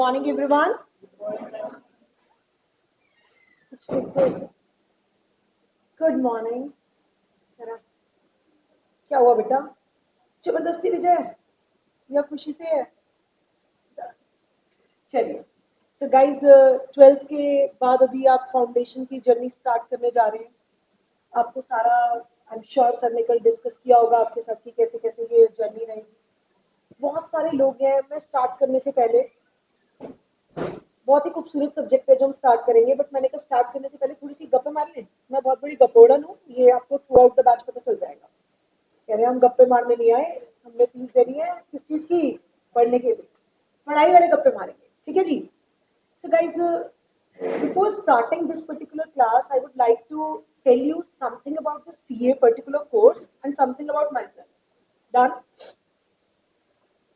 Morning everyone. Good morning. क्या हुआ बेटा? जबरदस्ती विजय या खुशी से है? चलिए। सो गाइस, 12th के बाद अभी आप फाउंडेशन की जर्नी स्टार्ट करने जा रहे हैं। आपको सारा आई एम श्योर सर ने कल डिस्कस किया होगा आपके साथ कि कैसे कैसे ये जर्नी रहेगी। बहुत सारे लोग हैं। मैं स्टार्ट करने से पहले, बहुत ही खूबसूरत सब्जेक्ट है जो हम स्टार्ट करेंगे, बट मैंने कहा स्टार्ट करने से पहले थोड़ी सी गप्पे मार लें। मैं बहुत बड़ी गपोड़न हूँ, ये आपको थ्रू आउट द बैच पता चल जाएगा। कह रहे हैं हम गप्पे मारने नहीं आए, हमने फीस देनी है किस चीज की? पढ़ने के लिए। पढ़ाई वाले गप्पे मारेंगे, ठीक है जी। So guys, before starting this particular class I would like to tell you something about the CA particular course and something about myself. Done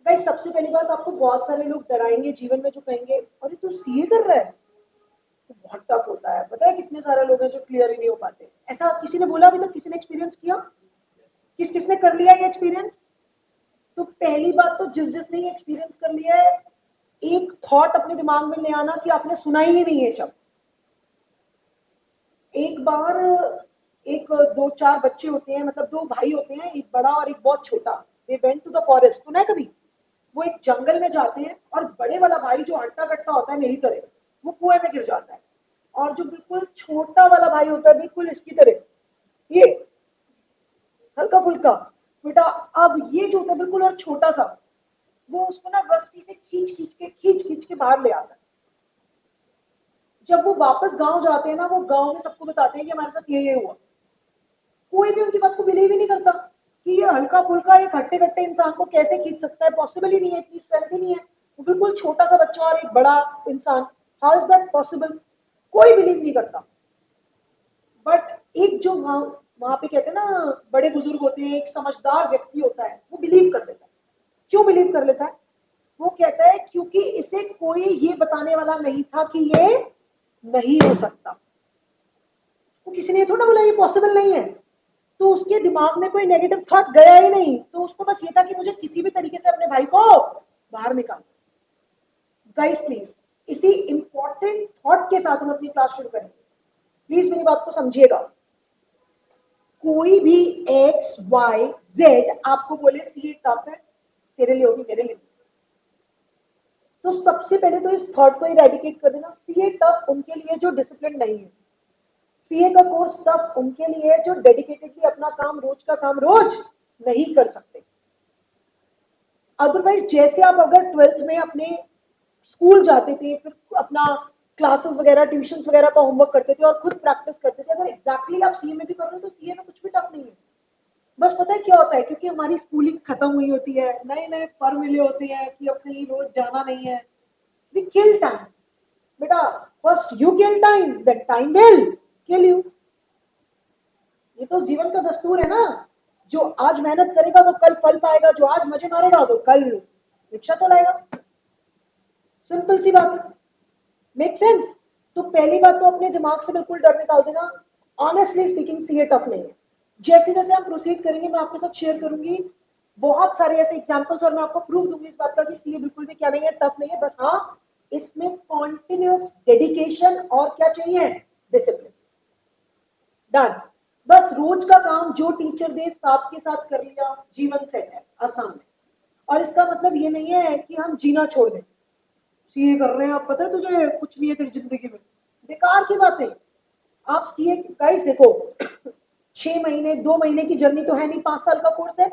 guys? सबसे पहली बात, आपको बहुत सारे लोग डराएंगे जीवन में जो कहेंगे अरे तू सीए कर रहा है, तो बहुत टफ होता है। पता है कितने सारे लोग हैं जो क्लियर ही नहीं हो पाते। ऐसा किसी ने बोला अभी तक? किसी ने एक्सपीरियंस किया? किसने कर लिया ये एक्सपीरियंस? तो पहली बात तो जिसने ये एक्सपीरियंस कर लिया है, एक थॉट अपने दिमाग में ले आना कि आपने सुना ही नहीं है शब्द। एक बार एक दो चार बच्चे होते हैं, मतलब दो भाई होते हैं, एक बड़ा और एक बहुत छोटा। They went to the forest. सुना है कभी? वो एक जंगल में जाते हैं और बड़े वाला भाई जो हट्टा कट्टा होता है मेरी तरह, वो कुएं में गिर जाता है। और जो बिल्कुल छोटा वाला भाई होता है, बिल्कुल इसकी तरह, ये हल्का फुल्का बेटा, अब ये जो होता है बिल्कुल और छोटा सा, वो उसको ना रस्सी से खींच खींच के बाहर ले आता है। जब वो वापस गांव जाते हैं ना, वो गांव में सबको बताते हैं कि हमारे साथ ये हुआ। कोई भी उनकी बात को बिलीव ही नहीं करता कि ये हल्का फुल्का एक हट्टे कट्टे इंसान को कैसे खींच सकता है। पॉसिबल ही नहीं है, इतनी स्ट्रेंथ ही नहीं है। वो बिल्कुल छोटा सा बच्चा और एक बड़ा इंसान, हाउ इज दैट पॉसिबल? कोई बिलीव नहीं करता। बट एक जो वहां पे कहते हैं ना, बड़े बुजुर्ग होते हैं, एक समझदार व्यक्ति होता है, वो बिलीव कर लेता है। क्यों बिलीव कर लेता है? वो कहता है क्योंकि इसे कोई ये बताने वाला नहीं था कि ये नहीं हो सकता। तो किसी ने थोड़ा बोला ये पॉसिबल नहीं है, तो उसके दिमाग में कोई नेगेटिव थॉट गया ही नहीं। तो उसको बस ये था कि मुझे किसी भी तरीके से अपने भाई को बाहर निकाल। गाइस प्लीज, इसी इंपॉर्टेंट थॉट के साथ हम अपनी क्लास शुरू करेंगे। प्लीज मेरी बात को समझिएगा। कोई भी एक्स वाई जेड आपको बोले सी टफ है, तेरे लिए होगी, मेरे लिए, तो सबसे पहले तो इस थॉट को इरेडिकेट कर देना। सीए टफ उनके लिए जो डिसिप्लिन नहीं है। सीए का कोर्स टफ उनके लिए है जो डेडिकेटेडली अपना काम, रोज का काम रोज नहीं कर सकते। अदरवाइज जैसे आप अगर 12th में अपने स्कूल जाते थे, फिर अपना क्लासेस वगैरह, ट्यूशन वगैरह का होमवर्क करते थे और खुद प्रैक्टिस करते थे, अगर एग्जैक्टली आप सीए में भी कर रहे हो तो सीए में कुछ भी टफ नहीं है। बस पता है क्या होता है, क्योंकि हमारी स्कूलिंग खत्म हुई होती है, नए नए फर मिले होते हैं कि अब कहीं रोज जाना नहीं है। वी किल टाइम बेटा। First you kill time, then time will kill you. ये तो जीवन का दस्तूर है ना। जो आज मेहनत करेगा वो कल फल पाएगा, जो आज मजे मारेगा वो कल रिक्शा चलाएगा। सिंपल सी बात है। Make sense? तो पहली बात तो अपने दिमाग से बिल्कुल डर निकाल देना। ऑनेस्टली स्पीकिंग सीए टफ नहीं है। जैसे जैसे हम प्रोसीड करेंगे मैं आपके साथ शेयर करूंगी बहुत सारे ऐसे एग्जांपल्स, और मैं आपको प्रूफ दूंगी इस बात का कि सीए बिल्कुल भी क्या नहीं है, टफ नहीं है। बस हाँ, इसमें कॉन्टिन्यूस डेडिकेशन और क्या चाहिए? डिसिप्लिन। डन। बस रोज का काम जो टीचर दे साथ के साथ कर लिया, जीवन सेट है, आसान है। और इसका मतलब ये नहीं है कि हम जीना छोड़ दें। सीए कर रहे हैं, आप पता है तुझे कुछ नहीं है तेरी जिंदगी में, बेकार की बातें। आप सीए गाइस देखो, 6 महीने 2 महीने की जर्नी तो है नहीं, 5 साल का कोर्स है,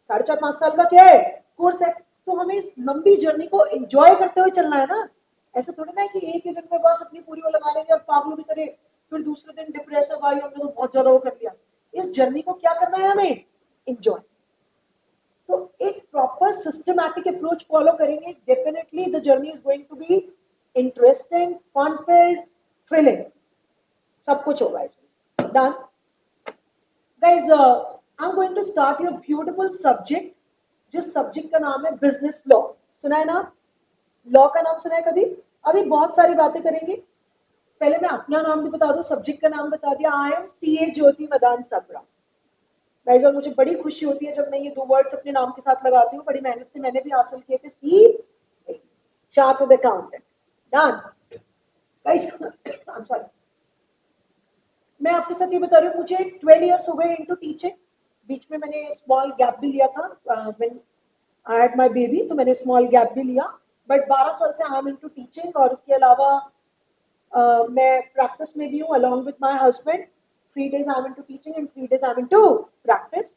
4.5 5 साल का क्या है कोर्स है। तो हमें इस लंबी जर्नी को एंजॉय करते हुए चलना है ना। ऐसा थोड़ा ना है कि एक ही दिन में बस अपनी पूरी वो लगा लेंगे और पागलों की तरह फिर दूसरे दिन डिप्रेशन, भाई हमने तो बहुत ज्यादा वो कर लिया। इस जर्नी को क्या करना है हमें? एंजॉय। तो एक प्रॉपर सिस्टमैटिक अप्रोच फॉलो करेंगे, definitely the journey is going to be interesting, fun filled, thrilling, सब कुछ होगा इसमें। Done guys, I am going to start your beautiful subject. जिस सब्जेक्ट का नाम है बिजनेस लॉ। सुना है ना? लॉ का नाम सुना है कभी? अभी बहुत सारी बातें करेंगे। पहले मैं अपना नाम भी बता दूं, सब्जेक्ट का नाम बता दिया। I am CA Jyoti Madan Sabra. Guys, और मुझे बड़ी खुशी होती है जब मैं ये दो वर्ड्स अपने नाम के साथ लगाती हूँ। बड़ी मेहनत से मैंने भी हासिल किए थे। C chartered accountant, done. Guys I am sorry, मैं आपके साथ ये बता रही हूँ, मुझे 12 इयर्स हो गए इनटू टीचिंग। बीच में मैंने स्मॉल गैप भी लिया था, when I had my baby, तो मैंने स्मॉल गैप भी लिया। बट 12 साल से आई एम इनटू टीचिंग, और उसके अलावा मैं प्रैक्टिस में भी हूँ along with my husband. 3 days I am into teaching and 3 days I am into practice.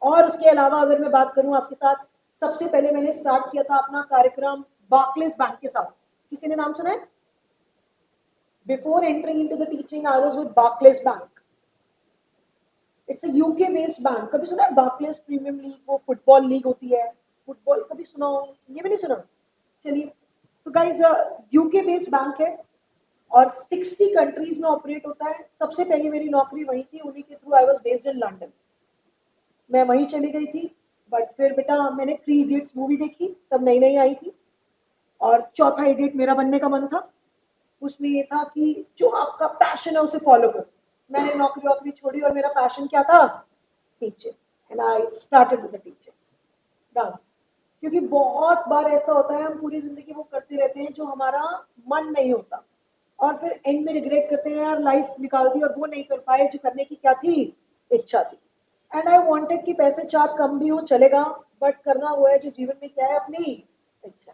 और उसके अलावा अगर मैं बात करूं आपके साथ, सबसे पहले मैंने स्टार्ट किया था अपना कार्यक्रम बार्कलेस बैंक के साथ। किसी ने नाम सुना है? Before entering into the teaching I was with Barclays bank. It's a UK based bank. कभी सुना है बार्कलेस प्रीमियम लीग? वो फुटबॉल लीग होती है, फुटबॉल कभी सुना हो? ये भी नहीं सुना? चलिए, तो गाइज यूके बेस्ड बैंक है और 60 कंट्रीज में ऑपरेट होता है। सबसे पहले मेरी नौकरी वही थी, उन्हीं के through I was based in London. मैं वहीं चली गई थी। बट फिर बेटा मैंने 3 इडियट्स मूवी देखी, तब नई नई आई थी, और चौथा इडियट मेरा बनने का मन था। उसमें ये था कि जो आपका पैशन है उसे फॉलो करो। मैंने नौकरी वोकरी छोड़ी और मेरा पैशन क्या था? Teaching, and I started with the teaching, done. क्योंकि बहुत बार ऐसा होता है, हम पूरी जिंदगी वो करते रहते हैं जो हमारा मन नहीं होता, और फिर एंड में रिग्रेट करते हैं, यार लाइफ निकाल दी और वो नहीं कर पाए जो करने की क्या थी, इच्छा थी। एंड आई वांटेड कि पैसे चार कम भी हो चलेगा, बट करना वो है जो जीवन में क्या है, अपनी इच्छा।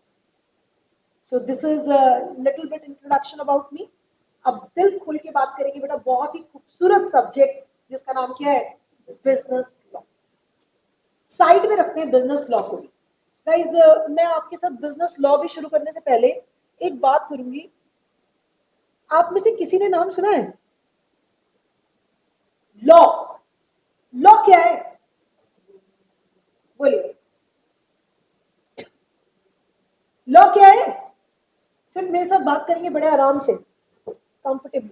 सो this is little bit introduction about me. अब दिल खोल के बात करेंगे बेटा, बहुत ही खूबसूरत सब्जेक्ट जिसका नाम क्या है, बिजनेस लॉ। साइड में रखते हैं बिजनेस लॉ को भी। गाइज मैं आपके साथ बिजनेस लॉ भी शुरू करने से पहले एक बात करूंगी। आप में से किसी ने नाम सुना है लॉ? लॉ क्या है? बोलिए, लॉ क्या है? सिर्फ मेरे साथ बात करेंगे बड़े आराम से, कंफर्टेबली।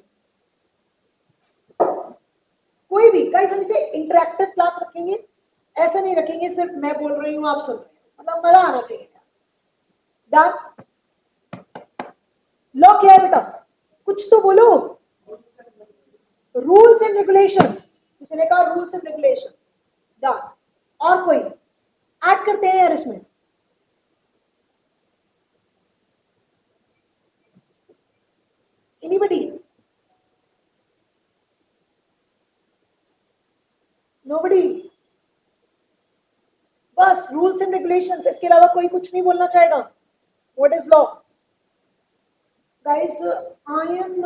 कोई भी गाइस, हम इसे इंटरेक्टिव क्लास रखेंगे, ऐसा नहीं रखेंगे सिर्फ मैं बोल रही हूँ आप सुन रहे हैं, मतलब मजा आना चाहिए। डन। लॉ क्या है बेटा? कुछ तो बोलो। Rules and regulations. किसी ने कहा रूल्स एंड रेगुलेशन, डन। और कोई ऐड करते हैं यार इसमें? एनीबडी? नोबडी? बस रूल्स एंड रेगुलेशंस, इसके अलावा कोई कुछ नहीं बोलना चाहेगा? What is law? Guys I am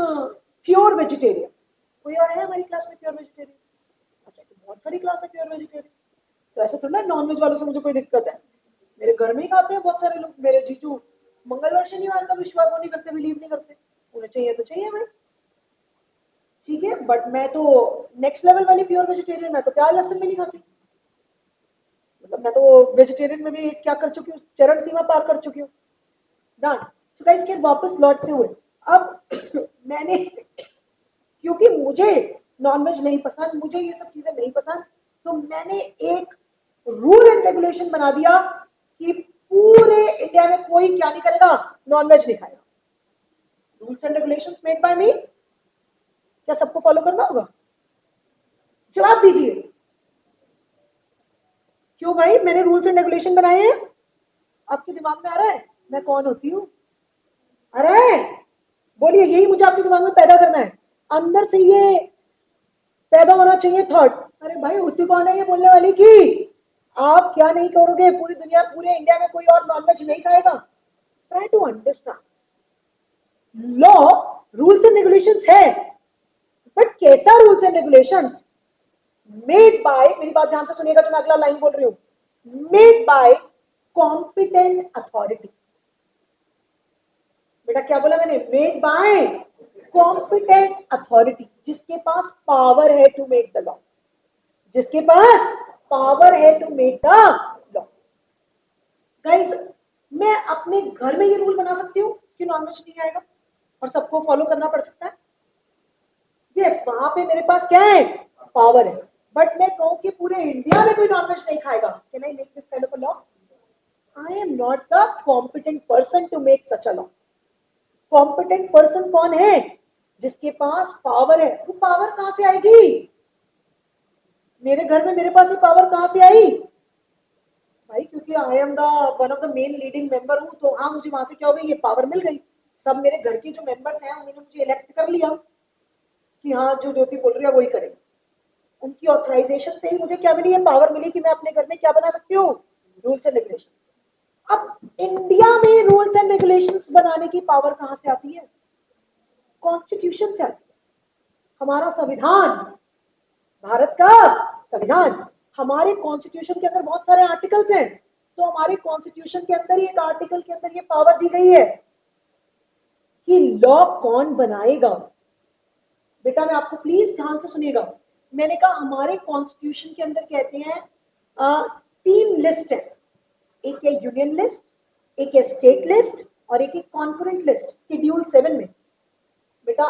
pure vegetarian. कोई और है हमारी क्लास में प्योर वेजिटेरियन? अच्छा, तो बहुत सारी क्लास है प्योर वेजिटेरियन। तो ऐसा थोड़ा ना नॉनवेज वालों से मुझे कोई दिक्कत है। मेरे घर में ही खाते हैं बहुत सारे लोग। मेरे जीजू मंगलवार शनिवार का विश्वास वो नहीं करते, बिलीव नहीं करते। उन्हें चाहिए तो चाहिए भाई, ठीक है। बट मैं तो नेक्स्ट लेवल वाली प्योर वेजिटेरियन। मैं तो प्याज लहसुन भी नहीं खाती। मतलब मैं तो वेजिटेरियन में भी क्या कर चुकी हूँ, चरण सीमा पार कर चुकी हूँ। डन। सो गाइस, के वापस लौटते हुए, अब मैंने, क्योंकि मुझे नॉनवेज नहीं पसंद, मुझे ये सब चीजें नहीं पसंद, तो मैंने एक रूल एंड रेगुलेशन बना दिया कि पूरे इंडिया में कोई क्या नहीं करेगा, नॉनवेज नहीं खाएगा। Rules and regulations made by me. क्या सबको फॉलो करना होगा? जवाब दीजिए। क्यों भाई, मैंने रूल्स एंड रेगुलेशन बनाए हैं। आपके दिमाग में आ रहा है मैं कौन होती हूँ? आ रहा है? बोलिए, यही मुझे आपके दिमाग में पैदा करना है, अंदर से ये पैदा होना चाहिए थॉट। अरे भाई, होती कौन है ये बोलने वाली की? आप क्या नहीं करोगे, पूरी दुनिया, पूरे इंडिया में कोई और नॉनवेज नहीं खाएगा। Try to understand. Law rules and regulations है, बट कैसा rules and regulations? Made by, मेरी बात ध्यान से सुनिएगा जो मैं अगला लाइन बोल रही हूं, मेड बाय कॉम्पिटेंट अथॉरिटी। बेटा क्या बोला मैंने? मेड बाय कॉम्पिटेंट अथॉरिटी, जिसके पास पावर है टू मेक द लॉ, जिसके पास पावर है to make the law. Guys, मैं अपने घर में ये रूल बना सकती हूँ कि नॉनवेज नहीं आएगा और सबको फॉलो करना पड़ सकता है। यस, वहां पे मेरे पास क्या है, पावर है। बट मैं कहूं कि पूरे इंडिया में कोई नॉनवेज नहीं खाएगा, can I make this kind of a law? I am not the competent person to make such a law. Competent person कौन है? जिसके पास पावर है। वो पावर कहां से आएगी? मेरे घर में मेरे पास ये पावर कहां से आई? भाई क्योंकि I am the one of the main leading member हूँ, तो हाँ मुझे वहां से क्या हो गई, ये पावर मिल गई। सब मेरे घर के जो मेंबर्स हैं उन्होंने मुझे इलेक्ट कर लिया कि हाँ जो ज्योति बोल रही है वही करेंगे। उनकी ऑथराइजेशन से ही मुझे क्या मिली, ये पावर मिली कि मैं अपने घर में क्या बना सकती हूँ, रूल्स एंड रेगुलेशन। अब इंडिया में रूल्स एंड रेगुलेशंस बनाने की पावर कहां से आती है, कॉन्स्टिट्यूशन से आती है। हमारा संविधान, भारत का संविधान, हमारे कॉन्स्टिट्यूशन के अंदर बहुत सारे आर्टिकल्स हैं। तो हमारे कॉन्स्टिट्यूशन के अंदर एक आर्टिकल के अंदर ये पावर दी गई है कि लॉ कौन बनाएगा। बेटा मैं आपको प्लीज ध्यान से सुनिएगा, मैंने कहा हमारे कॉन्स्टिट्यूशन के अंदर कहते हैं 3 लिस्ट है, एक है यूनियन लिस्ट, एक है स्टेट लिस्ट और एक है कॉन्करेंट लिस्ट, शेड्यूल 7 में। बेटा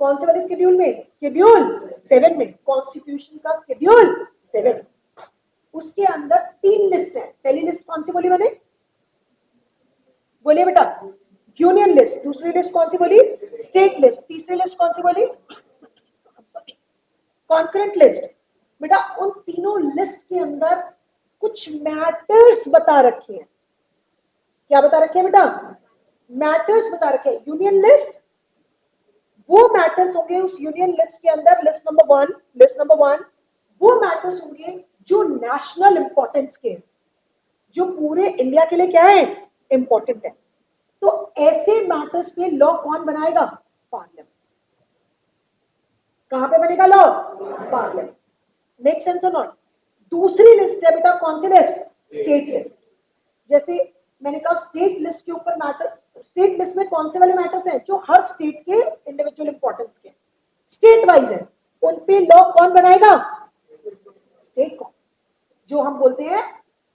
कौन से वाले शेड्यूल में, शेड्यूल 7 में, कॉन्स्टिट्यूशन का शेड्यूल 7। उसके अंदर 3 लिस्ट है। पहली लिस्ट कौन सी बोली मैंने, बोलिए बेटा, यूनियन लिस्ट। दूसरी लिस्ट कौन सी बोली, स्टेट लिस्ट। तीसरी लिस्ट कौन सी बोली, कॉन्करेंट लिस्ट। बेटा उन तीनों लिस्ट के अंदर कुछ मैटर्स बता रखे हैं। क्या बता रखे हैं बेटा, मैटर्स बता रखे हैं। यूनियन लिस्ट, वो मैटर्स होंगे उस यूनियन लिस्ट के अंदर, लिस्ट नंबर वन, वो मैटर्स होंगे जो नेशनल इंपॉर्टेंस के, जो पूरे इंडिया के लिए क्या है, इंपॉर्टेंट है। तो ऐसे मैटर्स पे लॉ कौन बनाएगा, पार्लियामेंट। कहां पे बनेगा लॉ, पार्लियामेंट। मेक सेंस और नॉट। दूसरी लिस्ट है बेटा, कौन सी लिस्ट, स्टेट लिस्ट। जैसे मैंने कहा स्टेट लिस्ट के ऊपर मैटर, स्टेट लिस्ट में कौन से वाले मैटर्स हैं जो हर स्टेट के इंडिविजुअल इंपॉर्टेंस के, स्टेट वाइज है, उन पे लॉ कौन बनाएगा, स्टेट कौन, जो हम बोलते हैं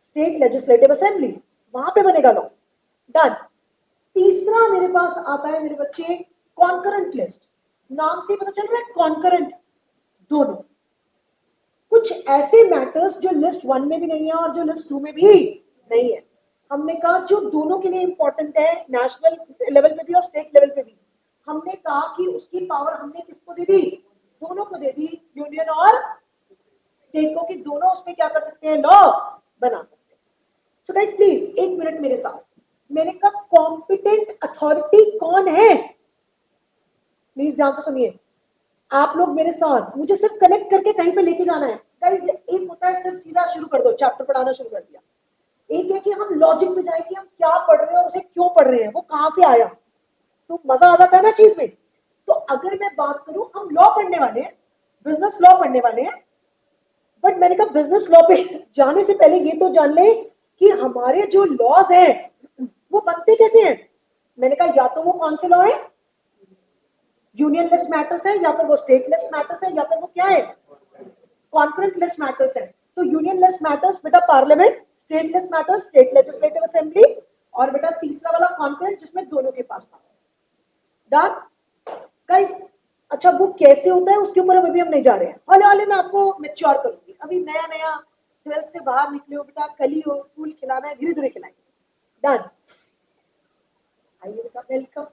स्टेट लेजिस्लेटिव असेंबली, वहां पे बनेगा लॉ। डन। तीसरा मेरे पास आता है मेरे बच्चे, कॉन्करेंट लिस्ट। नाम से पता चल रहा है कॉन्करेंट, दोनों। कुछ ऐसे मैटर्स जो लिस्ट 1 में भी नहीं है और जो लिस्ट 2 में भी नहीं है, हमने कहा जो दोनों के लिए इंपॉर्टेंट है, नेशनल लेवल पे भी और स्टेट लेवल पे भी, हमने कहा कि उसकी पावर हमने किसको दे दी, दोनों को दे दी, यूनियन और स्टेट को, कि दोनों उसमें क्या कर सकते हैं, लॉ बना सकते हैं। सो गाइस प्लीज 1 मिनट मेरे साथ, मैंने कहा कॉम्पिटेंट अथॉरिटी कौन है, प्लीज ध्यान से सुनिए। आप लोग मेरे साथ, मुझे सिर्फ कनेक्ट करके कहीं पे लेके जाना है गाइस। एक होता है सिर्फ सीधा शुरू कर दो, चैप्टर पढ़ाना शुरू कर दिया। एक है कि हम लॉजिक में जाए कि हम क्या पढ़ रहे हैं और उसे क्यों पढ़ रहे हैं, वो कहां से आया, तो मजा आ जाता है ना चीज में। तो अगर मैं बात करूं, हम लॉ पढ़ने वाले हैं, बिजनेस लॉ पढ़ने वाले हैं, बट मैंने कहा बिजनेस लॉ पे जाने से पहले ये तो जान ले कि हमारे जो लॉज हैं वो बनते कैसे हैं। मैंने कहा या तो वो कौन से लॉ है, यूनियन लिस्ट मैटर्स है, या फिर वो स्टेट लिस्ट मैटर्स है, या फिर वो क्या है, कॉन्करेंट लिस्ट मैटर्स है। तो यूनियन लिस्ट मैटर्स बेटा parliament, state list matters state legislative assembly, और बेटा तीसरा वाला कॉन्करेंट जिसमें दोनों के पास पावर। Done guys. अच्छा वो कैसे होता है उसके ऊपर अभी हम नहीं जा रहे हैं, हौले हौले मैं आपको मेच्योर करूंगी। अभी नया नया 12th से बाहर निकले हो बेटा, कल ही हो, फूल खिलाना है, धीरे धीरे खिलाएंगे। डन। आइए बेटा, welcome.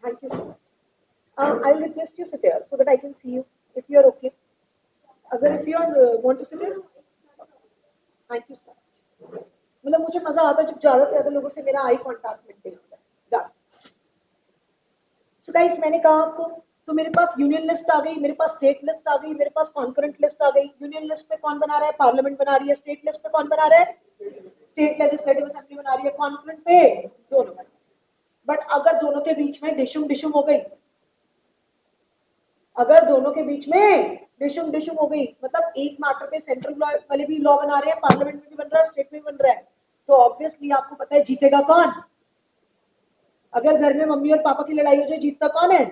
Thank you so much. I'll request you sit here so that I can see you if you are okay. अगर if you are want to sit here, thank you so much. मतलब मुझे मजा आता है जब ज्यादा से ज्यादा लोगों से मेरा आई कांटेक्ट मेंटेन होता है। Done. So guys मैंने कहा आपको, तो मेरे पास यूनियन लिस्ट आ गई, मेरे पास स्टेट लिस्ट आ गई, मेरे पास कॉन्करेंट लिस्ट आ गई। यूनियन लिस्ट पे कौन बना रहा है, पार्लियामेंट बना रही है। स्टेट लिस्ट पे कौन बना रहा है, स्टेट लेजिस्लेटिव असेंबली बना रही है। कॉन्करेंट पे दोनों बना। बट अगर दोनों के बीच में डिशुम डिशुम हो गई, अगर दोनों के बीच में डिशुम डिशुम हो गई, मतलब एक मैटर पे सेंट्रल वाले भी लॉ बना रहे हैं, पार्लियामेंट में भी बन रहा है, स्टेट में भी बन रहा है, तो ऑब्वियसली आपको पता है जीतेगा कौन। अगर घर में मम्मी और पापा की लड़ाई हो जाए, जीतता कौन है,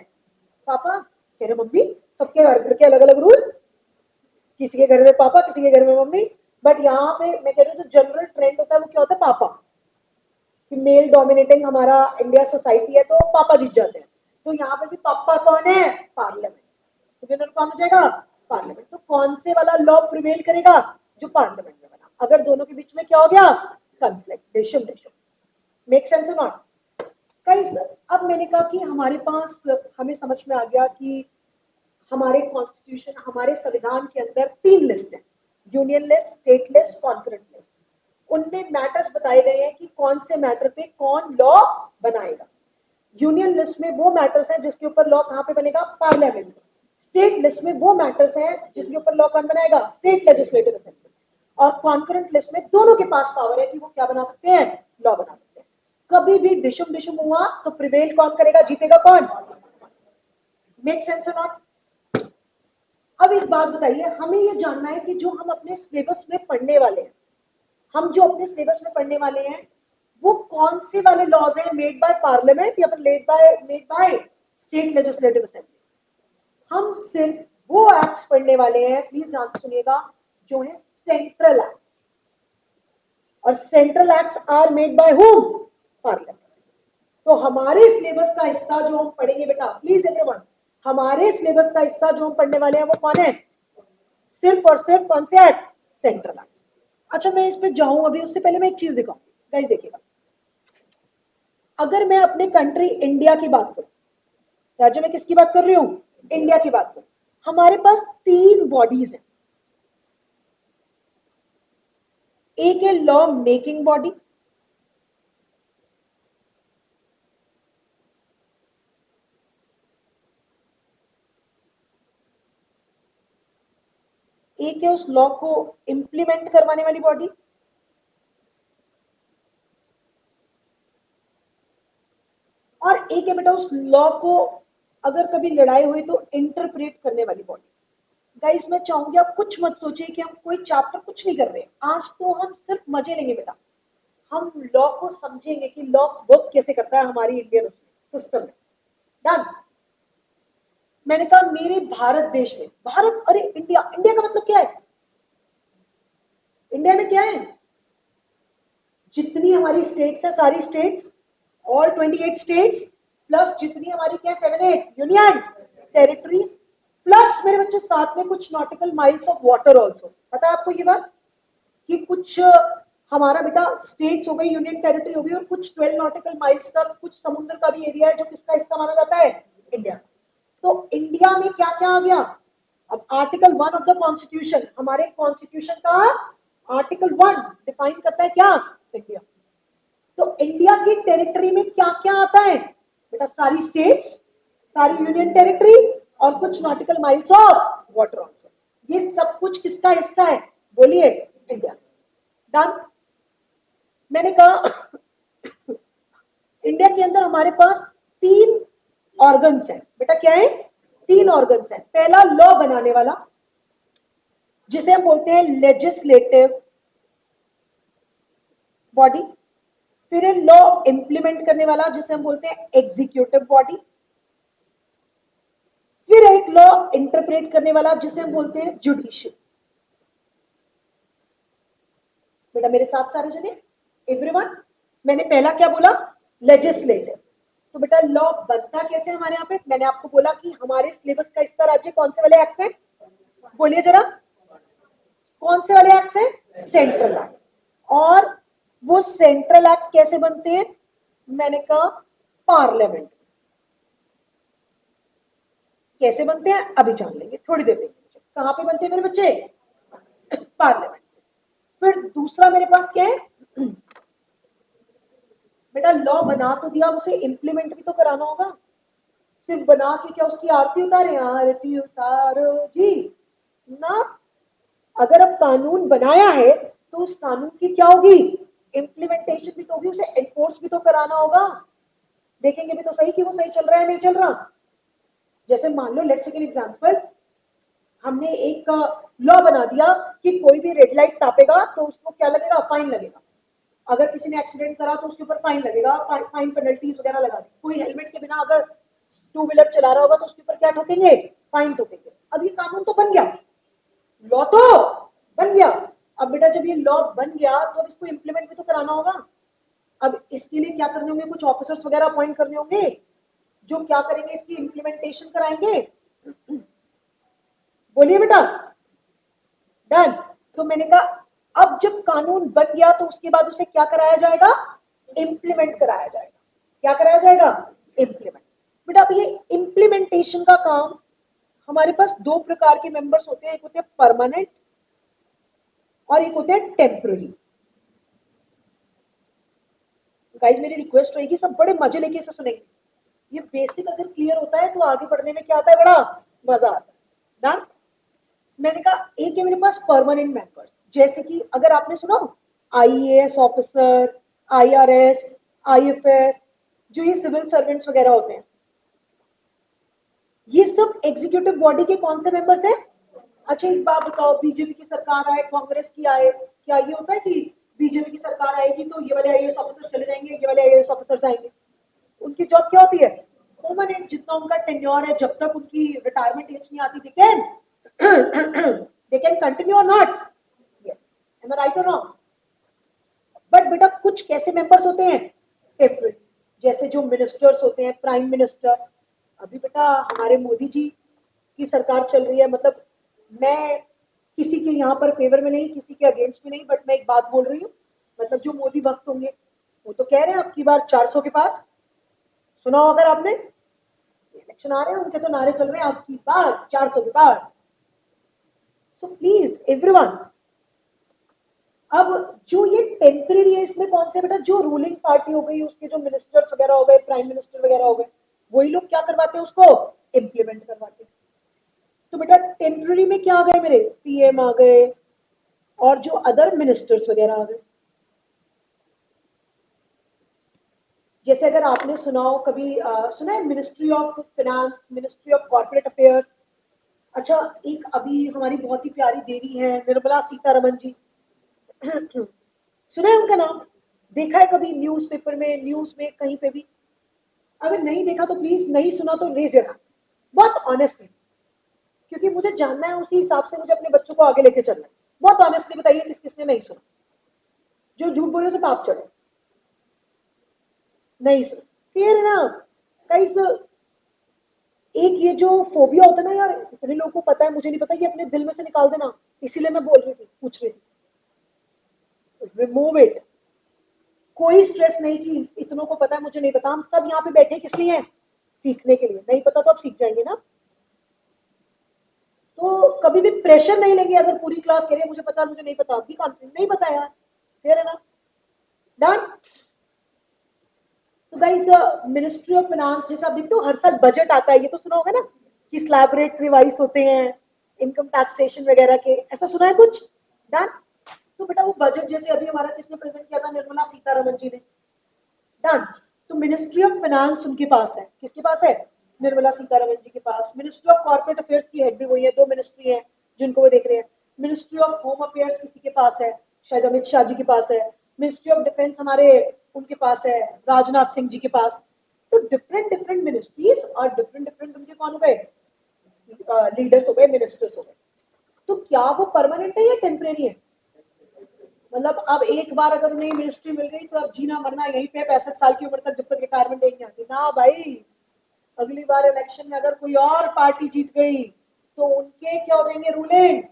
पापा। कह रहे मम्मी, सबके घर के अलग अलग रूल, किसी के घर में पापा, किसी के घर में मम्मी। बट यहाँ पे मैं कह रही हूँ जो जनरल ट्रेंड होता है वो क्या होता है, पापा, कि मेल डोमिनेटिंग हमारा इंडिया सोसाइटी है तो पापा जीत जाते हैं। तो यहाँ पे भी पापा कौन है, पार्लियामेंट। तो विनर कौन हो जाएगा, पार्लियामेंट। तो कौन से वाला लॉ प्रिवेल करेगा, जो पार्लियामेंट में बना। अगर दोनों के बीच में क्या हो गया, कॉन्फ्लिक्ट, डिशुम डिशुम। मेक सेंस और नॉट गाइस। अब मैंने कहा कि हमारे पास, हमें समझ में आ गया कि हमारे कॉन्स्टिट्यूशन, हमारे संविधान के अंदर 3 लिस्ट है। Union list, state list, concurrent list. उनमें मैटर्स बताए गए हैं कि कौन से मैटर पे कौन लॉ बनाएगा। यूनियन लिस्ट में वो मैटर्स हैं जिसके ऊपर लॉ कहां पे बनेगा, पार्लियामेंट में। स्टेट लिस्ट में वो मैटर्स हैं जिसके ऊपर लॉ कौन बनाएगा, स्टेट लेजिस्लेटिव असेंबली। और कॉन्करेंट लिस्ट में दोनों के पास पावर है कि वो क्या बना सकते हैं, लॉ बना सकते हैं। कभी भी डिशुम डिशुम हुआ तो प्रिवेल कौन करेगा, जीतेगा कौन। मेक सेंस और नॉट। अब एक बात बताइए, हमें ये जानना है कि जो हम अपने सिलेबस में पढ़ने वाले हैं, हम जो अपने सिलेबस में पढ़ने वाले हैं वो कौन से वाले लॉज हैं, मेड बाय पार्लियामेंट या फिर made by state legislative assembly. हम सिर्फ वो एक्ट्स पढ़ने वाले हैं, प्लीज ध्यान से सुनिएगा, जो है सेंट्रल एक्ट्स। और central acts are made by whom, parliament. तो हमारे सिलेबस का हिस्सा जो हम पढ़ेंगे बेटा, प्लीज एवरीवन, हमारे सिलेबस का हिस्सा जो हम पढ़ने वाले हैं वो कौन है, सिर्फ और सिर्फ कौन से एक्ट, सेंट्रल एक्ट। अच्छा मैं इस पे जाऊं अभी, उससे पहले मैं एक चीज दिखाऊं गाइस, देखिएगा। अगर मैं अपने कंट्री इंडिया की बात करूं, राज्य में किसकी बात कर रही हूं, इंडिया की बात करूं, हमारे पास 3 बॉडीज हैं। एक है लॉ मेकिंग बॉडी, एक है उस लॉ को इंप्लीमेंट करवाने वाली बॉडी, और एक है बेटा उस लॉ को अगर कभी लड़ाई हुई तो इंटरप्रेट करने वाली बॉडी। गाइस मैं चाहूंगी आप कुछ मत सोचिए कि हम कोई चैप्टर कुछ नहीं कर रहे, आज तो हम सिर्फ मजे लेंगे बेटा। हम लॉ को समझेंगे कि लॉ वर्क कैसे करता है हमारी इंडियन उसमें सिस्टम में। डन। मैंने कहा मेरे भारत देश में, भारत अरे इंडिया, इंडिया का मतलब क्या है, इंडिया में क्या है, जितनी हमारी स्टेट्स है सारी स्टेट्स, ऑल 28 स्टेट्स, प्लस जितनी हमारी क्या 7-8 यूनियन टेरिटरीज, प्लस मेरे बच्चे साथ में कुछ nautical miles of water also. पता है आपको ये बात कि कुछ हमारा बेटा स्टेट्स हो गई, यूनियन टेरिटरी हो गई, और कुछ 12 नॉटिकल माइल्स तक कुछ समुद्र का भी एरिया है जो किसका हिस्सा माना जाता है, इंडिया। तो इंडिया में क्या क्या आ गया, अब आर्टिकल 1 ऑफ द कॉन्स्टिट्यूशन, हमारे कॉन्स्टिट्यूशन का आर्टिकल 1 डिफाइन करता है क्या, इंडिया। तो इंडिया की टेरिटरी में क्या क्या आता है बेटा, सारी स्टेट्स, सारी यूनियन टेरिटरी, और कुछ nautical miles of water also. ये सब कुछ किसका हिस्सा है, बोलिए, इंडिया। डन। मैंने कहा इंडिया के अंदर हमारे पास 3 ऑर्गन्स हैं बेटा, क्या है, 3 ऑर्गन्स हैं। पहला लॉ बनाने वाला जिसे हम बोलते हैं लेजिस्लेटिव बॉडी, फिर है लॉ इंप्लीमेंट करने वाला जिसे हम बोलते हैं एग्जीक्यूटिव बॉडी, फिर एक लॉ इंटरप्रेट करने वाला जिसे हम बोलते हैं जुडिशियल। बेटा मेरे साथ सारे जने, एवरीवन, मैंने पहला क्या बोला, लेजिस्लेटिव। तो बेटा लॉ बनता कैसे हमारे यहाँ पे, मैंने आपको बोला कि हमारे सिलेबस का हिस्सा राज्य कौन से वाले एक्ट है, बोलिए जरा, कौन से वाले एक्ट है, सेंट्रल एक्ट। और वो सेंट्रल एक्ट कैसे बनते हैं, मैंने कहा पार्लियामेंट। कैसे बनते हैं अभी जान लेंगे, थोड़ी देर में। कहां पे बनते हैं मेरे बच्चे, पार्लियामेंट। फिर दूसरा मेरे पास क्या है, बेटा लॉ बना तो दिया, उसे इंप्लीमेंट भी तो कराना होगा। सिर्फ बना के क्या उसकी आरती उतारे, आरती उतारो जी ना। अगर अब कानून बनाया है तो उस कानून की क्या होगी, इंप्लीमेंटेशन भी तो होगी, उसे एनफोर्स भी तो कराना होगा। देखेंगे भी तो सही कि वो सही चल रहा है नहीं चल रहा। जैसे मान लो लेट्स टेक एन एग्जांपल, हमने एक लॉ बना दिया कि कोई भी रेड लाइट टापेगा तो उसको क्या लगेगा, फाइन लगेगा। अगर किसी ने एक्सीडेंट करा तो उसके ऊपर फाइन लगेगा, फाइन पेनल्टीज वगैरह लगा दी। कोई हेलमेट के बिना अगर 2 व्हीलर चला रहा होगा तो उसके ऊपर क्या ठोकेंगे, फाइन ठोकेंगे। अब ये कानून तो बन गया, लॉ तो बन गया। अब बेटा जब ये लॉ बन गया तो अब इसको इंप्लीमेंट भी तो कराना होगा। अब इसके लिए क्या करने होंगे, कुछ ऑफिसर्स वगैरह अपॉइंट करने होंगे जो क्या करेंगे, इसकी इंप्लीमेंटेशन कराएंगे। बोलिए बेटा, डन। तो मैंने कहा अब जब कानून बन गया तो उसके बाद उसे क्या कराया जाएगा, इंप्लीमेंट कराया जाएगा। क्या कराया जाएगा, इंप्लीमेंट। बेटा अब ये इंप्लीमेंटेशन का काम, हमारे पास 2 प्रकार के मेंबर्स होते हैं, एक होते हैं परमानेंट और एक होते हैं टेम्पररी। गाइज मेरी रिक्वेस्ट रहेगी सब बड़े मजे लेके इसे सुनेंगे। ये बेसिक अगर क्लियर होता है तो आगे पढ़ने में क्या आता है, बड़ा मजा आता है ना। मैंने कहा एक है मेरे पास परमानेंट मेंबर्स, जैसे कि अगर आपने सुना आईएएस ऑफिसर, आईआरएस, आईएफएस, जो ये सिविल सर्वेंट्स वगैरह होते हैं, ये सब एग्जीक्यूटिव बॉडी के कौन से मेंबर्स हैं। अच्छा एक बात बताओ, बीजेपी की सरकार आए, कांग्रेस की आए, क्या ये होता है कि बीजेपी की सरकार आएगी तो ये वाले आईएएस ऑफिसर चले जाएंगे, ये वाले आईएएस ऑफिसर्स आएंगे। उनकी जॉब क्या होती है, परमानेंट, जितना उनका टेन्योर है, जब तक उनकी रिटायरमेंट एज नहीं आती, दे कैन कंटिन्यू और not. Yes, am I right और रॉन्ग। बट बेटा कुछ कैसे मेंबर्स होते हैं, टेम्पररी, जैसे जो मिनिस्टर्स होते हैं, प्राइम मिनिस्टर। अभी बेटा हमारे मोदी जी की सरकार चल रही है, मतलब मैं किसी के यहाँ पर फेवर में नहीं, किसी के अगेंस्ट में नहीं, बट मैं एक बात बोल रही हूँ, मतलब जो मोदी भक्त होंगे वो तो कह रहे हैं अब की बार 400 के पार। सुना हो अगर आपने, इलेक्शन आ रहे हैं उनके तो नारे चल रहे हैं आपकी बार 400 के पार। सो प्लीज एवरीवन, अब जो ये टेम्पररी है इसमें कौन से बेटा, जो रूलिंग पार्टी हो गई, उसके जो मिनिस्टर्स वगैरह हो गए, प्राइम मिनिस्टर वगैरह हो गए, वही लोग क्या करवाते हैं, उसको इम्प्लीमेंट करवाते हैं। तो बेटा टेम्पररी में क्या आ गए मेरे, पीएम आ गए और जो अदर मिनिस्टर्स वगैरह आ गए। जैसे अगर आपने सुना हो कभी, सुना है ministry of finance, ministry of corporate affairs. अच्छा एक अभी हमारी बहुत ही प्यारी देवी है निर्मला सीतारमन जी, सुना है उनका नाम, देखा है कभी न्यूज़पेपर में, न्यूज में, कहीं पे भी। अगर नहीं देखा तो प्लीज, नहीं सुना तो रेज योर हैंड, बहुत ऑनेस्टली, क्योंकि मुझे जानना है, उसी हिसाब से मुझे अपने बच्चों को आगे लेके चलना है। बहुत ऑनेस्टली बताइए किस किसने नहीं सुना, जो झूठ बोले से पाप चढ़े। नहीं सुना फिर ना, कई एक ये जो फोबिया होता है ना यार, इतने लोगों को पता है मुझे नहीं पता, ये अपने दिल में से निकाल देना। इसीलिए मैं बोल रही थी, पूछ रही थी, रिमूव इट। कोई स्ट्रेस नहीं कि इतनों को पता है मुझे नहीं पता, हम सब यहाँ पे बैठे किस लिए हैं, सीखने के लिए। नहीं पता तो आप सीख जाएंगे ना। तो कभी भी प्रेशर नहीं लेंगे, अगर पूरी क्लास कह रही है मुझे पता मुझे नहीं पता, भी कॉन्फिडेंट नहीं पता यार, क्लियर है ना, डन। तो गाइस मिनिस्ट्री ऑफ फाइनेंस, जैसे आप देखते हो हर साल बजट आता है, ये तो सुना होगा ना कि स्लैब रेट्स रिवाइज होते हैं, इनकम टैक्सेशन वगैरह के, ऐसा सुना है कुछ, डन। तो बेटा वो बजट जैसे अभी हमारा किसने प्रेजेंट किया था, निर्मला सीतारमन जी ने, डन। तो मिनिस्ट्री ऑफ फाइनेंस उनके पास है, किसके पास है, निर्मला सीतारमन जी के पास। मिनिस्ट्री ऑफ कॉर्पोरेट अफेयर्स की हेड भी वही है, दो मिनिस्ट्री है जिनको वो देख रहे हैं। मिनिस्ट्री ऑफ होम अफेयर्स किसी के पास है, शायद अमित शाह जी के पास है। मिनिस्ट्री ऑफ डिफेंस हमारे उनके पास है, राजनाथ सिंह जी के पास। तो डिफरेंट डिफरेंट मिनिस्ट्रीज और डिफरेंट डिफरेंट उनके कौन हो गए, लीडर्स हो गए, मिनिस्टर्स हो गए। तो क्या वो परमानेंट है या टेम्परेरी है, मतलब अब एक बार अगर उन्हें मिनिस्ट्री मिल गई तो अब जीना मरना यहीं पे 65 साल की उम्र तक, जब तक रिटायरमेंट नहीं आती ना भाई। अगली बार इलेक्शन में अगर कोई और पार्टी जीत गई तो उनके क्या हो जाएंगे, रूलिंग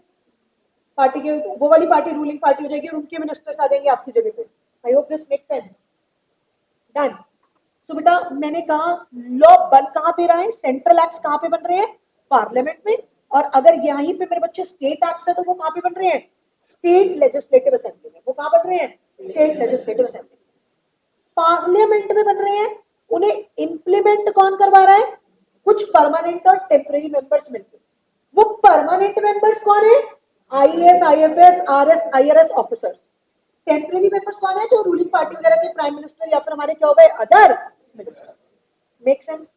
पार्टी के, वो वाली पार्टी रूलिंग पार्टी हो जाएगी और उनके मिनिस्टर्स आ जाएंगे आपकी जगह पे। I hope this make sense, done. So बेटा मैंने कहा लॉ बन कहां पे रहा है, सेंट्रल एक्ट कहां पे बन रहे हैं, पार्लियामेंट में। और अगर यहीं पे मेरे बच्चे स्टेट एक्ट है तो वो कहां पे बन रहे हैं, स्टेट लेजिस्लेटिव असेंबली में। वो कहां बन रहे हैं, स्टेट लेजिस्लेटिव असेंबली, पार्लियामेंट में बन रहे हैं। उन्हें इंप्लीमेंट कौन करवा रहा है, कुछ परमानेंट और टेम्परेरी मेंबर्स मिलकर। वो परमानेंट मेंबर्स कौन है, IAS, IFS, RS, IRS officers. Temporary members कौन है, जो रूलिंग पार्टी वगैरह के प्राइम मिनिस्टर या फिर हमारे क्या हो गए, other minister. Make sense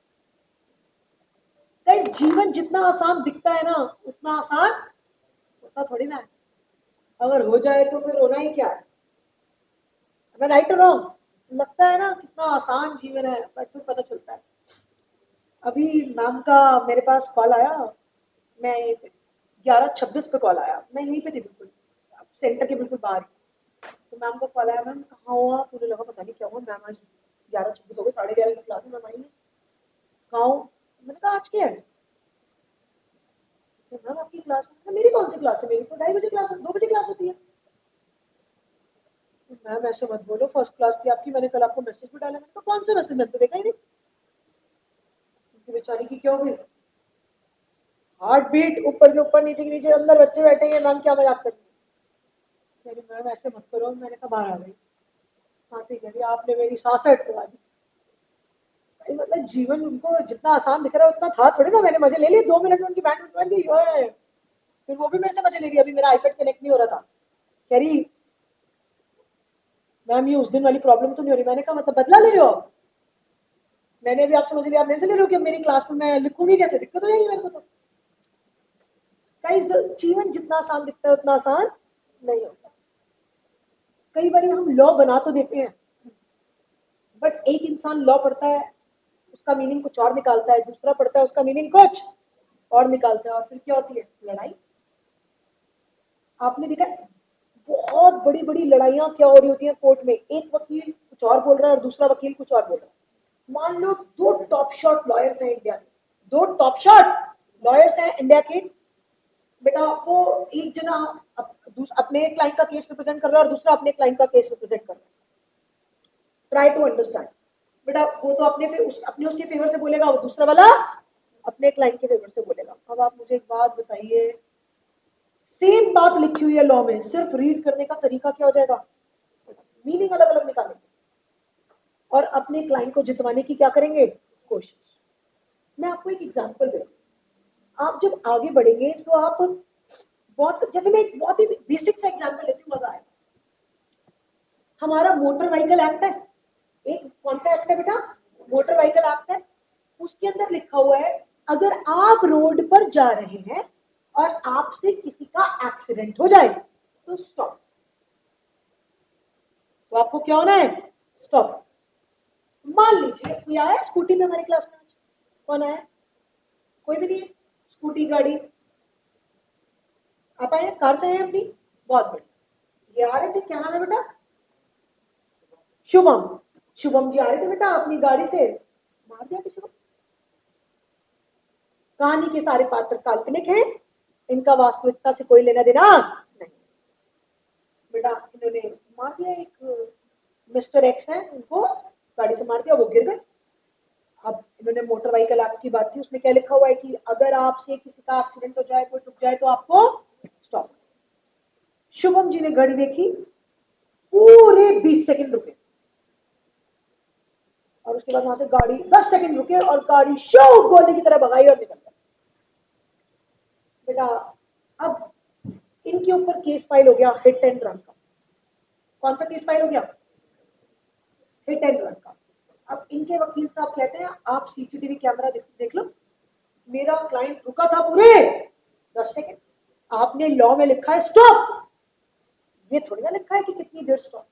guys, जीवन जितना आसान दिखता है ना उतना आसान होता थोड़ी ना है। अगर हो जाए तो फिर होना ही क्या है, मैं राइट और रॉन्ग, लगता है ना कितना आसान जीवन है, बट फिर पता चलता है। अभी मैम का मेरे पास कॉल आया, मैं 11:26 पे कॉल आया, मैं यहीं पे थी बिल्कुल, सेंटर के बिल्कुल बाहर ही। तो मैम का कॉल आया, मैम कहाँ हुआ, मुझे लगा पता नहीं क्या हुआ, मैम आज 11:26 हो गए, 11:30 की क्लास में मैम आई नहीं, कहाँ हूँ। मैंने कहा आज क्या है, तो मैम आपकी क्लास है, मेरी कौन सी क्लास है, मेरी तो 2:30 बजे क्लास, 2 बजे क्लास होती है। मैम ऐसे मत बोलो, फर्स्ट क्लास थी आपकी, मैंने कल आपको मैसेज भी डाला। मैंने कहा कौन सा मैसेज, मैंने तो देखा ही नहीं। उनकी बेचारी की क्या हो गई, हार्ट बीट ऊपर के ऊपर, नीचे के नीचे, अंदर बच्चे बैठे हैं, मैम क्या मजाक कर रही है। मेरी मैम ऐसे मत करो, मैंने कहा बाहर आ गई। हाँ ठीक है, आपने मेरी सांसें अटकवा दी। भाई मतलब जीवन उनको जितना आसान दिख रहा है उतना था थोड़ी ना, मैंने मजे ले लिए 2 मिनट में उनकी बैंड उठवा दी। ओए, फिर वो भी मेरे से मजे ले रही, अभी मेरा आईपैड कनेक्ट नहीं हो रहा था, कह रही मैम ये उस दिन वाली प्रॉब्लम तो नहीं हो रही। मैंने कहा मतलब बदला ले रहे हो आप? मैंने अभी आपसे मजे लिया, आप मेरे से ले रहे हो कि मेरी क्लास में मैं लिखूंगी कैसे, दिक्कत हो जाएगी मेरे को तो। गाइस जीवन जितना आसान दिखता है उतना आसान नहीं होता। कई बार हम लॉ बना तो देते हैं, बट एक इंसान लॉ पढ़ता है, उसका मीनिंग कुछ और निकालता है, दूसरा पढ़ता है उसका मीनिंग कुछ और निकालता है, और फिर क्या होती है? लड़ाई। आपने देखा है, बहुत बड़ी बड़ी लड़ाइयां क्या हो रही होती हैं कोर्ट में, एक वकील कुछ और बोल रहा है और दूसरा वकील कुछ और बोल रहा है। मान लो दो टॉप शॉट लॉयर्स हैं इंडिया के, दो टॉप शॉट लॉयर्स हैं इंडिया के। बेटा वो एक जना अपने क्लाइंट का केस रिप्रेजेंट कर रहा है और दूसरा अपने क्लाइंट का केस रिप्रेजेंट कर रहा है। Try to understand. बेटा वो तो अपने उसके फेवर से बोलेगा, वो दूसरा वाला अपने क्लाइंट के फेवर से बोलेगा। अब आप मुझे एक बात बताइए, सेम बात लिखी हुई है लॉ में, सिर्फ रीड करने का तरीका क्या हो जाएगा? मीनिंग अलग अलग निकालेंगे और अपने क्लाइंट को जितवाने की क्या करेंगे? कोशिश। मैं आपको एक एग्जांपल दे रहा हूं, आप जब आगे बढ़ेंगे तो आप जैसे मैं एक बहुत ही बेसिक सा एग्जांपल लेती हूँ, मजा आएगा। हमारा मोटर व्हीकल एक्ट है, एक कौन सा एक्ट है बेटा? मोटर व्हीकल एक्ट है। उसके अंदर लिखा हुआ है, अगर आप रोड पर जा रहे हैं और आपसे किसी का एक्सीडेंट हो जाए तो स्टॉप। तो आपको क्या होना है? स्टॉप। मान लीजिए कोई आया स्कूटी में हमारी क्लास में, आज कौन आया? कोई भी नहीं है। स्कूटी गाड़ी, आप आए कार से आए अपनी, बहुत बढ़िया। ये आ रहे थे, क्या नाम है बेटा? शुभम। शुभम जी आ रहे थे बेटा अपनी गाड़ी से, मार दिया किसी को। कहानी के सारे पात्र काल्पनिक हैं, इनका वास्तविकता से कोई लेना देना नहीं। बेटा इन्होंने मार दिया, एक मिस्टर एक्स है, उनको गाड़ी से मार दिया, वो गिर गए। अब इन्होंने मोटर व्हीकल एक्ट की बात की, उसमें क्या लिखा हुआ है कि अगर आपसे किसी का एक्सीडेंट हो जाए, कोई टूट जाए तो आपको स्टॉप। शुभम जी ने घड़ी देखी, पूरे 20 सेकंड रुके, और उसके बाद वहां से गाड़ी 10 सेकंड रुके और गाड़ी शो गोली की तरह भगाई और निकल गई। बेटा अब इनके ऊपर केस फाइल हो गया हिट एंड रन का। कौन सा केस फाइल हो गया? हिट एंड रन का। अब इनके वकील साहब कहते हैं आप सीसीटीवी कैमरा देख लो, मेरा क्लाइंट रुका था पूरे 10 सेकंड। आपने लॉ में लिखा है स्टॉप, ये थोड़ी ना लिखा है कि कितनी देर स्टॉप।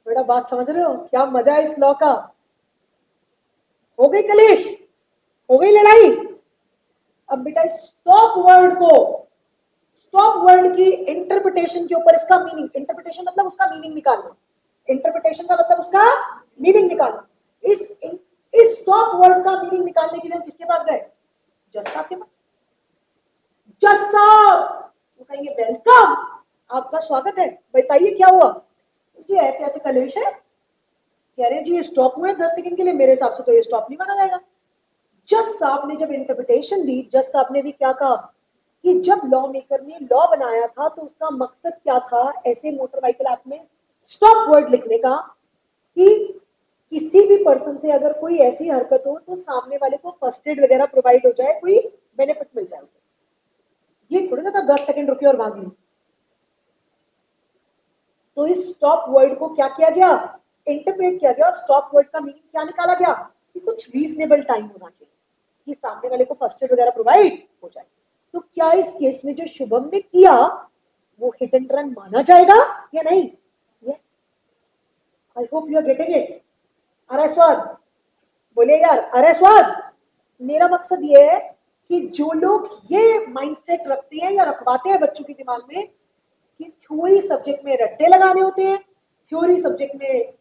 बेटा बात समझ रहे हो, क्या मजा है इस लॉ का? हो गई कलेश, हो गई लड़ाई। अब बेटा स्टॉप वर्ड को, स्टॉप वर्ड की इंटरप्रिटेशन के ऊपर इसका मीनिंग, इंटरप्रिटेशन मतलब उसका मीनिंग निकालना, इंटरप्रिटेशन का मतलब उसका मीनिंग निकालना। इस स्टॉप वर्ड का मीनिंग निकालने के लिए हम किसके पास गए? जज साहब के पास। जज साहब वो कहेंगे वेलकम, आपका स्वागत है, बताइए क्या हुआ? जी ऐसे ऐसे कलेश है, कह रहे जी ये स्टॉप हुए 10 सेकंड के लिए, मेरे हिसाब से तो ये स्टॉप नहीं माना जाएगा। जज साहब ने जब इंटरप्रिटेशन दी, जज साहब ने भी क्या कहा कि जब लॉ मेकर ने लॉ बनाया था तो उसका मकसद क्या था ऐसे मोटर व्हीकल एक्ट में स्टॉप वर्ड लिखने का, कि किसी भी पर्सन से अगर कोई ऐसी हरकत हो तो सामने वाले को फर्स्ट एड वगैरह प्रोवाइड हो जाए, कोई बेनिफिट मिल जाए उसे। ये थोड़ी ना था 10 सेकंड रुके और भागी। तो इस स्टॉप वर्ड को क्या किया गया? इंटरप्रेट किया गया, और स्टॉप वर्ड का मीनिंग क्या निकाला गया? कि कुछ रीजनेबल टाइम होना चाहिए कि सामने वाले को फर्स्ट एड वगैरह प्रोवाइड हो जाए। तो क्या इस केस में जो शुभम ने किया वो हिट एंड रन माना जाएगा या नहीं? Yes, I hope you are getting it. अरे स्वाद, बोलिए यार, अरे स्वाद। मेरा मकसद ये है कि जो लोग ये माइंडसेट रखते हैं या रखवाते हैं बच्चों के दिमाग में कि थ्योरी सब्जेक्ट में रट्टे लगाने होते हैं, थ्योरी सब्जेक्ट में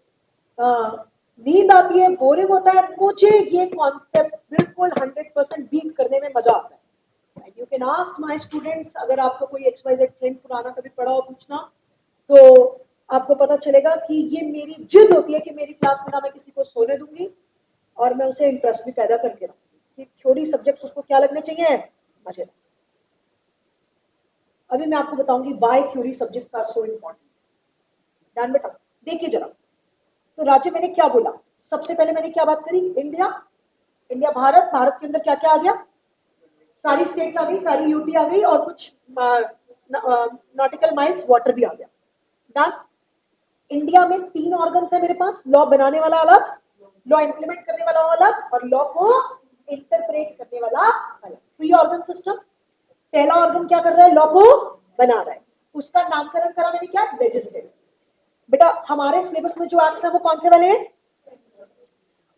नींद आती है, बोरिंग होता है, मुझे ये कॉन्सेप्ट बिल्कुल 100% बीट करने में मजा आता है। You can ask my students, अगर आपको कोई XYZ ट्रेंड पुराना कभी पढ़ा हो पूछना, तो आपको पता चलेगा कि ये मेरी जिद होती है कि मेरी क्लास में ना मैं किसी को सोने दूंगी, और मैं उसे इंटरेस्ट भी पैदा करके रखूंगी कि थ्योरी सब्जेक्ट्स उसको क्या लगने चाहिए? मजे। अभी मैं आपको बताऊंगी why theory subjects are so important. ध्यान बेटा देखिए जरा। तो राज्य मैंने क्या बोला, सबसे पहले मैंने क्या बात करी, इंडिया, इंडिया भारत, भारत के अंदर क्या क्या आ गया, सारी स्टेट्स आ गई, सारी यूटी आ गई, और कुछ नॉटिकल माइल्स वाटर भी आ गया। डन। इंडिया में 3 ऑर्गन्स है मेरे पास, लॉ बनाने वाला अलग, लॉ इंप्लीमेंट करने वाला अलग, और लॉ को इंटरप्रेट करने वाला अलग। 3 ऑर्गन सिस्टम। पहला ऑर्गन क्या कर रहा है, लॉ को बना रहा है, उसका नामकरण करा मैंने क्या, लेजिस्लेटिव। बेटा हमारे सिलेबस में जो एक्ट्स है वो कौन से वाले हैं,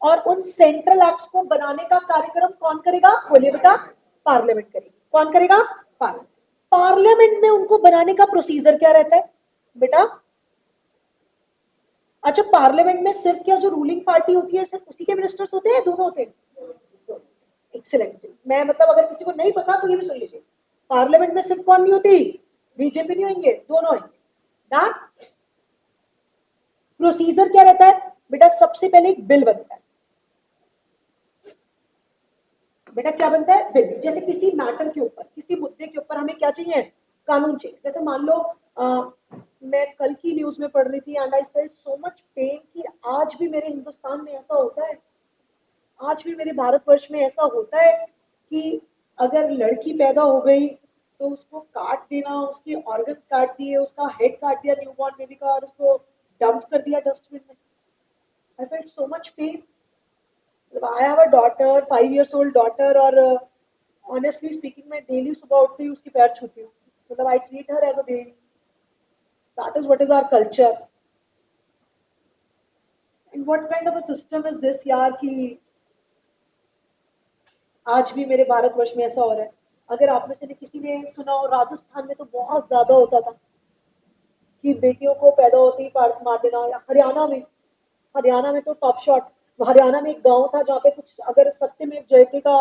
और उन सेंट्रल एक्ट्स को बनाने का कार्यक्रम कौन करेगा, बोलिए बेटा, पार्लियामेंट करेगी। कौन करेगा, पार्लियामेंट। पार्लियामेंट में उनको बनाने का प्रोसीजर क्या रहता है बेटा, अच्छा पार्लियामेंट में सिर्फ क्या जो रूलिंग पार्टी होती है सिर्फ उसी के मिनिस्टर्स होते हैं, दोनों होते हैं। एक्सीलेंट। मैं मतलब अगर किसी को नहीं पता तो ये भी सुन लीजिए, पार्लियामेंट में सिर्फ कौन नहीं होती, बीजेपी नहीं होंगे, दोनों होंगे ना। प्रोसीजर क्या रहता है बेटा, सबसे पहले एक बिल बनता है। बेटा क्या बनता है, बिल। जैसे किसी मैटर के ऊपर, किसी मुद्दे के ऊपर हमें क्या चाहिए, कानून चाहिए। जैसे मान लो मैं कल की न्यूज में पढ़ रही थी and I felt so much pain कि आज भी मेरे हिंदुस्तान में ऐसा होता है, आज भी मेरे भारतवर्ष में ऐसा होता है कि अगर लड़की पैदा हो गई तो उसको काट देना, उसके ऑर्गन्स काट दिए, उसका हेड काट दिया न्यूबॉर्न बेबी का, और उसको डंप कर दिया डस्टबिन में। I felt so much pain. I have a daughter, 5 years old daughter, और honestly speaking मैं डेली सुबह उठती हूँ उसकी पैर छूती हूँ, मतलब I treat her as a baby. That is what is our culture. And what kind of a system is this यार कि आज भी मेरे भारतवर्ष में ऐसा हो रहा है। अगर आप में से किसी ने सुना हो, राजस्थान में तो बहुत ज्यादा होता था कि बेटियों को पैदा होते ही मार देना। हरियाणा में तो टॉप शॉट। हरियाणा में एक गांव था जहाँ पे कुछ, अगर सत्यमेव जयते का,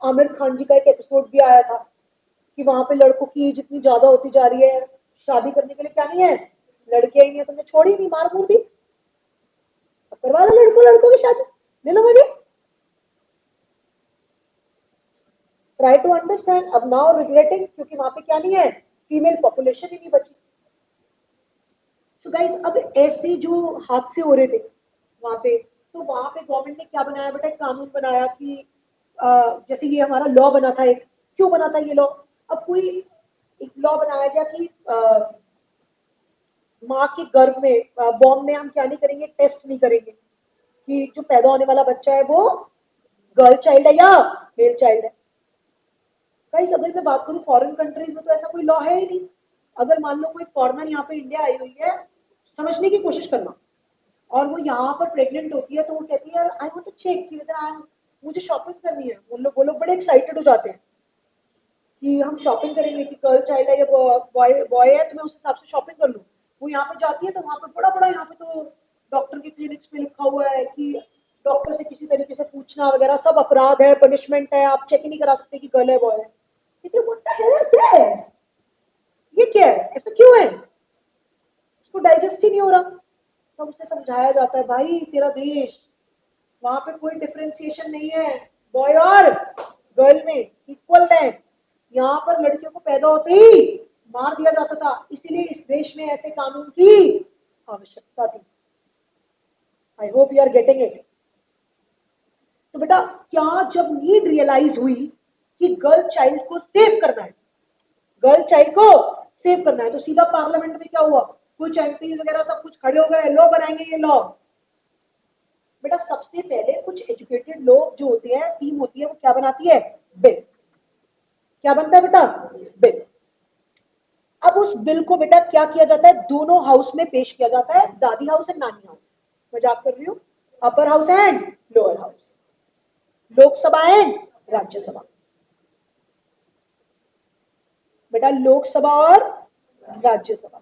आमिर खान जी का एक एपिसोड भी आया था कि वहां पे लड़कों की एज इतनी ज्यादा होती जा रही है, शादी करने के लिए क्या नहीं है, लड़कियां ही नहीं है, तुमने छोड़ी नहीं, मार मूर दी, करवा लो लड़कों लड़कों की शादी, ले लो मुझे। ट्राई टू अंडरस्टैंड, अब नाउ रिग्रेटिंग, क्योंकि वहां पे क्या नहीं है, फीमेल पॉपुलेशन ही नहीं बची। सो गाइस अब ऐसे जो हादसे हो रहे थे वहां पे, तो वहां पे गवर्नमेंट ने क्या बनाया बेटा, एक कानून बनाया कि जैसे ये हमारा लॉ बना था एक, क्यों बना था ये लॉ, अब कोई एक लॉ बनाया गया कि माँ के गर्भ में, बॉम्ब में हम क्या नहीं करेंगे, टेस्ट नहीं करेंगे कि जो पैदा होने वाला बच्चा है वो गर्ल चाइल्ड है या मेल चाइल्ड है। गाइस अगर मैं बात करूं फॉरेन कंट्रीज में तो ऐसा कोई लॉ है ही नहीं। अगर मान लो कोई फॉरेनर यहाँ पे इंडिया आई हुई है, समझने की कोशिश करना, और वो यहाँ पर प्रेग्नेंट होती है तो वो कहती है आई वांट टू चेक कि वेदर आई एम, मुझे शॉपिंग करनी है, वो लोग बड़े एक्साइटेड हो जाते हैं कि हम शॉपिंग करेंगे कि गर्ल चाइल्ड है या बॉय बॉय है तो मैं उस हिसाब से शॉपिंग कर लूँ। वो यहाँ पे जाती है तो वहाँ पे बड़ा बड़ा, यहाँ पे तो डॉक्टर के क्लिनिक्स में लिखा हुआ है कि डॉक्टर से किसी तरीके से पूछना वगैरह सब अपराध है, पनिशमेंट है, आप चेक ही नहीं करा सकते कि गर्ल है बॉय है। What the hell is this, ये क्या है, ऐसा क्यों है, उसको डाइजेस्ट ही नहीं हो रहा। तो उसे समझाया जाता है भाई तेरा देश, वहां पे कोई डिफरेंशिएशन नहीं है बॉय और गर्ल में, इक्वल है। यहाँ पर लड़कियों को पैदा होते ही मार दिया जाता था, इसीलिए इस देश में ऐसे कानून की आवश्यकता थी। I hope you are getting it. तो बेटा क्या जब नीड रियलाइज हुई कि गर्ल चाइल्ड को सेव करना है, गर्ल चाइल्ड को सेव करना है, तो सीधा पार्लियामेंट में क्या हुआ, कुछ एमपी वगैरह सब कुछ खड़े हो गए, लॉ बनाएंगे ये लॉ। बेटा सबसे पहले कुछ एजुकेटेड लोग जो होते हैं, टीम होती है, वो क्या बनाती है, बिल। क्या बनता है बेटा, बिल। अब उस बिल को बेटा क्या किया जाता है, दोनों हाउस में पेश किया जाता है, दादी हाउस एंड नानी हाउस, मजाक कर रही हूँ, upper house and lower house, Lok Sabha and Rajya Sabha. बेटा लोकसभा और राज्यसभा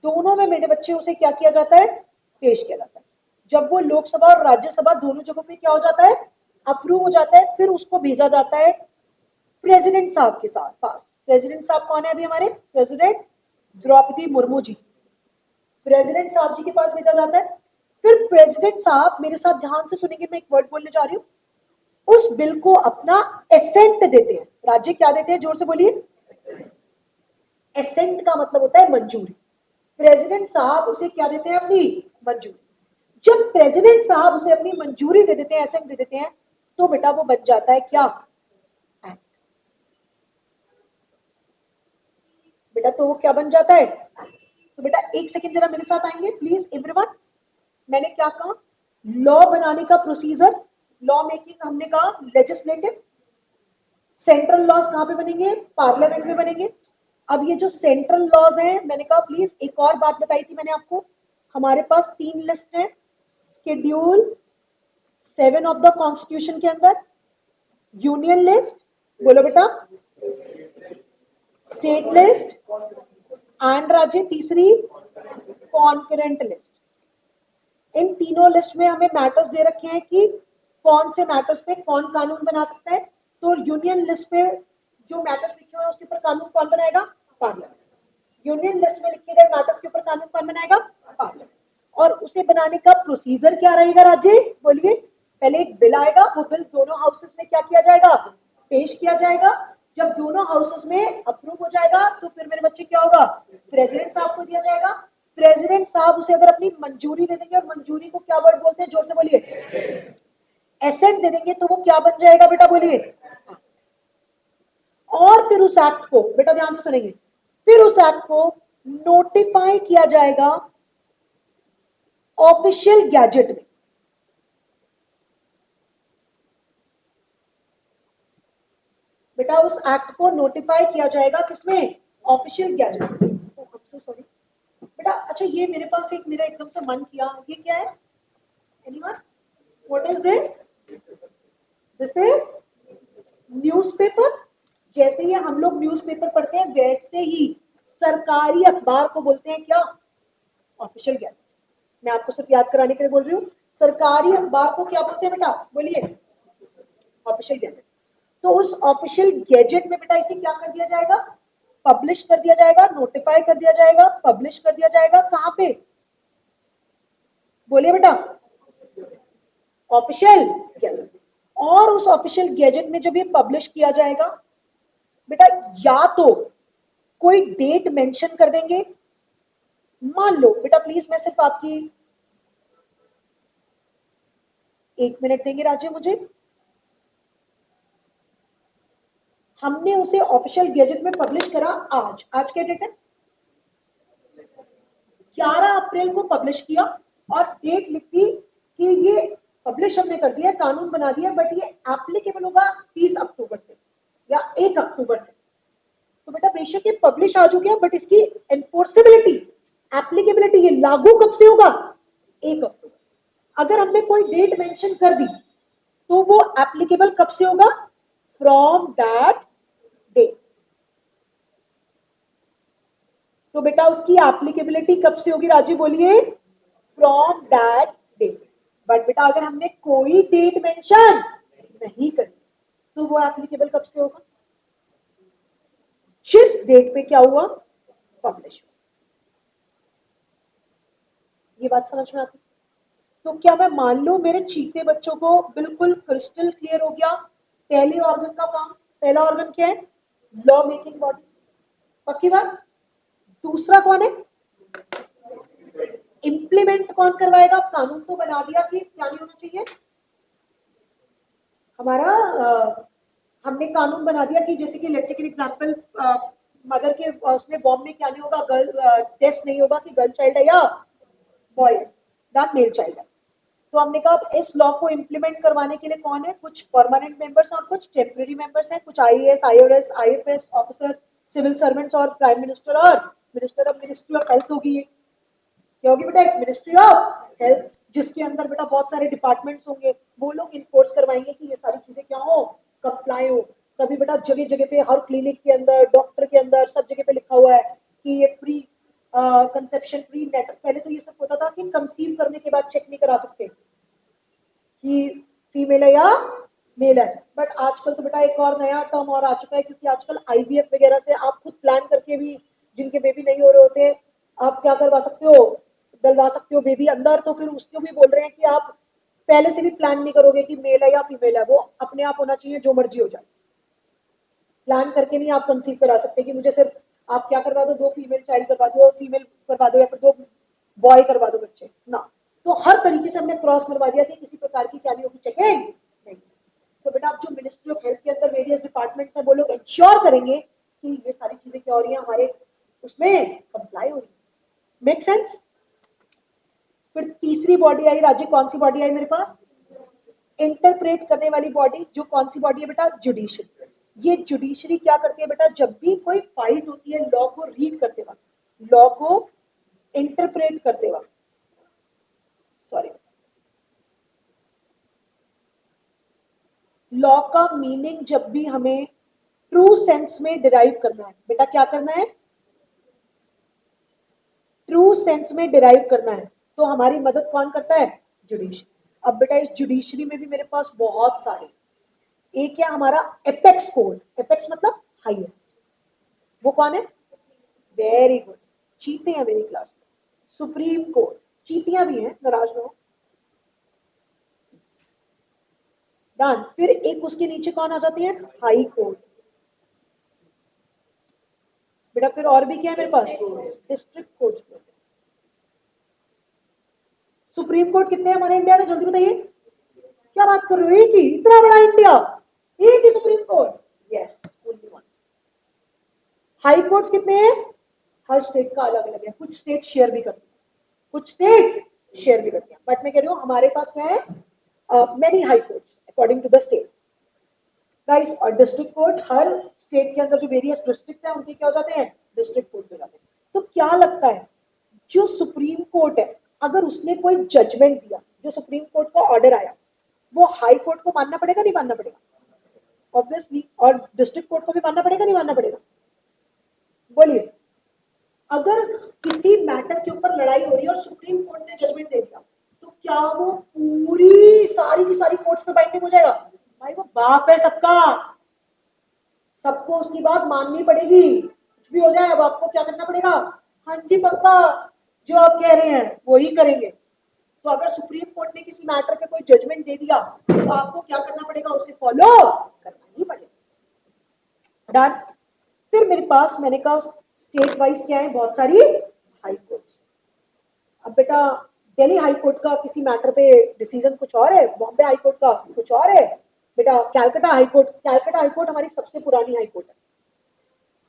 दोनों में मेरे बच्चे उसे क्या किया जाता है, पेश किया जाता है। जब वो लोकसभा और राज्यसभा दोनों जगहों पे क्या हो जाता है, अप्रूव हो जाता है, फिर उसको भेजा जाता है प्रेसिडेंट साहब के साथ पास। प्रेसिडेंट साहब कौन है अभी हमारे, प्रेसिडेंट द्रौपदी मुर्मू जी। प्रेसिडेंट साहब जी के पास भेजा जाता है, फिर प्रेसिडेंट साहब, मेरे साथ ध्यान से सुनेंगे, मैं एक वर्ड बोलने जा रही हूँ, उस बिल को अपना एसेंट देते हैं। राज्य क्या देते हैं, जोर से बोलिए, एसेंट का मतलब होता है मंजूरी। प्रेसिडेंट साहब उसे क्या देते हैं? अपनी मंजूरी। जब प्रेसिडेंट साहब उसे अपनी मंजूरी दे देते हैं, एसेंट दे देते हैं, तो बेटा वो बन जाता है क्या? एक्ट। बेटा तो वो क्या बन जाता है? तो बेटा एक सेकंड जरा मेरे साथ आएंगे प्लीज एवरीवन। मैंने क्या कहा? लॉ बनाने का प्रोसीजर, लॉ मेकिंग हमने कहा लेजिस्लेटिव। सेंट्रल लॉज कहां पे बनेंगे? पार्लियामेंट में बनेंगे। अब ये जो सेंट्रल लॉज हैं, मैंने कहा प्लीज एक और बात बताई थी मैंने आपको, हमारे पास 3 लिस्ट है शेड्यूल 7 ऑफ द कॉन्स्टिट्यूशन के अंदर। यूनियन लिस्ट, बोलो बेटा, स्टेट लिस्ट एंड राज्य तीसरी कॉन्करेंट लिस्ट। इन तीनों लिस्ट में हमें मैटर्स दे रखे हैं कि कौन से मैटर्स पे कौन कानून बना सकता है। तो यूनियन लिस्ट पे जो मैटर्स लिखे हुए हैं उसके ऊपर कानून कौन बनाएगा? पार्लियामेंट। यूनियन लिस्ट में लिखे गए मैटर्स के ऊपर कानून कौन बनाएगा? पार्लियामेंट। और उसे बनाने का प्रोसीजर क्या रहेगा राजे? बोलिए। पहले एक बिल आएगा, वो बिल दोनों हाउसेस में क्या किया जाएगा? पेश किया जाएगा। जब दोनों हाउसेस में अप्रूव हो जाएगा तो फिर मेरे बच्चे क्या होगा? प्रेसिडेंट साहब को दिया जाएगा। प्रेसिडेंट साहब उसे अगर अपनी मंजूरी दे देंगे, और मंजूरी को क्या वर्ड बोलते हैं? जोर से बोलिए। एसेंट दे देंगे तो वो क्या बन जाएगा बेटा? बोलिए। और फिर उस एक्ट को, बेटा ध्यान से सुनेंगे, फिर उस एक्ट को नोटिफाई किया जाएगा ऑफिशियल गैजेट में। बेटा उस एक्ट को नोटिफाई किया जाएगा किसमें? ऑफिशियल गैजेट में। सॉरी बेटा, अच्छा ये मेरे पास एक, मेरा एकदम से मन किया, ये क्या है? Anyone? What is this? This is newspaper. जैसे ही हम लोग न्यूज़पेपर पढ़ते हैं वैसे ही सरकारी अखबार को बोलते हैं क्या? Official gazette. मैं आपको सिर्फ याद कराने के लिए बोल रही हूँ, सरकारी अखबार को क्या बोलते हैं बेटा? बोलिए। Official gazette. तो उस ऑफिशियल गैजेट में बेटा इसे क्या कर दिया जाएगा? पब्लिश कर दिया जाएगा, नोटिफाई कर दिया जाएगा, पब्लिश कर दिया जाएगा। कहां पे? बोलिए बेटा। Official gazette. और उस ऑफिशियल गैजेट में जब ये पब्लिश किया जाएगा बेटा, या तो कोई डेट मेंशन कर देंगे। मान लो बेटा, प्लीज मैं सिर्फ आपकी 1 मिनट देंगे राजे मुझे। हमने उसे ऑफिशियल गैजेट में पब्लिश करा आज। आज क्या डेट है? 11 अप्रैल को पब्लिश किया और डेट लिख दी कि ये पब्लिश हमने कर दिया, कानून बना दिया, बट ये एप्लीकेबल होगा 30 अक्टूबर से या 1 अक्टूबर से। तो बेटा बेशक ये पब्लिश आज हो गया, बट इसकी एनफोर्सेबिलिटी, एप्लीकेबिलिटी, ये लागू कब से होगा? 1 अक्टूबर। अगर हमने कोई डेट मेंशन कर दी तो वो एप्लीकेबल कब से होगा? From that date. तो बेटा उसकी एप्लीकेबिलिटी कब से होगी राजी? बोलिए। From that date. बट बेटा अगर हमने कोई डेट मेंशन नहीं करी तो वो एप्लीकेबल कब से होगा? जिस डेट पे क्या हुआ? पब्लिश। ये बात समझ में आती? तो क्या मैं मान लूं मेरे चीते बच्चों को बिल्कुल क्रिस्टल क्लियर हो गया? पहले ऑर्गन का काम, पहला ऑर्गन क्या है? Law making body. पक्की बात? दूसरा कौन है? इंप्लीमेंट कौन करवाएगा? कानून तो बना दिया कि क्या नहीं होना चाहिए हमारा, हमने कानून बना दिया कि जैसे कि लेट्स से एग्जांपल, मदर के उसमें बॉम्ब में क्या नहीं होगा? गर्ल टेस्ट नहीं होगा कि गर्ल चाइल्ड है या बॉय या मेल चाइल्ड है। तो हमने कहा अब इस लॉ को इम्प्लीमेंट करवाने के लिए कौन है? कुछ परमानेंट मेंबर्स और कुछ टेम्परेरी मेंबर्स हैं, कुछ IAS, IRS, IFS officer, civil servants और प्राइम मिनिस्टर और minister of ministry of health होगी। क्या होगी बेटा? एक मिनिस्ट्री ऑफ हेल्थ, जिसके अंदर बेटा बहुत सारे डिपार्टमेंट्स होंगे। वो लोग इन्फोर्स करवाएंगे कि ये सारी चीजें क्या हो? कंप्लाई हो। कभी बेटा जगह जगह पे, हर क्लिनिक के अंदर, डॉक्टर के अंदर, सब जगह पे लिखा हुआ है कि ये प्री कंसेप्शन, प्री नेट। पहले तो ये सब होता था कि कंसीव करने के बाद चेक नहीं करा सकते कि फीमेल है या मेल है। बट आजकल तो बेटा एक और नया टर्म और आ चुका है, क्योंकि आजकल आईवीएफ वगैरह से आप खुद प्लान करके भी, जिनके बेबी नहीं हो रहे होते, आप क्या करवा सकते हो? डलवा सकते हो बेबी अंदर। तो फिर उसको भी बोल रहे हैं कि आप पहले से भी प्लान नहीं करोगे कि मेल है या फीमेल है, वो अपने आप होना चाहिए, जो मर्जी हो जाए। प्लान करके नहीं आप कंसीव करा सकते कि मुझे सिर्फ आप क्या करवा दो, 2 फीमेल चाइल्ड करवा दो, फीमेल करवा दो, या फिर 2 बॉय करवा दो बच्चे ना। तो हर तरीके से हमने क्रॉस मरवा दिया कि किसी प्रकार की क्या नहीं होगी, चेकिंग नहीं। तो बेटा आप जो मिनिस्ट्री ऑफ हेल्थ के अंदर वेरियस डिपार्टमेंट्स है वो लोग इंश्योर करेंगे कि ये सारी चीजें क्या हो रही है, हमारे उसमें कंप्लाई हो रही है। Make sense? फिर तीसरी बॉडी आई राजी, कौन सी बॉडी आई मेरे पास? इंटरप्रेट करने वाली बॉडी, जो कौन सी बॉडी है बेटा? जुडिशरी। ये जुडिशरी क्या करती है बेटा? जब भी कोई फाइट होती है लॉ को रीड करते वक्त, लॉ को इंटरप्रेट करते वक्त, सॉरी, लॉ का मीनिंग जब भी हमें ट्रू सेंस में डिराइव करना है, बेटा क्या करना है? ट्रू सेंस में डिराइव करना है, तो हमारी मदद कौन करता है? जुडिशरी। अब बेटा इस जुडिशरी में भी मेरे पास बहुत सारे, एक क्या हमारा एपेक्स कोर्ट, एपेक्स मतलब हाईएस्ट, वो कौन है? वेरी गुड, चीते हैं मेरी क्लास में। सुप्रीम कोर्ट, चीतियां भी हैं, नाराज ना हो। डन। फिर एक उसके नीचे कौन आ जाती है? High court. बेटा फिर और भी क्या है मेरे पास? District court. सुप्रीम कोर्ट कितने हैं हमारे इंडिया में, जल्दी बताइए। क्या बात कर रहे हो, एक ही? इतना बड़ा इंडिया, एक ही supreme court? Yes, only one. High courts कितने हैं? हर स्टेट का अलग अलग है, कुछ स्टेट शेयर भी करते हैं, कुछ स्टेट्स शेयर भी करते हैं, बट मैं कह रही हूँ हमारे पास क्या है? Many high courts according to the state. Guys, और डिस्ट्रिक्ट कोर्ट, हर स्टेट के अंदर जो वेरियस डिस्ट्रिक्ट है उनके क्या हो जाते हैं? डिस्ट्रिक्ट कोर्ट हो जाते हैं। तो क्या लगता है, जो सुप्रीम कोर्ट है, अगर उसने कोई जजमेंट दिया, जो सुप्रीम कोर्ट का ऑर्डर आया, वो हाई कोर्ट को मानना पड़ेगा नहीं मानना पड़ेगा? ऑब्वियसली। और डिस्ट्रिक्ट कोर्ट को भी मानना पड़ेगा नहीं मानना पड़ेगा? बोलिए। अगर किसी मैटर के ऊपर लड़ाई हो रही है और सुप्रीम कोर्ट ने जजमेंट दे दिया, तो क्या वो पूरी सारी की सारी कोर्ट्स पे बाइंडिंग हो जाएगा? भाई वो बाप है सबका, सबको उसकी बात माननी पड़ेगी, कुछ भी हो जाए। अब आपको क्या करना पड़ेगा? हाँ जी पापा, जो आप कह रहे हैं वो ही करेंगे। तो अगर सुप्रीम कोर्ट ने किसी मैटर पे कोई जजमेंट दे दिया, तो आपको क्या करना पड़ेगा? उसे फॉलो करना ही पड़ेगा। डन। फिर मेरे पास, मैंने कहा स्टेट वाइज क्या है, बहुत सारी हाई कोर्ट्स। अब बेटा दिल्ली हाई कोर्ट का किसी मैटर पे डिसीजन कुछ और है, बॉम्बे हाई कोर्ट का कुछ और है। बेटा Calcutta high court, Calcutta high court हमारी सबसे पुरानी हाई कोर्ट है।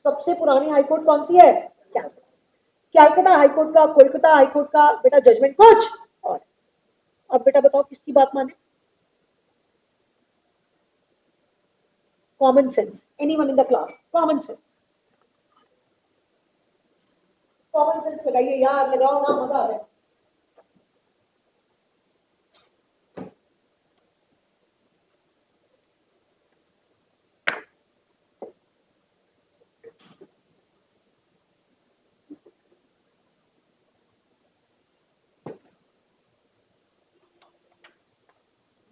सबसे पुरानी हाई कोर्ट कौन सी है? कैलकाटा। कैलकाटा हाई कोर्ट का, कोलकाता हाई कोर्ट का बेटा जजमेंट कुछ और। अब बेटा बताओ किसकी बात माने? Common sense. Anyone in the class? Common sense, common sense लगाइए यार, लगाओ ना, मजा आ जाए।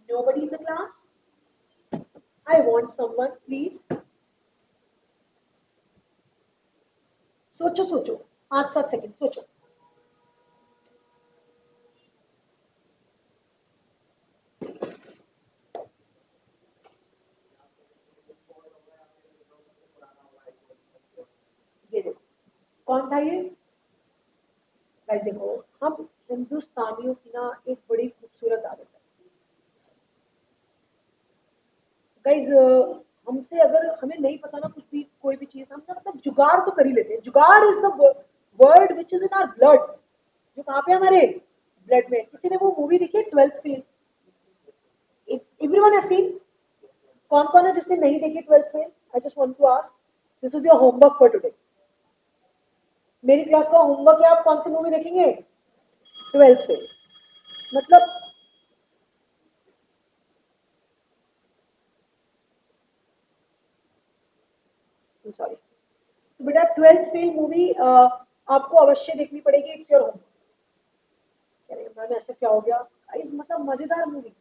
Nobody in the class? I want someone, please. सोचो सोचो, 5-7 सेकंड सोचो। ये देखो कौन था ये? गाइस देखो, हम हिंदुस्तानियों की ना एक बड़ी खूबसूरत आदत है गाइस, हमसे अगर हमें नहीं पता ना कुछ भी, कोई भी चीज, हम ना मतलब जुगाड़ तो कर ही लेते हैं। Jugaad is the word which is in our blood, जो कहाँ पे हमारे ब्लड में। किसी ने वो मूवी देखी है 12th fail? Everyone has seen? कौन कौन है जिसने नहीं देखी 12th fail? I just want to ask, this is your homework for today. मेरी क्लास का होमवर्क है, आप कौन सी मूवी देखेंगे? 12th fail. मतलब सॉरी, तो बेटा 12th फेल मूवी आपको अवश्य देखनी पड़ेगी, इट्स योर होमवर्क। अरे मैम ऐसा क्या हो गया? मतलब मजेदार मूवी,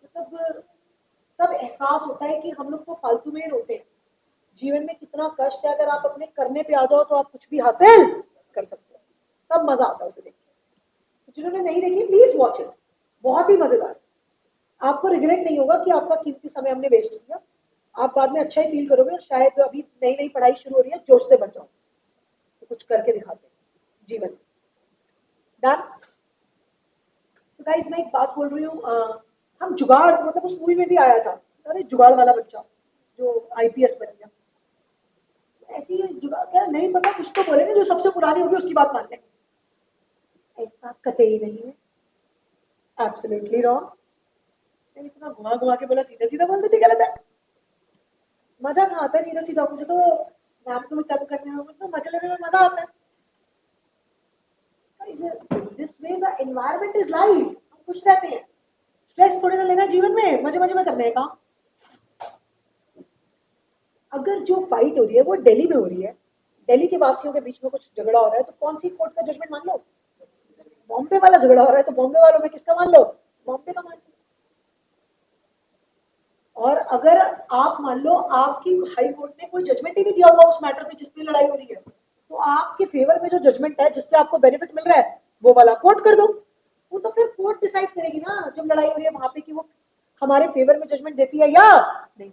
मतलब तब एहसास होता है कि हम लोग तो फालतू में ही रोते हैं। जीवन में कितना कष्ट है, अगर आप अपने करने पे आ जाओ तो आप कुछ भी हासिल कर सकते हो। तब मजा आता है उसे देख के। तो जिन्होंने नहीं देखी प्लीज वॉच इट, बहुत ही मजेदार। आपको रिग्रेट नहीं होगा कि आपका कीमती समय हमने वेस्ट किया। आप बाद में अच्छा ही फील करोगे और शायद अभी नई नई पढ़ाई शुरू हो रही है, जोश से बन जाओ, तो कुछ करके दिखाते हैं जीवन में। डन। तो गाइस मैं एक बात बोल रही हूँ, हम जुगाड़, मतलब उस मूवी में भी आया था, अरे जुगाड़ वाला बच्चा जो आईपीएस बन गया, ऐसी जुगाड़ क्या नहीं पता, कुछ तो बोलेंगे जो सबसे पुरानी होगी उसकी बात मान लेंगे। ऐसा कतई नहीं है, एब्सोल्युटली रॉन्ग। इतना घुमा घुमा के बोला, सीधा सीधा बोल देती गलत है। मजा कहाँ आता है सीधा सीधा, मुझे तो मैम को भी तंग करने में, मुझे तो मजा लेने में मजा आता है। This way the environment is life, हम खुश रहते हैं, स्ट्रेस थोड़ी ना लेना जीवन में, मजे मजे में करने का। अगर जो फाइट हो रही है वो दिल्ली में हो रही है, दिल्ली के वासियों के बीच में कुछ झगड़ा हो रहा है, तो कौन सी कोर्ट का जजमेंट मान लो? बॉम्बे वाला झगड़ा हो रहा है तो बॉम्बे वालों में किसका मान लो? बॉम्बे का मान लो। और अगर आप मान लो आपकी हाई कोर्ट ने कोई जजमेंट ही नहीं दिया होगा उस मैटर पे जिसमें लड़ाई हो रही है, तो आपके फेवर में जो जजमेंट है जिससे आपको बेनिफिट मिल रहा है वो वाला कोर्ट कर दो। वो तो फिर कोर्ट डिसाइड करेगी ना जब लड़ाई हो रही है वहां पे कि वो हमारे फेवर में जजमेंट देती है या नहीं।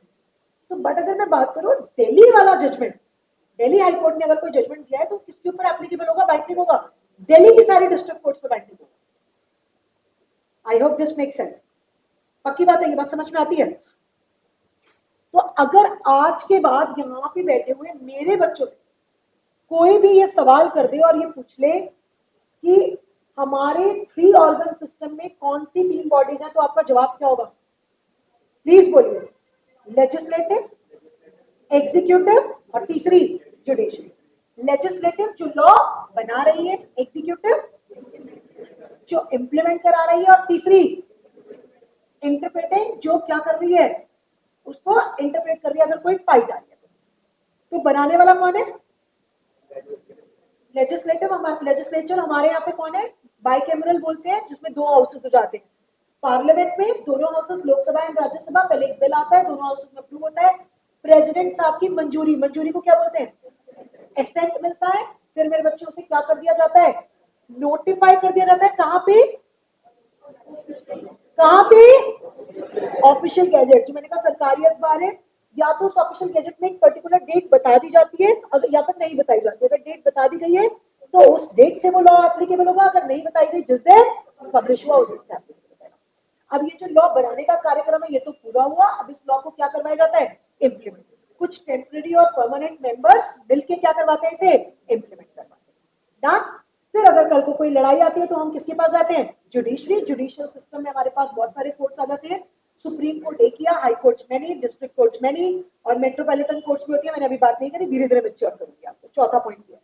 तो बट अगर मैं बात करूं दिल्ली वाला जजमेंट, दिल्ली हाई कोर्ट ने अगर कोई जजमेंट दिया है तो किसके ऊपर एप्लीकेबल होगा, बाइंडिंग होगा? दिल्ली की सारी डिस्ट्रिक्ट कोर्ट्स पे बाइंडिंग होगा। आई होप दिस मेक सेंस। पक्की बात है, ये बात समझ में आती है? तो अगर आज के बाद यहाँ पे बैठे हुए मेरे बच्चों से कोई भी ये सवाल कर दे और ये पूछ ले कि हमारे 3 ऑर्गन सिस्टम में कौन सी 3 बॉडीज हैं, तो आपका जवाब क्या होगा? प्लीज बोलिए। लेजिस्लेटिव, एग्जीक्यूटिव और तीसरी जुडिशियरी। लेजिस्लेटिव जो लॉ बना रही है, एग्जीक्यूटिव जो इंप्लीमेंट करा रही है, और तीसरी इंटरप्रेटिंग जो क्या कर रही है, उसको इंटरप्रेट कर रही है अगर कोई फाइट आ रही है। तो बनाने वाला कौन है? लेजिस्लेटिव। लेजिस्लेचर हमारे यहाँ पे कौन है? बाइकेमरल बोलते हैं, जिसमें 2 हाउसेस हो जाते हैं। पार्लियामेंट में दोनों हाउसेस, लोकसभा एंड राज्यसभा, पहले एक बिल आता है, दोनों हाउसेस में अप्रूव होता है, प्रेसिडेंट साहब की मंजूरी, मंजूरी को क्या बोलते हैं? एसेंट मिलता है। फिर मेरे बच्चों से क्या कर दिया जाता है? नोटिफाई कर दिया जाता है। कहां पे? कहां पे? ऑफिशियल गैजेट, जो मैंने कहा सरकारी अखबार है, या तो उस ऑफिशियल गैजेट में एक पर्टिकुलर डेट बता दी जाती है, अगर या फिर नहीं बताई जाती है। अगर डेट बता दी गई है तो उस डेट से वो लॉ एप्लीकेबल होगा, अगर नहीं बताई गई जिस दिन पब्लिश हुआ उस दिन से एप्लीकेबल होगा। अब ये जो लॉ बनाने का कार्यक्रम है ये तो पूरा हुआ, अब इस लॉ को क्या करवाया जाता है? इम्प्लीमेंट। कुछ टेम्पररी और परमानेंट मेंबर्स मिलकर क्या करवाते हैं? इसे इम्प्लीमेंट करवाते हैं। डन। फिर अगर कल को कोई लड़ाई आती है तो हम किसके पास जाते हैं? जुडिशरी। जुडिशियल सिस्टम में हमारे पास बहुत सारे कोर्ट्स आ जाते हैं। सुप्रीम कोर्ट एक या, high courts many, district courts many, और मेट्रोपॉलिटन कोर्ट्स भी होती है। मैंने अभी बात नहीं करी, धीरे धीरे मैं श्योर करूंगी आपको। चौथा पॉइंट ये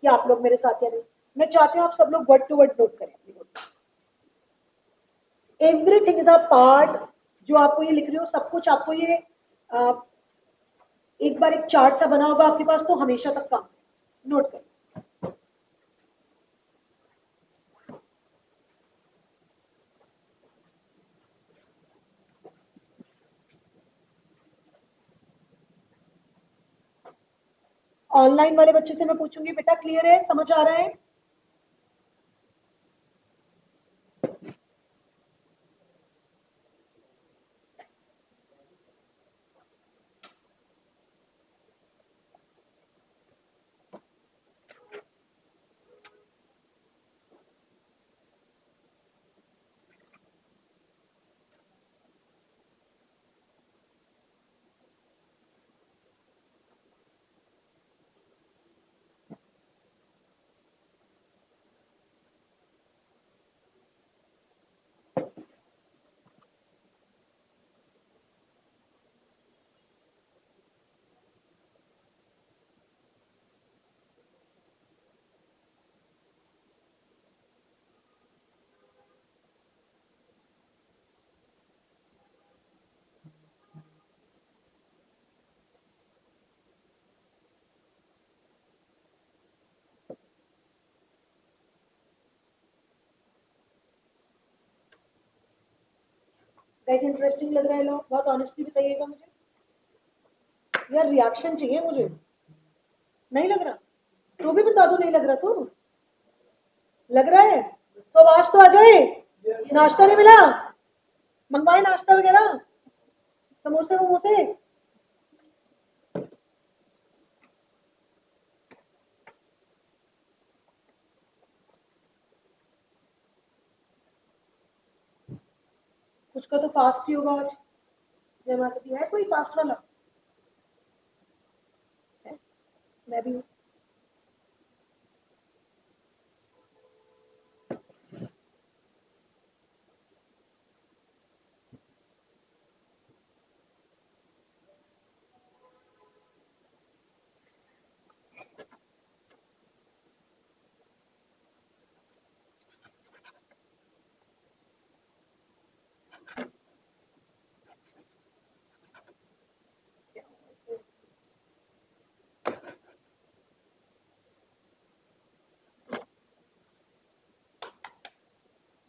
कि आप लोग मेरे साथ या नहीं, मैं चाहती हूँ आप सब लोग वर्ड टू वर्ड नोट करें। Everything is a part. जो आपको ये लिख रही हो सब कुछ आपको ये एक बार एक चार्ट सा बना होगा आपके पास, तो हमेशा तक काम नोट करें। ऑनलाइन वाले बच्चे से मैं पूछूंगी, बेटा क्लियर है, समझ आ रहा है? गाइस इंटरेस्टिंग लग रहा है? लोग बहुत ऑनेस्टली बताइएगा मुझे, यार रिएक्शन चाहिए मुझे। नहीं लग रहा तो भी बता दो, नहीं लग रहा तो। लग रहा है तो आवाज तो आ जाए। नाश्ता नहीं मिला? मंगवाए नाश्ता वगैरह, समोसे वमोसे? उसका तो फास्ट ही होगा आज। जय माता दी है कोई फास्ट वाला है? मैं भी हूँ।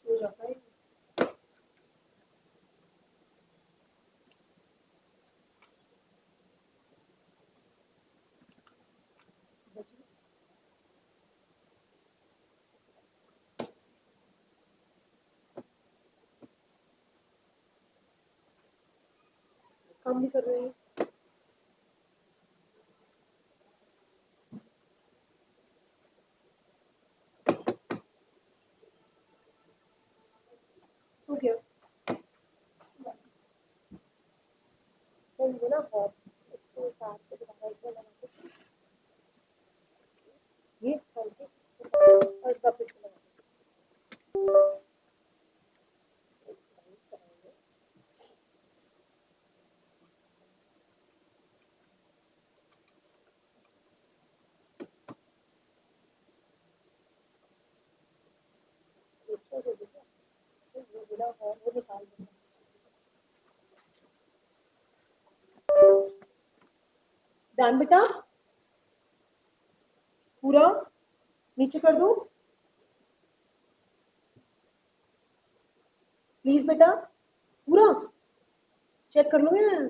सो जाता है। काम भी कर रहे हैं। हो गया। तो ये ना बहुत इसको साथ से दोबारा एक बार लगा के ये कौन सी और इस वापस से लगा इसको दे दीजिए। तो ये गिरा है वो निकाल देना। डन बेटा पूरा नीचे कर दो प्लीज बेटा पूरा चेक कर लूंगी मैं।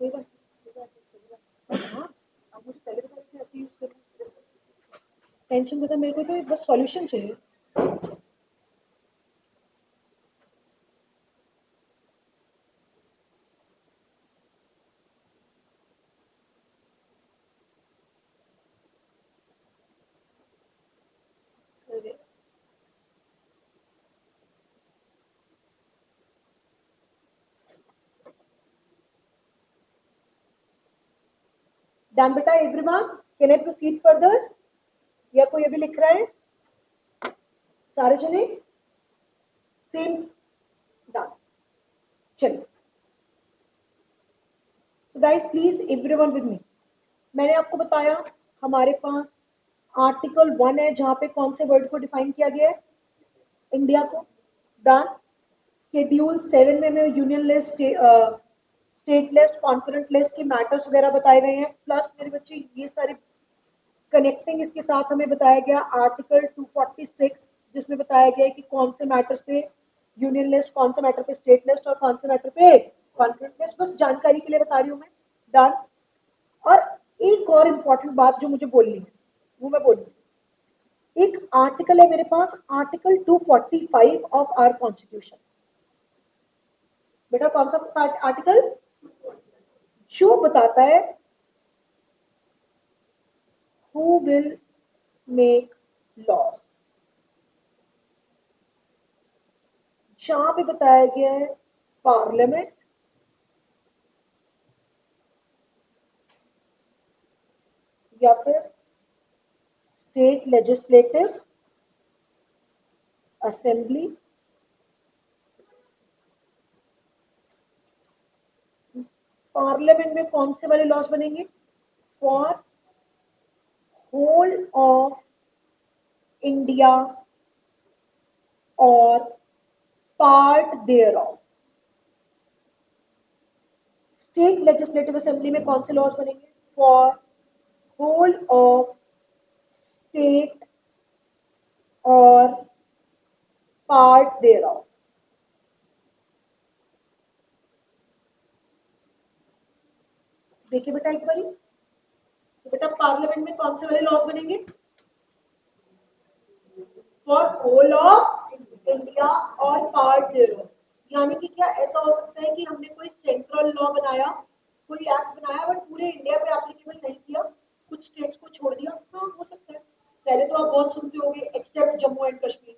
कोई बात नहीं। हाँ आप मुझे पहले बता रहे थे ऐसे यूज करना। टेंशन बता मेरे को तो बस सॉल्यूशन चाहिए। डन बेटा everyone can I proceed further या कोई अभी लिख रहा है? सारे जने सेम डन। चलिए so guys please everyone with me. मैंने आपको बताया हमारे पास आर्टिकल 1 है जहां पे कौन से वर्ड को डिफाइन किया गया है? इंडिया को। डन। शेड्यूल 7 में हमें union list state list concurrent list के मैटर्स वगैरह बताए गए हैं प्लस मेरे बच्चे ये सारे कनेक्टिंग इसके साथ हमें बताया गया आर्टिकल 246 जिसमें बताया गया है कि कौन से मैटर्स पे यूनियन लिस्ट कौन से मैटर पे स्टेट लिस्ट और कौन से मैटर पे कॉन्करेंट लिस्ट। बस जानकारी के लिए बता रही हूँ मैं। डन। और एक और इम्पॉर्टेंट बात जो मुझे बोलनी है वो मैं बोलूंगी। एक आर्टिकल है मेरे पास आर्टिकल 245 ऑफ आवर कॉन्स्टिट्यूशन। बेटा कौन सा आर्टिकल? जो बताता है हु विल मेक लॉस। जहां पे बताया गया है पार्लियामेंट या फिर स्टेट लेजिस्लेटिव असेंबली पार्लियामेंट में कौन से वाले लॉज बनेंगे? फॉर होल ऑफ इंडिया और part thereof. State legislative assembly में कौन से लॉज बनेंगे? फॉर होल ऑफ स्टेट और पार्ट देयर ऑफ। देखिए बेटा एक बारी, तो बेटा पार्लियामेंट में कौन से वाले लॉज बनेंगे? फॉर होल ऑफ इंडिया और पार्ट देयर ऑफ। यानी कि क्या ऐसा हो सकता है कि हमने कोई सेंट्रल लॉ बनाया, कोई एक्ट बनाया, बट पूरे इंडिया पे एप्लीकेबल नहीं किया, कुछ स्टेट्स को छोड़ दिया? हाँ हो सकता है। पहले तो आप बहुत सुनते होंगे except Jammu and Kashmir,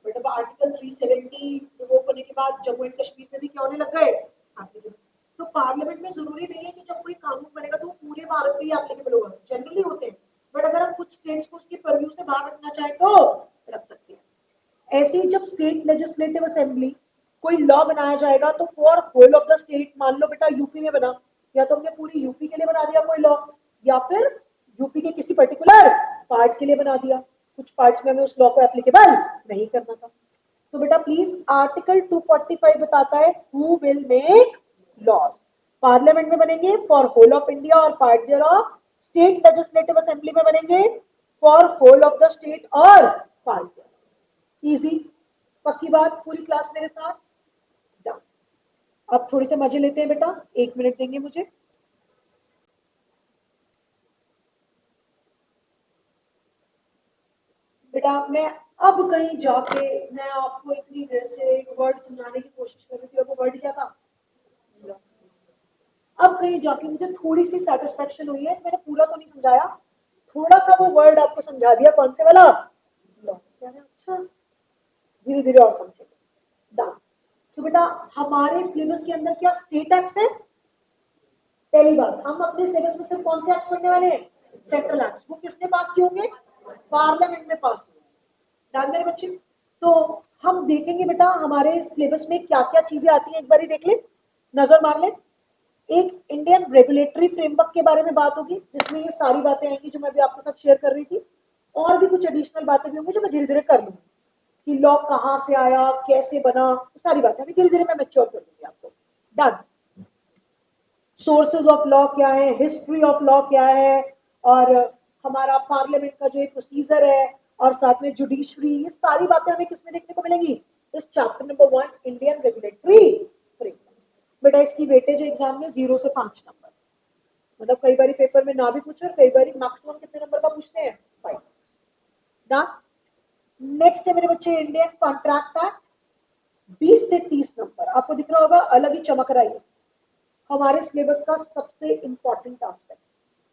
but अब आर्टिकल 370 रिवोक होने के बाद जम्मू एंड कश्मीर में भी क्या होने लग गए एप्लीकेबल। तो पार्लियामेंट में जरूरी नहीं है कि जब कोई कानून बनेगा तो वो पूरे भारत में ही एप्लीकेबल होगा, जनरली होते हैं, बट अगर हम कुछ स्टेट्स को उसकी परव्यू से बाहर रखना चाहें तो रख सकते हैं। ऐसे ही जब स्टेट लेजिस्लेटिव असेंबली कोई लॉ बनाया जाएगा तो for whole of the state, मान लो बेटा यूपी में बना, या तो हमने पूरी यूपी के लिए बना दिया कोई लॉ, या फिर यूपी के किसी पर्टिकुलर पार्ट के लिए बना दिया, कुछ पार्ट्स में हमें उस लॉ को एप्लीकेबल नहीं करना था। तो बेटा प्लीज आर्टिकल 245 बताता है who will make laws. Parliament में बनेंगे फॉर होल ऑफ इंडिया और part thereof, state legislative assembly में बनेंगे for whole of the state और पार्ट देयर। इजी, पक्की बात, पूरी क्लास मेरे साथ डन। अब थोड़ी से मजे लेते हैं बेटा, 1 मिनट देंगे मुझे। बेटा मैं अब कहीं जाके, मैं आपको इतनी देर से एक वर्ड समझाने की कोशिश कर रही थी, और वो वर्ड क्या था? अब कहीं जाके मुझे थोड़ी सी सेटिस्फेक्शन हुई है, मैंने पूरा तो नहीं समझाया, थोड़ा सा वो वर्ड आपको समझा दिया। कौन से वाला? लॉ। अच्छा, धीरे धीरे और समझेंगे। डन। तो बेटा हमारे सिलेबस के अंदर क्या स्टेट एक्ट्स है? पहली बात, हम अपने सिलेबस में सिर्फ कौन से एक्ट्स पढ़ने वाले हैं? Central acts. वो किसने पास किए होंगे? पार्लियामेंट में पास होंगे। ध्यान मेरे बच्चे। तो हम देखेंगे बेटा हमारे सिलेबस में क्या क्या चीजें आती हैं, एक बार देख ले, नजर मार ले। एक इंडियन रेगुलेटरी फ्रेमवर्क के बारे में बात होगी, जिसमें ये सारी बातें आएंगी जो मैं भी आपके साथ शेयर कर रही थी, और भी कुछ एडिशनल बातें भी होंगी जो मैं धीरे धीरे कर लूंगी, कि लॉ कहाँ से आया, कैसे बना, सारी बातें अभी धीरे धीरे मैं मैच्योर कर दूंगी आपको। डन। सोर्सेज ऑफ लॉ क्या है, हिस्ट्री ऑफ लॉ क्या है, और हमारा पार्लियामेंट का जो एक प्रोसीजर है, और साथ में जुडिशरी, ये सारी बातें हमें किसमें देखने को मिलेंगी? इस chapter number 1 Indian regulatory framework. बेटा इसकी वेटेज एग्जाम में 0 से 5 नंबर, मतलब कई बार पेपर में ना भी पूछे, और कई बार मैक्सिमम कितने नंबर का पूछते हैं? 5। नेक्स्ट है मेरे बच्चे इंडियन कॉन्ट्रैक्ट एक्ट, 20 से 30 नंबर। आपको दिख रहा होगा अलग ही चमक रहा है, हमारे सिलेबस का सबसे इंपॉर्टेंट एस्पेक्ट,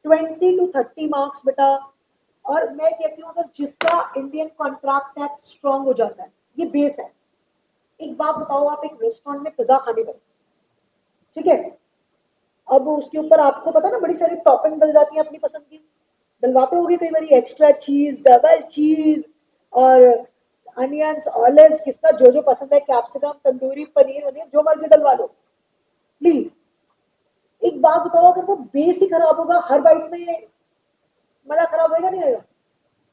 20 to 30 मार्क्स बेटा। और मैं कहती हूँ अगर जिसका इंडियन कॉन्ट्रैक्ट एक्ट स्ट्रांग हो जाता है, ये बेस है। एक बात बताओ, आप एक रेस्टोरेंट में पिज्जा खाने गए, ठीक है, अब उसके ऊपर आपको पता ना बड़ी सारी टॉपिंग डल जाती है अपनी पसंद की, डलवाते होगे कई बार, एक्स्ट्रा चीज, डबल चीज, और अनियंस, ऑलिव्स, किसका जो जो पसंद है, कैप्सिकम, तंदूरी, पनीर वनीर, जो मर्जी डलवा लो प्लीज। एक बात बताओ, अगर वो बेस ही खराब होगा, हर बाइट में मजा खराब होगा नहीं होगा?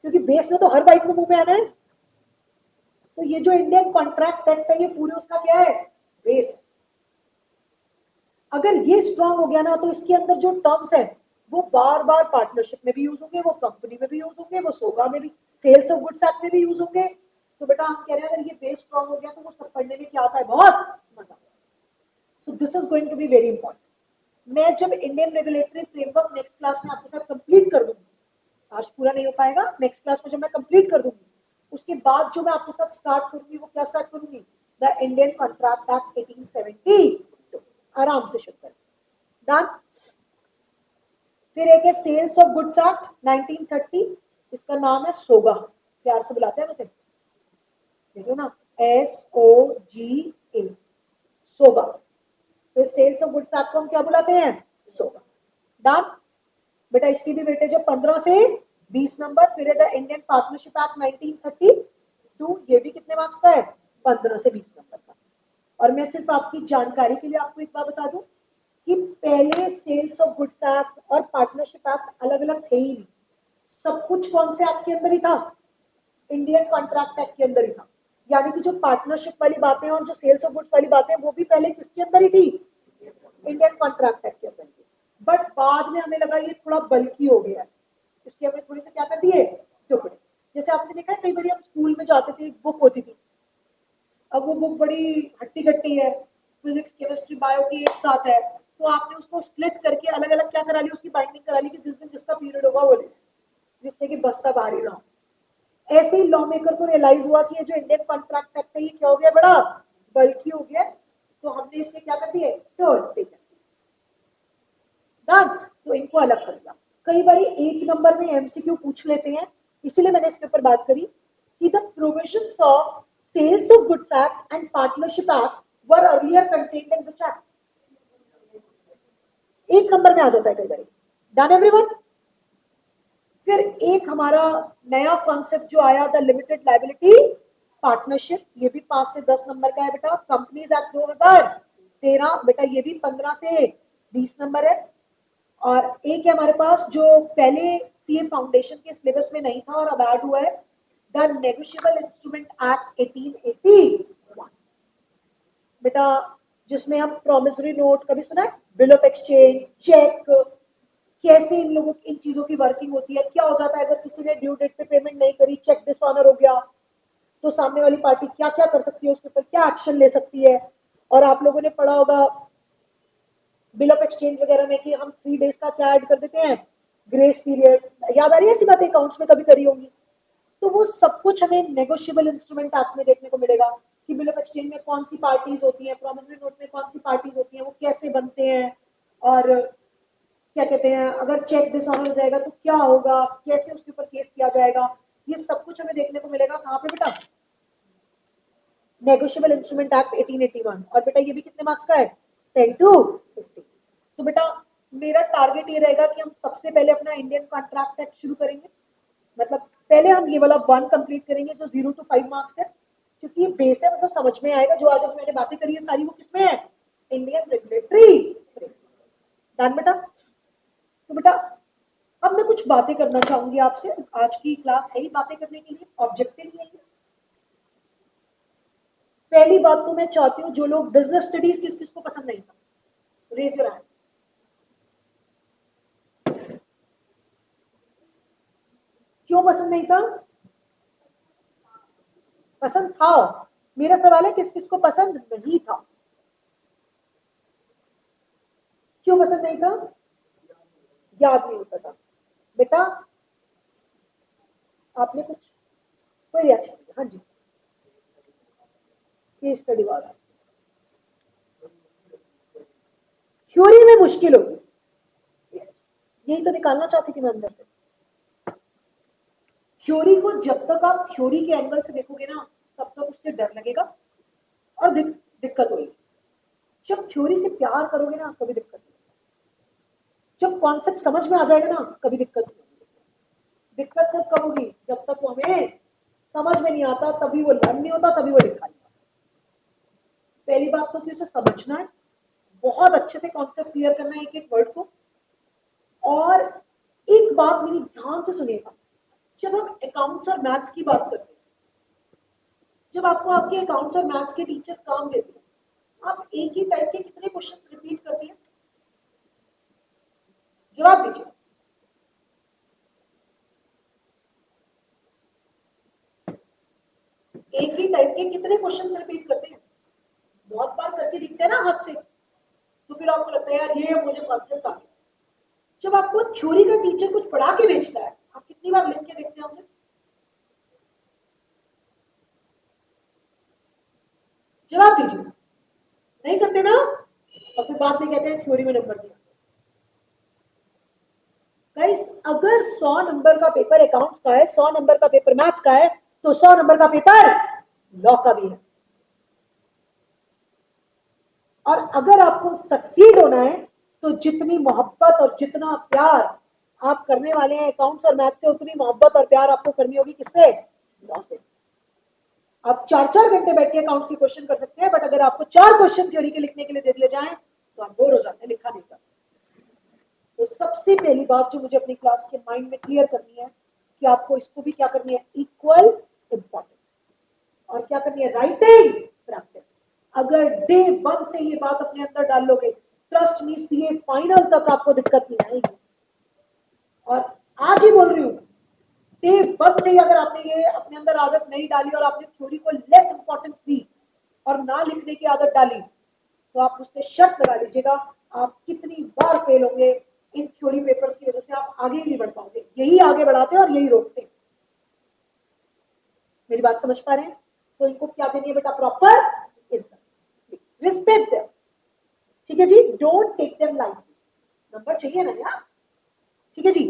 क्योंकि बेस ने तो हर बाइट में मुंह में आना है। तो ये जो इंडियन कॉन्ट्रैक्ट एक्ट है, ये पूरे उसका क्या है? बेस। अगर ये स्ट्रांग हो गया ना, तो इसके अंदर जो टर्म्स है वो बार बार पार्टनरशिप में भी यूज होंगे, वो कंपनी में भी यूज होंगे, वो सोगा में भी, सेल्स ऑफ गुड्स एक्ट में भी यूज होंगे। तो बेटा हम कह रहे हैं अगर ये बेस स्ट्रांग हो गया तो वो सब पढ़ने में क्या आता है? बहुत मजा। So this is going to be very important. मैं जब Indian regulatory framework next class में आपके साथ कंप्लीट कर दूंगी, आज पूरा नहीं हो पाएगा, नेक्स्ट क्लास में जब मैं कंप्लीट कर दूंगी, उसके बाद जो मैं आपके साथ स्टार्ट करूंगी वो क्या स्टार्ट करूंगी? The Indian contract act 1870। आराम से शुरू करें। डन। फिर एक है सेल्स ऑफ गुड्स एक्ट 1930, इसका नाम है सोगा, प्यार से बुलाते हैं वैसे, देखो ना, SOGA, सोगा। फिर सेल्स ऑफ गुड्स एक्ट को हम क्या बुलाते हैं? सोगा। डन। बेटा इसकी भी वेटेज है 15 से 20 नंबर। फिर है द इंडियन पार्टनरशिप एक्ट 1932, ये भी कितने मार्क्स का है? 15 से 20 नंबर का। और मैं सिर्फ आपकी जानकारी के लिए आपको एक बात बता दूं कि पहले सेल्स ऑफ गुड्स एक्ट और पार्टनरशिप एक्ट अलग अलग थे ही नहीं, सब कुछ कौन से एक्ट के अंदर ही था? इंडियन कॉन्ट्रैक्ट एक्ट के अंदर ही था। यानी कि जो पार्टनरशिप वाली बातें और जो सेल्स ऑफ गुड्स वाली बातें वो भी पहले किसके अंदर ही थी? इंडियन कॉन्ट्रैक्ट एक्ट के अंदर ही। बट बाद में हमें लगा ये थोड़ा बल्कि हो गया है, इसके हमने थोड़ी से क्या कर दिए, टुकड़े। जैसे आपने देखा है कई बार हम स्कूल में जाते थे, एक बुक होती थी, अब वो बुक बड़ी हट्टी कट्टी है, फिजिक्स केमिस्ट्री बायो की एक साथ है, तो आपने उसको स्प्लिट करके अलग अलग क्या करा ली, उसकी बाइंडिंग करा ली कि जिस दिन जिसका पीरियड होगा वो ले, जिससे कि बस्ता भारी ना हो। ऐसे ही लॉ मेकर को रियलाइज हुआ कि ये जो इंडियन कॉन्ट्रैक्ट एक्ट है ये क्या हो गया, बड़ा बल्कि हो गया, तो हमने इसके क्या कर दिए, टर्न पे डन, तो इनको अलग कर दिया। कई बार एक नंबर में एमसीक्यू पूछ लेते हैं, इसीलिए मैंने इसके ऊपर बात करी कि the provisions of sales of goods act and partnership act were earlier contained in which act, एक नंबर में आ जाता है कई बार। Done everyone. फिर एक हमारा नया कॉन्सेप्ट जो आया, द लिमिटेड लाइबिलिटी पार्टनरशिप, ये भी 5 से 10 नंबर का है बेटा। कंपनीज एक्ट 2013 बेटा, ये भी 15 से 20 नंबर है। और एक है हमारे पास जो पहले सीए फाउंडेशन के सिलेबस में नहीं था और अब ऐड हुआ है, द नेगोशिएबल इंस्ट्रूमेंट एक्ट 1881 बेटा, जिसमें हम प्रॉमिसरी नोट कभी सुना है, बिल ऑफ एक्सचेंज, चेक, कैसे इन लोगों इन चीजों की वर्किंग होती है, क्या हो जाता है अगर किसी ने ड्यू डेट पे पेमेंट नहीं करी, चेक डिसऑनर हो गया, तो सामने वाली पार्टी क्या क्या कर सकती है, उसके ऊपर क्या एक्शन ले सकती है। और आप लोगों ने पढ़ा होगा बिल ऑफ एक्सचेंज वगैरह में कि हम 3 डेज का क्या ऐड कर देते हैं, ग्रेस पीरियड, याद आ रही है ऐसी बातें, अकाउंट्स में कभी करी होंगी। तो वो सब कुछ हमें नेगोशिएबल इंस्ट्रूमेंट एक्ट में देखने को मिलेगा कि बिल ऑफ एक्सचेंज में कौन सी पार्टीज होती हैं, प्रॉमिसरी नोट में कौन सी पार्टीज होती हैं, वो कैसे बनते हैं, और क्या कहते हैं अगर चेक डिसऑनर हो जाएगा तो क्या होगा, कैसे उसके ऊपर केस किया जाएगा, ये सब कुछ हमें देखने को मिलेगा कहाँ पे बेटा, नेगोशिएबल इंस्ट्रूमेंट एक्ट 1881। और बेटा ये भी कितने मार्क्स का है, 10 to 50। तो बेटा मेरा टारगेट ये रहेगा कि हम सबसे पहले अपना इंडियन कॉन्ट्रैक्ट एक्ट शुरू करेंगे, मतलब पहले हम ये वाला 1 कंप्लीट करेंगे, जो 0 to 5 मार्क्स है, क्योंकि ये बेस है, मतलब समझ में आएगा। जो आज मैंने बातें करी है सारी वो किसमें है, इंडियन रेगुलेटरी। डन बेटा। तो बेटा अब मैं कुछ बातें करना चाहूंगी आपसे, आज की क्लास है ही बातें करने के लिए, ऑब्जेक्टिव यही है। पहली बात तो मैं चाहती हूँ जो लोग बिजनेस स्टडीज किस किस को पसंद नहीं था, रेज योर हैंड। क्यों पसंद नहीं था, पसंद था, मेरा सवाल है किस किस को पसंद नहीं था, क्यों पसंद नहीं था, याद नहीं होता था। बेटा आपने कुछ कोई रिएक्शन दिया, हाँ जी, केस स्टडी वाला, थ्योरी में मुश्किल होगी, यही तो निकालना चाहती थी मैं अंदर से। थ्योरी को जब तक आप थ्योरी के एंगल से देखोगे ना, तब तक उससे डर लगेगा और दिक्कत होगी। जब थ्योरी से प्यार करोगे ना, कभी दिक्कत नहीं, जब कॉन्सेप्ट समझ में आ जाएगा ना, कभी दिक्कत नहीं होगी। दिक्कत सिर्फ कब होगी, जब तक वो हमें समझ में नहीं आता, तभी वो लर्न नहीं होता, तभी वो लिखा नहीं होता। पहली बात तो कि उसे समझना है, बहुत अच्छे से कॉन्सेप्ट क्लियर करना है एक एक वर्ड को। और एक बात मेरी ध्यान से सुनिएगा, जब हम अकाउंट्स और मैथ्स की बात करते हैं, जब आपको आपके अकाउंट्स और मैथ्स के टीचर्स काम देते हैं, आप एक ही टाइप के कितने क्वेश्चंस रिपीट करते हैं, जवाब दीजिए। एक ही टाइप के कितने क्वेश्चंस रिपीट करते हैं, बहुत बार करके दिखते हैं ना हाथ से, तो फिर आपको लगता है यार ये मुझे कॉन्सेप्ट आ गया। जब आपको थ्योरी का टीचर कुछ पढ़ा के भेजता है, आप कितनी बार लिख के देखते हैं उसे, जवाब दीजिए, नहीं करते ना, और फिर बाद में कहते हैं थ्योरी में नंबर दिया। गाइस अगर 100 नंबर का पेपर अकाउंट्स का है, 100 नंबर का पेपर मैथ्स का है, तो 100 नंबर का पेपर लॉ का भी है। और अगर आपको सक्सीड होना है, तो जितनी मोहब्बत और जितना प्यार आप करने वाले हैं अकाउंट्स और मैथ्स से, उतनी मोहब्बत और प्यार आपको करनी होगी किससे, लॉ से। आप 4-4 घंटे बैठ के अकाउंट्स की क्वेश्चन कर सकते हैं, बट अगर आपको 4 क्वेश्चन थ्योरी के लिखने के लिए दे दिए जाएं, तो आप बोर हो जाते हैं, लिखा नहीं करते। तो सबसे पहली बात जो मुझे अपनी क्लास के माइंड में क्लियर करनी है कि आपको इसको भी क्या करनी है, इक्वल इंपॉर्टेंस, और क्या करनी है, राइटिंग प्रैक्टिस। अगर डे 1 से ये बात अपने अंदर डाल लोगे, ट्रस्ट मी सीए फाइनल तक आपको दिक्कत नहीं आएगी। और आज ही बोल रही हूँ, डे वन से ही अगर आपने ये अपने अंदर आदत नहीं डाली और आपने थ्योरी को लेस इंपॉर्टेंस दी और ना लिखने की आदत डाली, तो आप उससे शर्त लगा लीजिएगा आप कितनी बार फेल होंगे इन थ्योरी पेपर्स की वजह से, आप आगे ही नहीं बढ़ पाओगे। यही आगे बढ़ाते हैं और यही रोकते हैं। मेरी बात समझ पा रहे हैं? तो इनको क्या देनी है बेटा? प्रॉपर इज्जत, रिस्पेक्ट देम। ठीक है जी, don't take them lightly. Number चाहिए ना यार? ठीक है जी।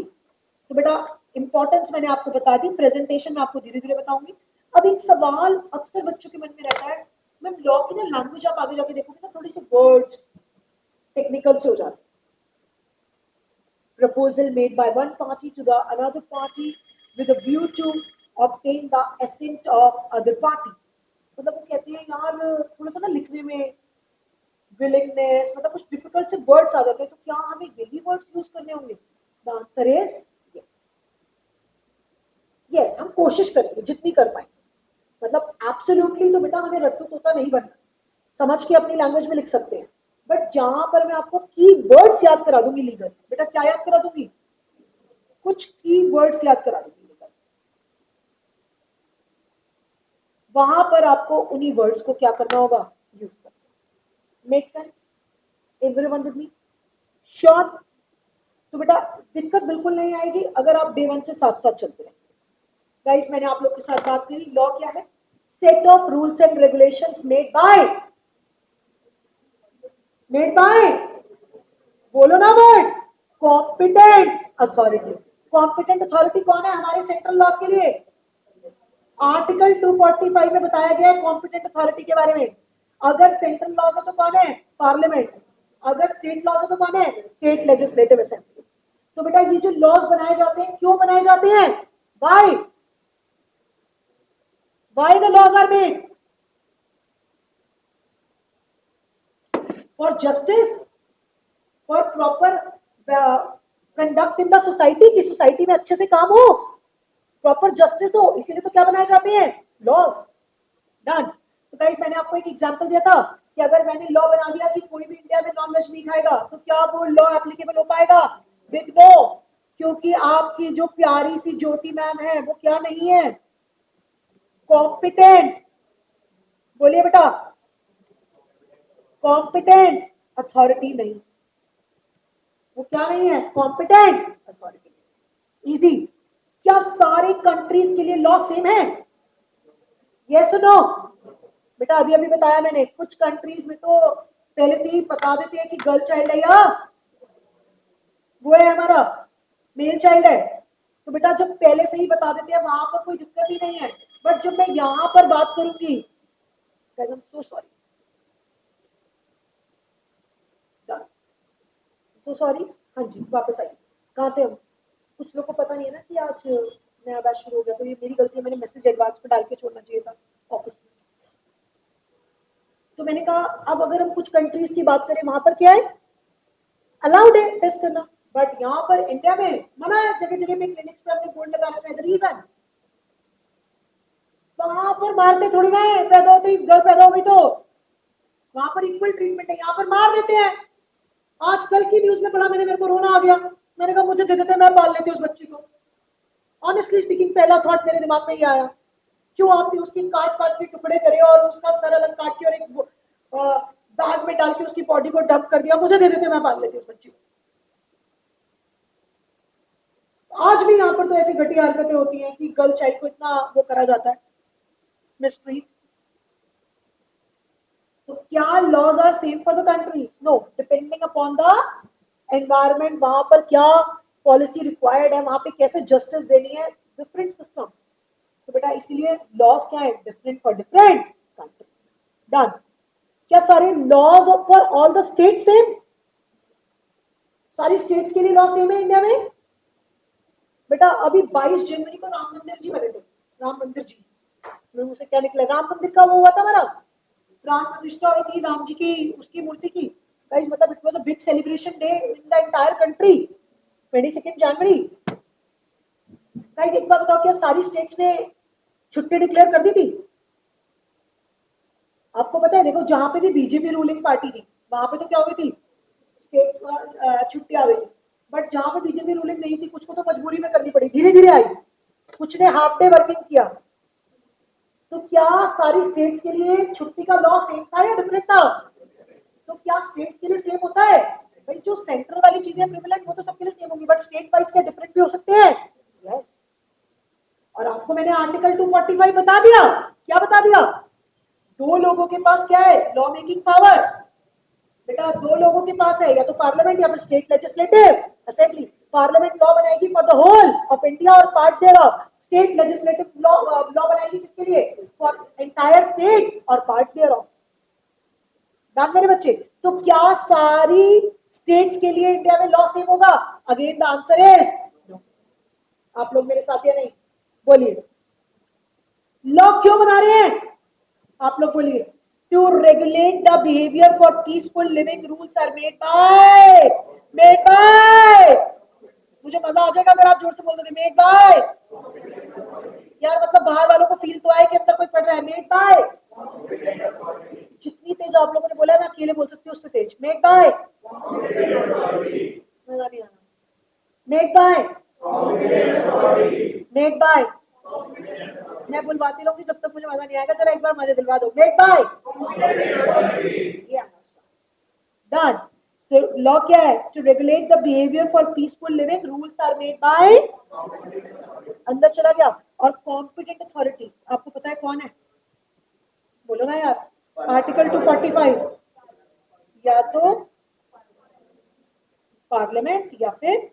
तो बेटा इंपॉर्टेंस मैंने आपको बता दी, प्रेजेंटेशन में आपको धीरे धीरे बताऊंगी। अब एक सवाल अक्सर बच्चों के मन में रहता है, मैम लॉ की ना लैंग्वेज आप आगे जाके देखोगे ना थोड़ी सी वर्ड्स टेक्निकल से हो जाते हैं। Proposal made by one party to the another party with a view to obtain the assent of other party। मतलब वो कहते हैं यार थोड़ा सा ना लिखने में विलिंगनेस, मतलब कुछ डिफिकल्ट से वर्ड्स आ जाते हैं, तो क्या हमें यही वर्ड्स यूज करने होंगे? The answer is yes. Yes, हम कोशिश करेंगे जितनी कर पाएंगे। मतलब एब्सोल्युटली तो बेटा हमें रट्टू तोता नहीं बनना, समझ के अपनी लैंग्वेज में लिख सकते हैं, बट जहां पर मैं आपको की वर्ड्स याद करा दूंगी लीगल, बेटा क्या याद करा दूंगी? कुछ की वर्ड्स याद करा दूंगी लीगल। वहां पर आपको उन्हीं वर्ड्स को क्या करना होगा? यूज करना। Make sense? Everyone with me? Sure? तो बेटा दिक्कत बिल्कुल नहीं आएगी अगर आप डे वन से साथ साथ चलते रहेंगे। गाइस मैंने आप लोग के साथ बात करी, लॉ क्या है? Set of rules and regulations made bye बोलो ना word, competent authority. Competent authority कौन है हमारे सेंट्रल लॉज के लिए? आर्टिकल 245 में बताया गया है कॉम्पिटेंट अथॉरिटी के बारे में। अगर सेंट्रल लॉज है तो कौन है? पार्लियामेंट। अगर स्टेट लॉज है तो कौन है? State legislative assembly. तो बेटा ये जो लॉज बनाए जाते हैं क्यों बनाए जाते हैं? Why? Why the laws are made? For justice, for proper conduct in the society, की सोसाइटी में अच्छे से काम हो, प्रॉपर जस्टिस हो, इसीलिए तो क्या बनाए जाते हैं? लॉज। डन। तो गाइस मैंने आपको एक एग्जांपल दिया था कि अगर मैंने लॉ बना दिया कि कोई भी इंडिया में नॉनवेज नहीं खाएगा, तो क्या वो लॉ एप्लीकेबल हो पाएगा? Big no. क्योंकि आपकी जो प्यारी सी ज्योति मैम है वो क्या नहीं है? कॉम्पिटेंट। बोलिए बेटा, कॉम्पिटेंट अथॉरिटी नहीं। वो क्या नहीं है? Competent authority. इजी। क्या सारे कंट्रीज के लिए लॉ सेम है? Yes no? बेटा अभी अभी बताया मैंने, कुछ कंट्रीज में तो पहले से ही बता देते हैं कि गर्ल चाइल्ड है या वो है हमारा मेल चाइल्ड है। तो बेटा जब पहले से ही बता देते हैं वहां पर कोई दिक्कत ही नहीं है। बट जब मैं यहां पर बात करूंगी, I am so sorry, so sorry. हाँ जी वापस आइए। कहाँ थे हम? कुछ लोग को पता नहीं है ना कि आज नया बैच शुरू हो गया, तो ये मेरी गलती है, मैंने मैसेज एडवांस में डाल के छोड़ना चाहिए था ऑफिस में। तो मैंने कहा अब अगर हम कुछ कंट्रीज की बात करें वहां पर क्या है? अलाउड है टेस्ट करना, बट यहाँ पर इंडिया में मना है। जगह जगह पे क्लिनिक्स पे अपने बोर्ड लगा रखा है। रीजन, वहां पर मारते थोड़ी ना है, पैदा होते ही गर्ल पैदा हो गई तो वहां पर इक्वल ट्रीटमेंट है, यहाँ पर मार देते हैं। आज कल की न्यूज में पढ़ा मैंने, मेरे को रोना आ गया। मैंने कहा मुझे दे देते, मैं पाल लेती उस बच्ची को। ऑनेस्टली स्पीकिंग पहला थॉट मेरे दिमाग में ये आया, क्यों आपने उसकी काट काट के टुकड़े करे और उसका सर अलग काट के और एक बैग में डाल के उसकी बॉडी को डंप कर दिया। मुझे दे देते, मैं पाल लेती उस बच्ची को। आज भी यहाँ पर तो ऐसी घटिया हरकतें होती हैं कि गर्ल चाइल्ड को इतना वो करा जाता है, मिस्ट्री। तो क्या laws are same for the countries? No, depending upon the environment, वहां पर क्या पॉलिसी रिक्वायर्ड है, वहां पे कैसे जस्टिस देनी है, डिफरेंट सिस्टम। तो बेटा इसीलिए लॉज क्या है? Different for different countries. Done. क्या सारे laws for all the state same? सारी स्टेट्स के लिए लॉ सेम है इंडिया में? बेटा अभी 22 जनवरी को राम मंदिर जी बने थे। राम मंदिर जी, मैं मुझसे क्या निकला? राम मंदिर का वो हुआ था हमारा, प्राण प्रतिष्ठा हुई थी राम जी की, उसकी मूर्ति की। गाइस मतलब it was a big celebration day in the entire country, 22 January. Guys एक बार बताओ, क्या सारी स्टेट्स ने छुट्टी डिक्लेयर कर दी थी? आपको पता है, देखो जहां पे भी बीजेपी रूलिंग पार्टी थी वहां पे तो क्या हो गई थी? स्टेट छुट्टी आ गई थी। बट जहां पे बीजेपी रूलिंग नहीं थी, कुछ को तो मजबूरी में करनी पड़ी, धीरे धीरे आई, कुछ ने हाफ डे वर्किंग किया। तो क्या सारी स्टेट्स के लिए छुट्टी का लॉ सेम था या डिफरेंट था? तो क्या स्टेट्स के लिए सेम होता है? भाई जो सेंट्रल वाली चीजें प्रिविलेज वो तो सबके लिए सेम होंगी, बट स्टेट वाइज क्या डिफरेंट भी हो सकते हैं? यस। और आपको मैंने आर्टिकल 245 बता दिया, क्या बता दिया? दो लोगों के पास क्या है? Law making power. बेटा दो लोगों के पास है, या तो पार्लियामेंट या फिर state legislative assembly. Parliament law बनाएगी for the whole of India और part thereof, state legislative law बनाएगी किसके लिए? फॉर एंटायर स्टेट और पार्ट देयर ऑफ। डन मेरे बच्चे? तो क्या सारी स्टेट्स के लिए इंडिया में लॉ सेम होगा? Again the answer is no. आप लोग मेरे साथ या नहीं? बोलिए, लॉ क्यों बना रहे हैं? आप लोग बोलिए। To regulate the behaviour for peaceful living, rules are made by. मुझे मजा आ जाएगा अगर आप जोर से बोल दोगे मेड बाय। यार मतलब बाहर वालों को फील तो आए कि अंदर कोई पढ़ रहा है। मेड बाय, जितनी तेज आप लोगों ने बोला है मैं अकेले बोल सकती हूँ उससे तेज। मेड बाय, मजा नहीं आना। Made by, made by. मैं बुलवाती रहूंगी जब तक मुझे मजा नहीं आएगा। जरा एक बार मजे दिलवा दो। Made by, done. तो लॉ क्या है? To regulate the behaviour for peaceful living, rules are made by. अंदर चला गया। और कॉम्पिटेंट अथॉरिटी आपको पता है कौन है? बोलो ना यार। आर्टिकल 245, या तो पार्लियामेंट या फिर।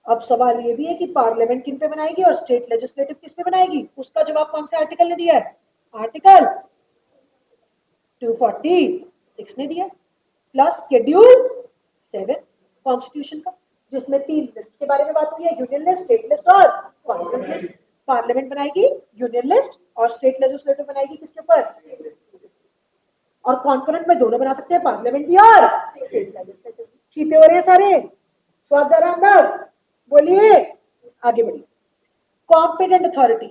अब सवाल ये भी है कि पार्लियामेंट किन पे बनाएगी और स्टेट लेजिस्लेटिव किस पे बनाएगी? उसका जवाब कौन से आर्टिकल ने दिया है? आर्टिकल 246 ने दिया, प्लस शेड्यूल 7 कॉन्स्टिट्यूशन का, जिसमें 3 लिस्ट के बारे में बात हुई है, यूनियन लिस्ट, स्टेट लिस्ट और कॉन्करेंट लिस्ट। पार्लियामेंट बनाएगी यूनियन लिस्ट और स्टेट लेजिस्लेटिव बनाएगी किसके ऊपर? और कॉन्करेंट में दोनों बना सकते हैं, पार्लियामेंट भी और स्टेट लेजिस्लेटिव। चीते हो रहे हैं सारे? स्वाद जा रहा है अंदर? बोलिए, आगे बढ़िए। कॉम्पिटेंट अथॉरिटी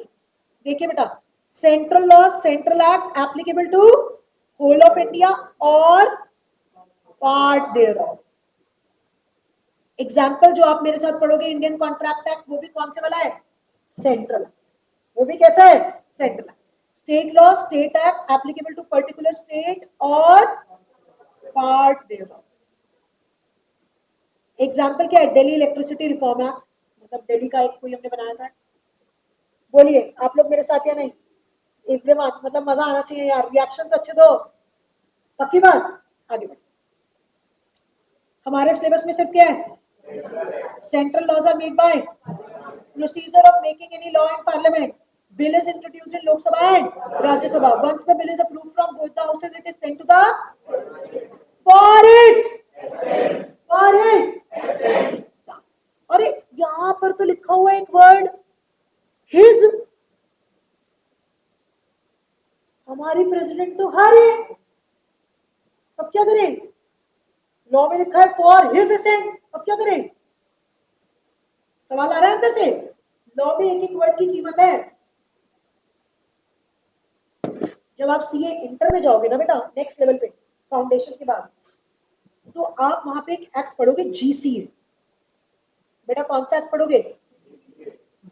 देखिए बेटा, central law, central act applicable to whole of India और पार्ट देयर ऑफ। एग्जाम्पल जो आप मेरे साथ पढ़ोगे, इंडियन कॉन्ट्रैक्ट एक्ट, वो भी कौन से वाला है? सेंट्रल। वो भी कैसा है? Central. State law, state act applicable to particular state और पार्ट देयर ऑफ। एग्जाम्पल क्या है? दिल्ली इलेक्ट्रिसिटी रिफॉर्म एक्ट, मतलब दिल्ली का एक कोई हमने बनाया था। बोलिए आप लोग मेरे साथ या नहीं? एकदम मतलब मजा आना चाहिए यार, रिएक्शन तो अच्छे दो। पक्की बात? आगे बढ़िए। हमारे सिलेबस में सिर्फ क्या है? Central laws are made by. Procedure of making any law in parliament, bill is introduced in Lok Sabha and Rajya Sabha. Once the bill is approved from both the houses, it is sent to the for its अरे यहाँ पर तो लिखा हुआ है एक word his. हमारी president तो हर है, अब क्या करें? लॉ में लिखा है फॉर हिज असेंट, अब क्या करें? सवाल आ रहा है अंदर से? लॉ में एक एक वर्ड की कीमत है। जब आप सीए इंटर में जाओगे ना बेटा, नेक्स्ट लेवल पे, फाउंडेशन के बाद, तो आप वहां पे एक एक्ट पढ़ोगे, जीसीए। बेटा कौन सा एक्ट पढ़ोगे?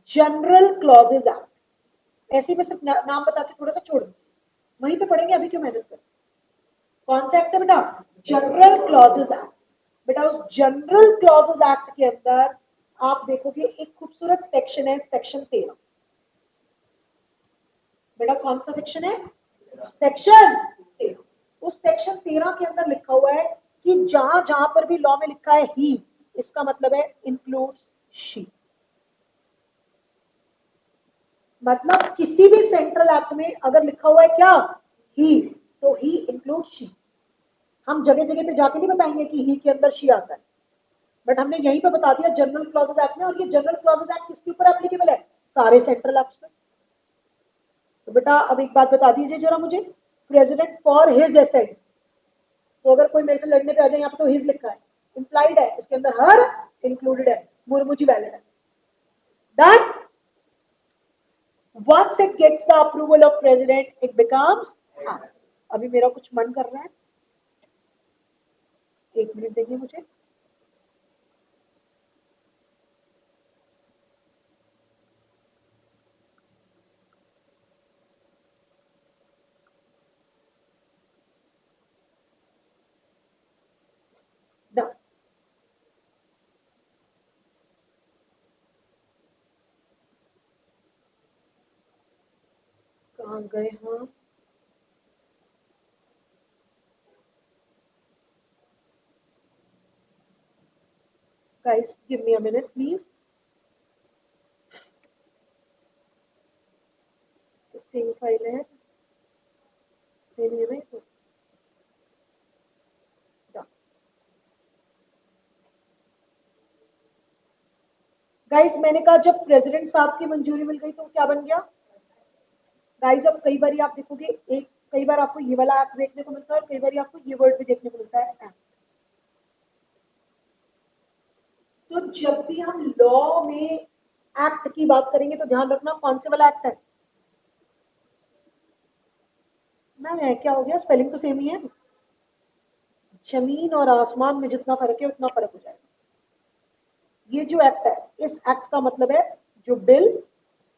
General clauses act. ऐसे में सिर्फ नाम बता के थोड़ा सा छोड़ दो, वहीं पे पढ़ेंगे, अभी क्यों मेहनत कर? कौन सा एक्ट है बेटा? General clauses act. बेटा उस जनरल क्लॉजेज एक्ट के अंदर आप देखोगे एक खूबसूरत सेक्शन है, सेक्शन 13। बेटा कौन सा सेक्शन है? सेक्शन 13। उस सेक्शन 13 के अंदर लिखा हुआ है कि जहां जहां पर भी लॉ में लिखा है ही, इसका मतलब है इंक्लूड्स शी। मतलब किसी भी सेंट्रल एक्ट में अगर लिखा हुआ है क्या? ही, तो ही इंक्लूड शी। हम जगह जगह पे जाके नहीं बताएंगे कि ही के अंदर शी आता है, बट हमने यहीं पे बता दिया जनरल क्लॉजेज एक्ट में। और ये जनरल क्लॉजेज एक्ट किसके ऊपर एप्लीकेबल है? सारे सेंट्रल एक्ट पे। तो बेटा अब एक बात बता दीजिए जरा मुझे, प्रेसिडेंट फॉर हिज एसेंट, तो अगर कोई मेरे से लड़ने पे आ जाए, यहाँ पे तो हिज लिखा है, इंप्लाइड है, इसके अंदर हर इंक्लूडेड है, मुर्मू जी वैलिड है। Done. Once it gets the approval of president, it becomes act. अभी मेरा कुछ मन कर रहा है, एक मिनट देखिए मुझे। Done. कहाँ गए हाँ? Guys, give me a minute, please. Same file है, सेम है ना? गाइस मैंने कहा जब प्रेसिडेंट साहब की मंजूरी मिल गई तो क्या बन गया? गाइस अब कई बार आप देखोगे, एक कई बार आपको ये वाला एक्ट देखने को मिलता है और कई बार आपको ये वर्ड भी देखने को मिलता है एक्ट। तो जब भी हम लॉ में एक्ट की बात करेंगे तो ध्यान रखना कौन से वाला एक्ट है। ना क्या हो गया, स्पेलिंग तो सेम ही है। जमीन और आसमान में जितना फर्क है उतना फर्क हो जाएगा। ये जो एक्ट है, इस एक्ट का मतलब है जो बिल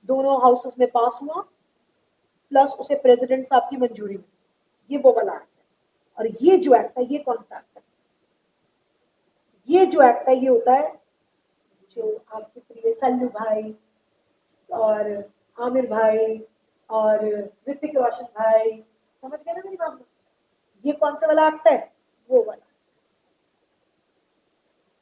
दोनों हाउसेस में पास हुआ प्लस उसे प्रेसिडेंट साहब की मंजूरी मिली, ये वो वाला एक्ट है। और ये जो एक्ट है ये कौन सा एक्ट है? ये जो एक्ट है ये होता है जो आपके प्रिय सल्लू भाई और आमिर भाई और ऋतिक रोशन भाई, समझ गए ना मेरी बात? ये कौन सा वाला एक्ट है? वो वाला।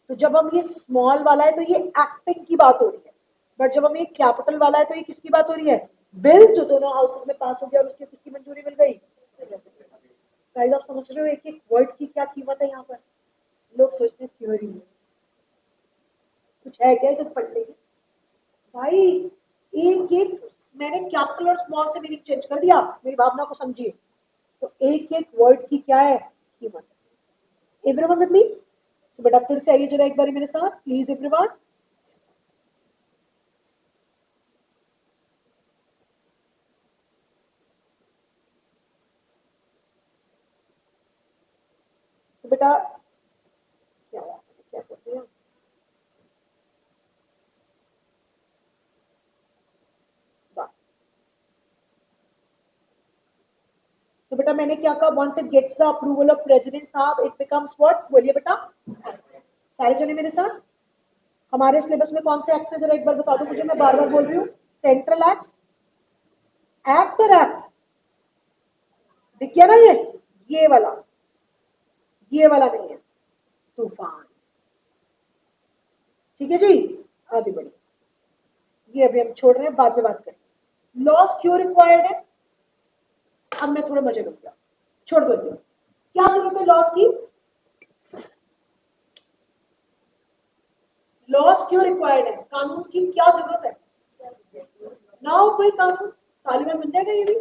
तो जब हम ये स्मॉल वाला है तो ये एक्टिंग की बात हो रही है, बट जब हम ये कैपिटल वाला है तो ये किसकी बात हो रही है? बिल जो दोनों हाउसेस में पास हो गया और उसकी किसकी मंजूरी मिल गई? गाइस आप समझ रहे हो एक एक वर्ड की क्या कीमत है यहाँ पर? लोग सोचते हैं थ्योरी है, कुछ है क्या इसे पढ़ने की? भाई एक एक, मैंने कैपिटल और स्मॉल से मीनिंग चेंज कर दिया, मेरी भावना को समझिए। तो एक एक वर्ड की क्या है कीमत? Everyone with me? तो बेटा फिर से आइए जरा एक बार मेरे साथ प्लीज एवरीवन। तो बेटा क्या क्या करते हैं? तो बेटा मैंने क्या कहा, once it gets the approval of president साहब इट बिकम्स व्हाट? बोलिए बेटा, सारे जने मेरे साथ। हमारे सिलेबस में कौन से एक्ट है जरा एक बार बता दो मुझे, मैं बार बार बोल रही हूँ। सेंट्रल एक्ट, एक्ट और एक्ट, दिख गया ना ये वाला, ये वाला नहीं है, तूफान। ठीक है जी, आगे बढ़िए। ये अभी हम छोड़ रहे हैं, बाद में बात करेंगे। लॉस क्यों रिक्वायर्ड है? अब मैं थोड़ा मजे लूंगा, छोड़ दो इसे। क्या जरूरत है लॉस की? लॉस क्यों रिक्वायर्ड है? कानून की क्या जरूरत है? ना हो कोई कानून, तालिबान बन जाएगा ये भी।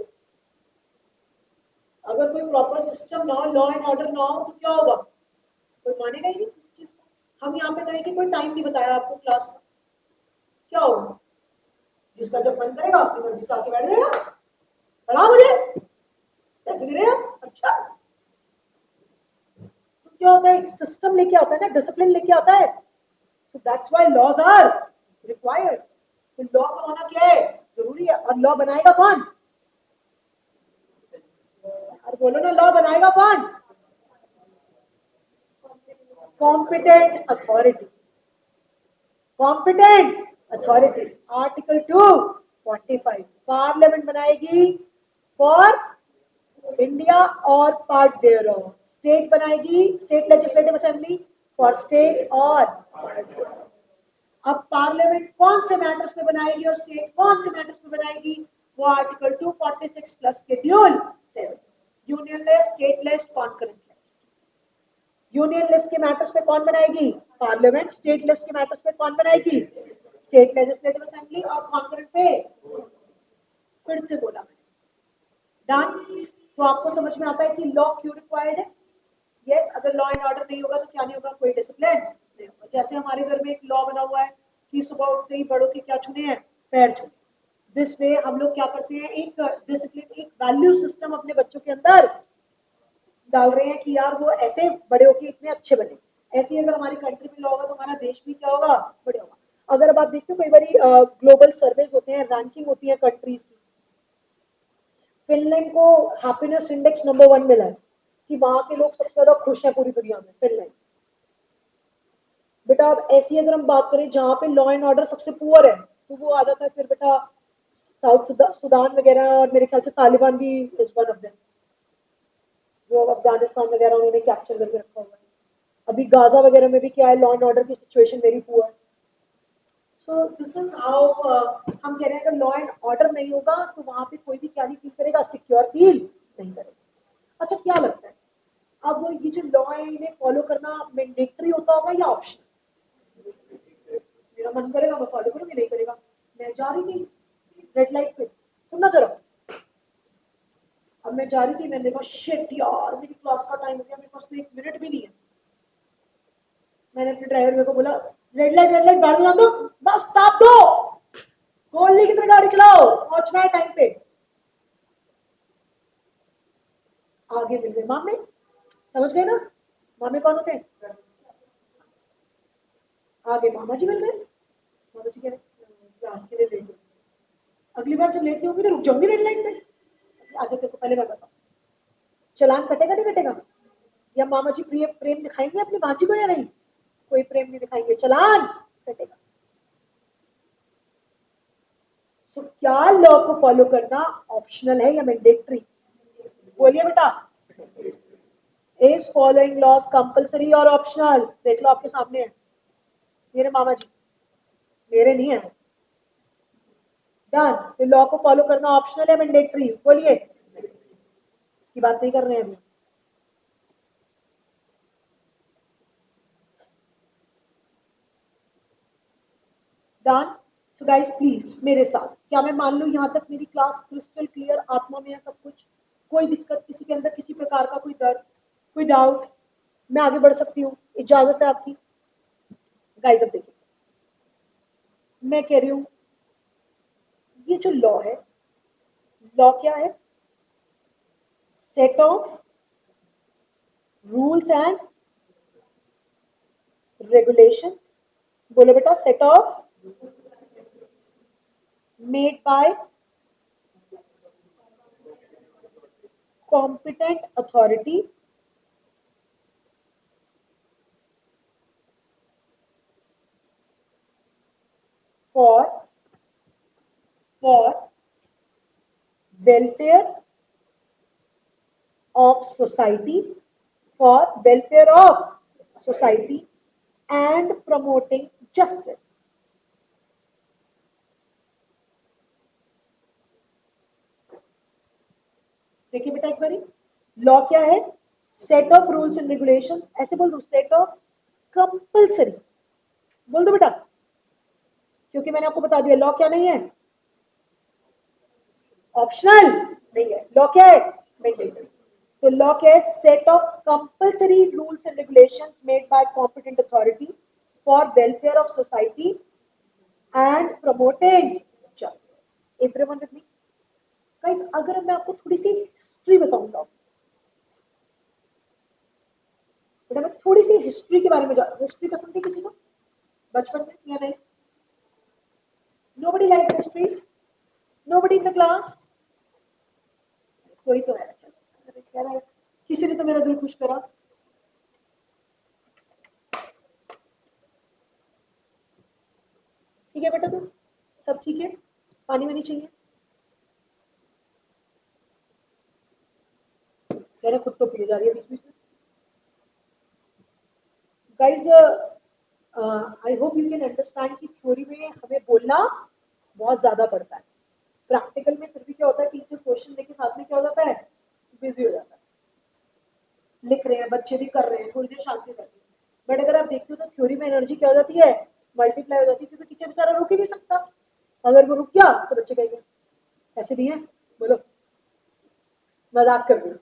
अगर कोई प्रॉपर सिस्टम ना हो, लॉ एंड ऑर्डर ना हो, तो क्या होगा? कोई मानेगा ही नहीं किसी चीज को। हम यहाँ पे कहें कि कोई टाइम नहीं बताया आपको क्लास में, क्या होगा? जिसका जब मन करेगा अपनी मर्जी से आके बैठ जाएगा, पढ़ा मुझे कैसे गिरे आप? अच्छा, तो क्या होता है, एक सिस्टम लेके आता है ना, डिसिप्लिन लेके आता है। So that's why laws are required. तो लॉ का होना क्या है? जरूरी है। और लॉ बनाएगा कौन? और बोलो ना, लॉ बनाएगा कौन? Competent authority. Competent authority, article 245, parliament बनाएगी फॉर इंडिया और पार्ट देयर ऑफ, स्टेट बनाएगी state legislative assembly for state और। अब पार्लियामेंट कौन से मैटर्स पे बनाएगी और स्टेट कौन से मैटर्स पे बनाएगी? वो article 246 plus schedule 7, union list, state list, concurrent list. Union list के मैटर्स पे कौन बनाएगी? पार्लियामेंट। स्टेट लिस्ट के मैटर्स पे कौन बनाएगी? State legislative assembly. और कॉन्करेंट पे, फिर से बोला मैंने, डन। तो आपको समझ में आता है कि लॉ क्यों रिक्वायर्ड है? यस, अगर लॉ एंड ऑर्डर नहीं होगा तो क्या नहीं होगा? कोई डिसिप्लिन नहीं होगा। जैसे हमारे घर में एक लॉ बना हुआ है कि सुबह उठते ही बड़ों के क्या छूने हैं? पैर छूने। दिस वे हम लोग क्या करते हैं, एक डिसिप्लिन, एक वैल्यू सिस्टम अपने बच्चों के अंदर डाल रहे हैं कि यार वो ऐसे बड़े होके इतने अच्छे बने। ऐसे ही अगर हमारी कंट्री में लॉ होगा तो हमारा देश भी क्या होगा, बड़े होगा। अगर अब आप देखते हो कई बार ग्लोबल सर्वेज होते हैं, रैंकिंग होती है कंट्रीज की, फिनलैंड को हैप्पीनेस इंडेक्स नंबर 1 मिला है कि वहां के लोग सबसे ज्यादा खुश हैं पूरी दुनिया में, फिनलैंड। बेटा अब ऐसी अगर हम बात करें जहां पे लॉ एंड ऑर्डर सबसे पुअर है, तो वो आ जाता है फिर बेटा साउथ सुदान वगैरह, और मेरे ख्याल से तालिबान भी इज वन ऑफ देम, जो अफगानिस्तान वगैरह उन्होंने कैप्चर करके रखा हुआ है। अभी गाजा वगैरह में भी क्या है, लॉ एंड ऑर्डर की सिचुएशन वेरी पुअर है। सो दिस इज हाउ हम कह रहे हैं अगर लॉ एंड ऑर्डर नहीं होगा तो वहां पे कोई भी क्या नहीं फील करेगा, सिक्योर फील नहीं करेगा। अच्छा क्या लगता है, अब ये जो लॉ है इन्हें फॉलो करना मैंडेटरी होता होगा या ऑप्शन? मेरा मन करेगा मैं फॉलो करूंगी, नहीं करेगा। मैं जा रही थी रेड लाइट पे, सुनना जरा, अब मैं जा रही थी, मैंने देखा शिट यार मेरी क्लास का टाइम हो गया, मेरे पास तो 1 मिनट भी नहीं है। मैंने अपने ड्राइवर मेरे को बोला रेड लाइट गाड़ी ला दो, बस स्टॉप दो, गोली की तरह गाड़ी चलाओ, पहुंचना है टाइम पे। आगे मिल गए मामे, समझ गए ना, मामे कौन होते हैं? आगे मामा जी मिल गए। मामा जी कह रहे क्लास के लिए लेट हो, अगली बार जब लेट नहीं होगी तो रुक जाऊंगी रेड लाइन पे। आज तेरे को पहले मैं बताऊं, चलान कटेगा नहीं कटेगा, या मामा जी प्रिय प्रेम दिखाएंगे अपनी भांजी को या नहीं? कोई प्रेम नहीं दिखाएंगे, चलान कटेगा। तो क्या लॉ को फॉलो करना ऑप्शनल है या मैंडेटरी? बोलिए बेटा, इज फॉलोइंग लॉज कंपलसरी और ऑप्शनल? देख लो आपके सामने है मेरे मामा जी, मेरे नहीं है। डन, तो लॉ को फॉलो करना ऑप्शनल है मैंडेटरी? बोलिए, इसकी बात नहीं कर रहे हैं अभी। डन। सो गाइस प्लीज मेरे साथ, क्या मैं मान लूं यहां तक मेरी क्लास क्रिस्टल क्लियर, आत्मा में है सब कुछ, कोई दिक्कत किसी के अंदर किसी प्रकार का कोई दर्द, कोई डाउट, मैं आगे बढ़ सकती हूँ, इजाजत है आपकी? गाइस अब देखिए, मैं कह रही हूँ ये जो लॉ है, लॉ क्या है? Set of rules and regulations. बोलो बेटा, set of made by competent authority for welfare of society, for welfare of society and promoting justice. देखिए बेटा एक बारी, लॉ क्या है? Set of rules and regulations, ऐसे बोल दो, सेट ऑफ कंपल्सरी, बोल दो बेटा, क्योंकि मैंने आपको बता दिया लॉ क्या नहीं है, ऑप्शनल नहीं है। लॉ क्या है? मैंडेटरी। तो लॉ क्या है? Set of compulsory rules and regulations made bye competent authority for welfare of society and promoting justice. Everyone with me? Guys अगर मैं आपको थोड़ी सी हिस्ट्री बताऊंगा, बेटा मैं थोड़ी सी हिस्ट्री के बारे में हिस्ट्री पसंद है किसी को बचपन में या नहीं? Nobody like history? Nobody in the class? कोई तो है, चलो किसी ने तो मेरा दिल खुश करा। ठीक है बेटा, तुम सब ठीक है? पानी वानी चाहिए? मैंने खुद तो पिए जा रही है बीच बीच में। Guys I hope you can understand कि थ्योरी में हमें बोलना बहुत ज्यादा पड़ता है, प्रैक्टिकल में फिर भी क्या होता है, टीचर क्वेश्चन देके साथ में क्या हो जाता है, बिजी हो जाता है, लिख रहे हैं बच्चे भी कर रहे हैं, थोड़ी देर शांति रहती है। बट अगर आप देखते हो तो थ्योरी में एनर्जी क्या हो जाती है, मल्टीप्लाई हो जाती है, क्योंकि टीचर बेचारा रुक ही नहीं सकता। अगर वो रुक गया तो बच्चे कहेंगे ऐसे नहीं है, बोलो मजाक कर रही हो।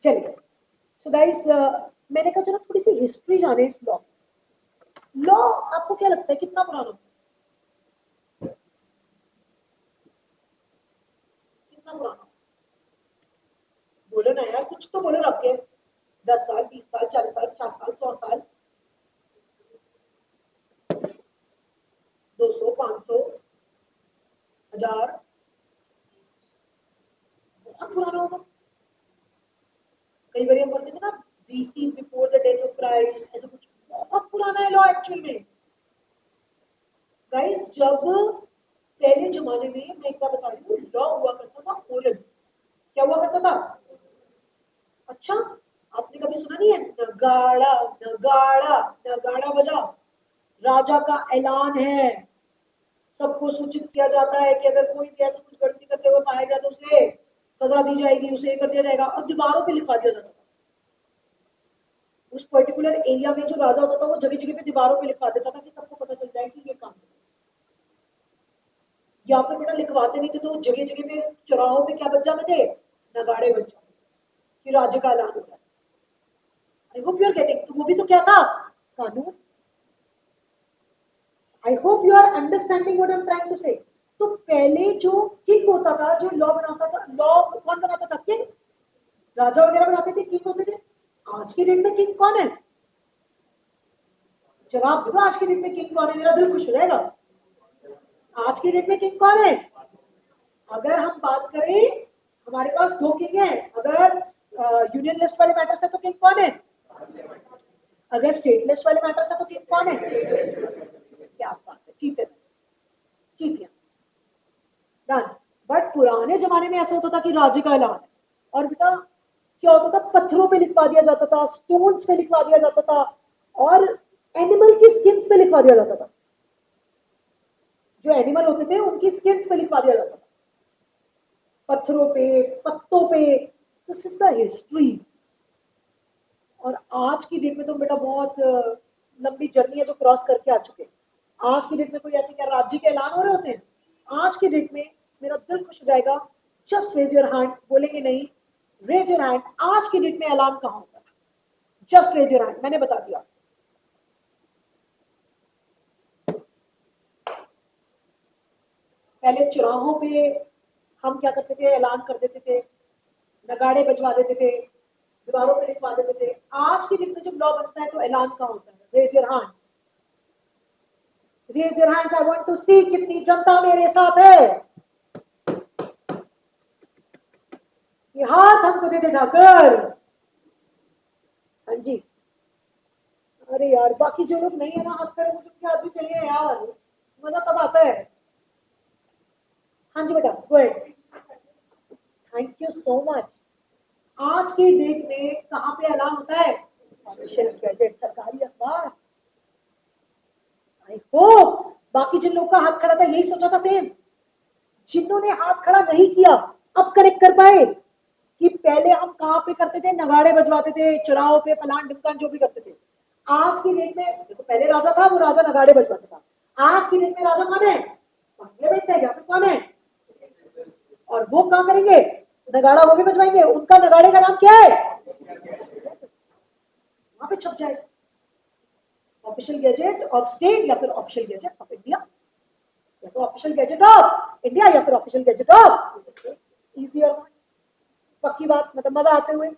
चलिए, सो गाइस मैंने कहा चलो थोड़ी सी हिस्ट्री जाने इस लॉ। लॉ आपको क्या लगता है कितना पुराना, कितना पुराना? बोलो ना यार कुछ तो बोलो रख के 10 साल 20 साल 40 साल 50 साल 100 साल 200 500 1000 बहुत पुराना होगा। कई बार हम बोलते थे ना BC before the death of Christ, ऐसा कुछ बहुत पुराना है लॉ एक्चुअल में। गाइस जब पहले जमाने में मैं एक बार बता रही हूँ लॉ हुआ करता था ओरल। क्या हुआ करता था? अच्छा आपने कभी सुना नहीं है नगाड़ा नगाड़ा नगाड़ा बजाओ, राजा का ऐलान है, सबको सूचित किया जाता है कि अगर कोई भी ऐसी कुछ गलती करते हुए पाया जाए तो उसे सजा दी जाएगी, उसे कर दिया जाएगा, और दीवारों पे लिखवा दिया जाता था। उस पर्टिकुलर एरिया में जो राजा होता था वो जगह जगह पे दीवारों पे लिखवा देता था कि सबको पता चल जाए कि ये काम है। या फिर बेटा लिखवाते नहीं थे तो जगह जगह पे चौराहों पे क्या बच जाते थे? नगाड़े बच जाते कि राज्य का ऐलान हो रहा है। I hope you are getting. तो वो भी तो क्या था? कानून। I hope you are understanding what I am trying to say. तो पहले जो किंग होता था, जो लॉ बनाता था, लॉ कौन बनाता था? किंग। राजा वगैरह बनाते थे, किंग होते थे। आज की डेट में किंग कौन है? जवाब दो, आज की डेट में किंग कौन है? मेरा दिल खुश हो जाएगा। आज की डेट में किंग कौन है? अगर हम बात करें, हमारे पास दो किंग हैं। अगर यूनियन लिस्ट वाले मैटर से तो किंग कौन है? अगर स्टेट लिस्ट वाले मैटर से तो किंग कौन है? क्या बात है, चीते चीतियां। डन। बट पुराने जमाने में ऐसा होता था कि राज्य का ऐलान है, और बेटा क्या होता था? पत्थरों पे लिखवा दिया जाता था, स्टोन्स पे लिखवा दिया जाता था, और एनिमल की स्किन्स पे लिखवा दिया जाता था। जो एनिमल होते थे उनकी स्किन्स पे लिखवा दिया जाता था, पत्थरों पे, पत्तों पे। This is the history. और आज की डेट में तो बेटा बहुत लंबी जर्नी है जो क्रॉस करके आ चुके हैं। आज की डेट में कोई ऐसे क्या राज्य के ऐलान हो रहे होते हैं? आज की डेट में मेरा दिल खुश हो जाएगा। Just raise your hand. बोलेंगे नहीं, रेज योर हैंड। आज की डेट में ऐलान कहाँ होता है? Just raise your hand. मैंने बता दिया। पहले चौराहों पे हम क्या करते थे? ऐलान कर देते थे, नगाड़े बजवा देते थे, दीवारों पे लिखवा देते थे। आज की डेट में जब लॉ बनता है तो ऐलान कहाँ होता है? Raise your hands. Raise your hands. I want to see कितनी जनता मेरे साथ है। ये हाथ हमको दे दे ठाकर। हाँ जी। अरे यार बाकी जो लोग नहीं है ना हाथ करे, मुझे क्या आदमी चाहिए यार, मजा तब आता है। हाँ जी बेटा, go ahead. Thank you so much. आज की डेट में कहाँ पे ऐलान होता है? ऑफिशियल गैजेट, सरकारी अखबार। आई होप बाकी जिन लोगों का हाथ खड़ा था यही सोचा था सेम। जिन्होंने हाथ खड़ा नहीं किया अब करेक्ट कर पाए कि पहले हम कहाँ पे करते थे? नगाड़े बजवाते थे, चौराहों पे फलान ढिमकान जो भी करते थे। आज की डेट में देखो, पहले राजा था, वो राजा नगाड़े बजवाता था। आज की डेट में राजा कौन है? पार्लियामेंट है। या फिर कौन है? और वो क्या करेंगे? नगाड़ा वो भी बजवाएंगे। उनका नगाड़े का नाम क्या है? वहां पे छप जाए ऑफिशियल गैजेट ऑफ स्टेट, या फिर ऑफिशियल गैजेट ऑफ इंडिया, या तो ऑफिशियल गैजेट ऑफ इंडिया, या फिर ऑफिशियल गैजेट ऑफ। इजी और पक्की बात, मतलब मजा आते हुए।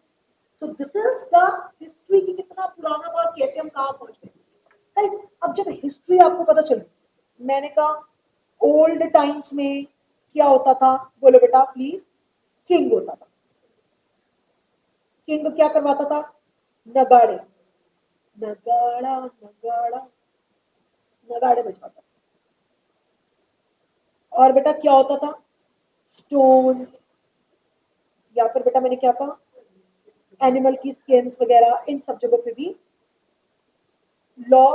सो दिस इज द हिस्ट्री की कितना पुराना था और कैसे हम कहाँ पहुंच गए। अब जब हिस्ट्री आपको पता चली, मैंने कहा ओल्ड टाइम्स में क्या होता था? बोलो बेटा प्लीज। किंग होता था। किंग क्या करवाता था? नगाड़े, नगाड़ा नगाड़ा, नगाड़े बजवाता था। और बेटा क्या होता था? स्टोन्स, या फिर बेटा मैंने क्या कहा, एनिमल की स्किन्स वगैरह, इन सब जगहों पे भी लॉ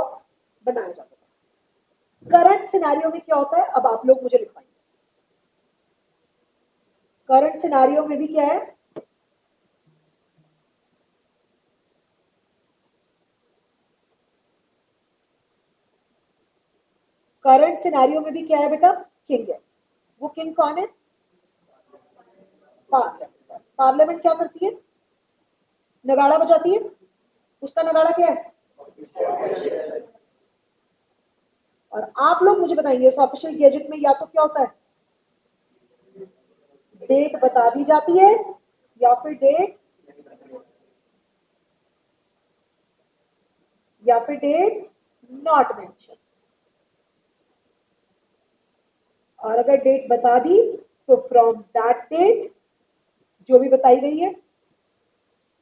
बनाया जाता था। करंट सिनेरियो में क्या होता है? अब आप लोग मुझे लिखवाएंगे। करंट सिनेरियो में भी क्या है? करंट सिनेरियो में भी क्या है बेटा? किंग है। वो किंग कौन है? पार्लियामेंट। पार्लियामेंट क्या करती है? नगाड़ा बजाती है। उसका नगाड़ा क्या है? और आप लोग मुझे बताएंगे उस ऑफिशियल गैजेट में या तो क्या होता है? डेट बता दी जाती है, या फिर डेट या फिर डेट नॉट मेंशन। और अगर डेट बता दी तो फ्रॉम दैट डेट जो भी बताई गई है।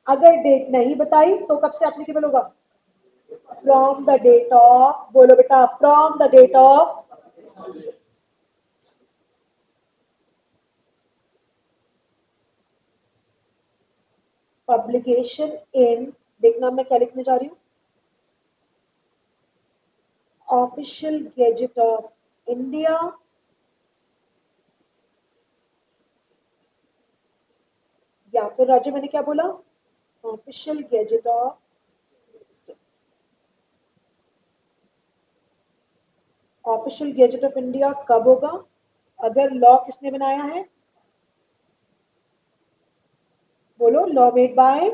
अगर डेट नहीं बताई तो कब से एप्लीकेबल होगा? फ्रॉम द डेट ऑफ, बोलो बेटा, from the date of publication in, देखना मैं क्या लिखने जा रही हूँ, ऑफिशियल गैजेट ऑफ इंडिया या फिर राज्य, मैंने क्या बोला, official gazette of, official gazette of India कब होगा? अगर लॉ किसने बनाया है? बोलो, लॉ मेड बाय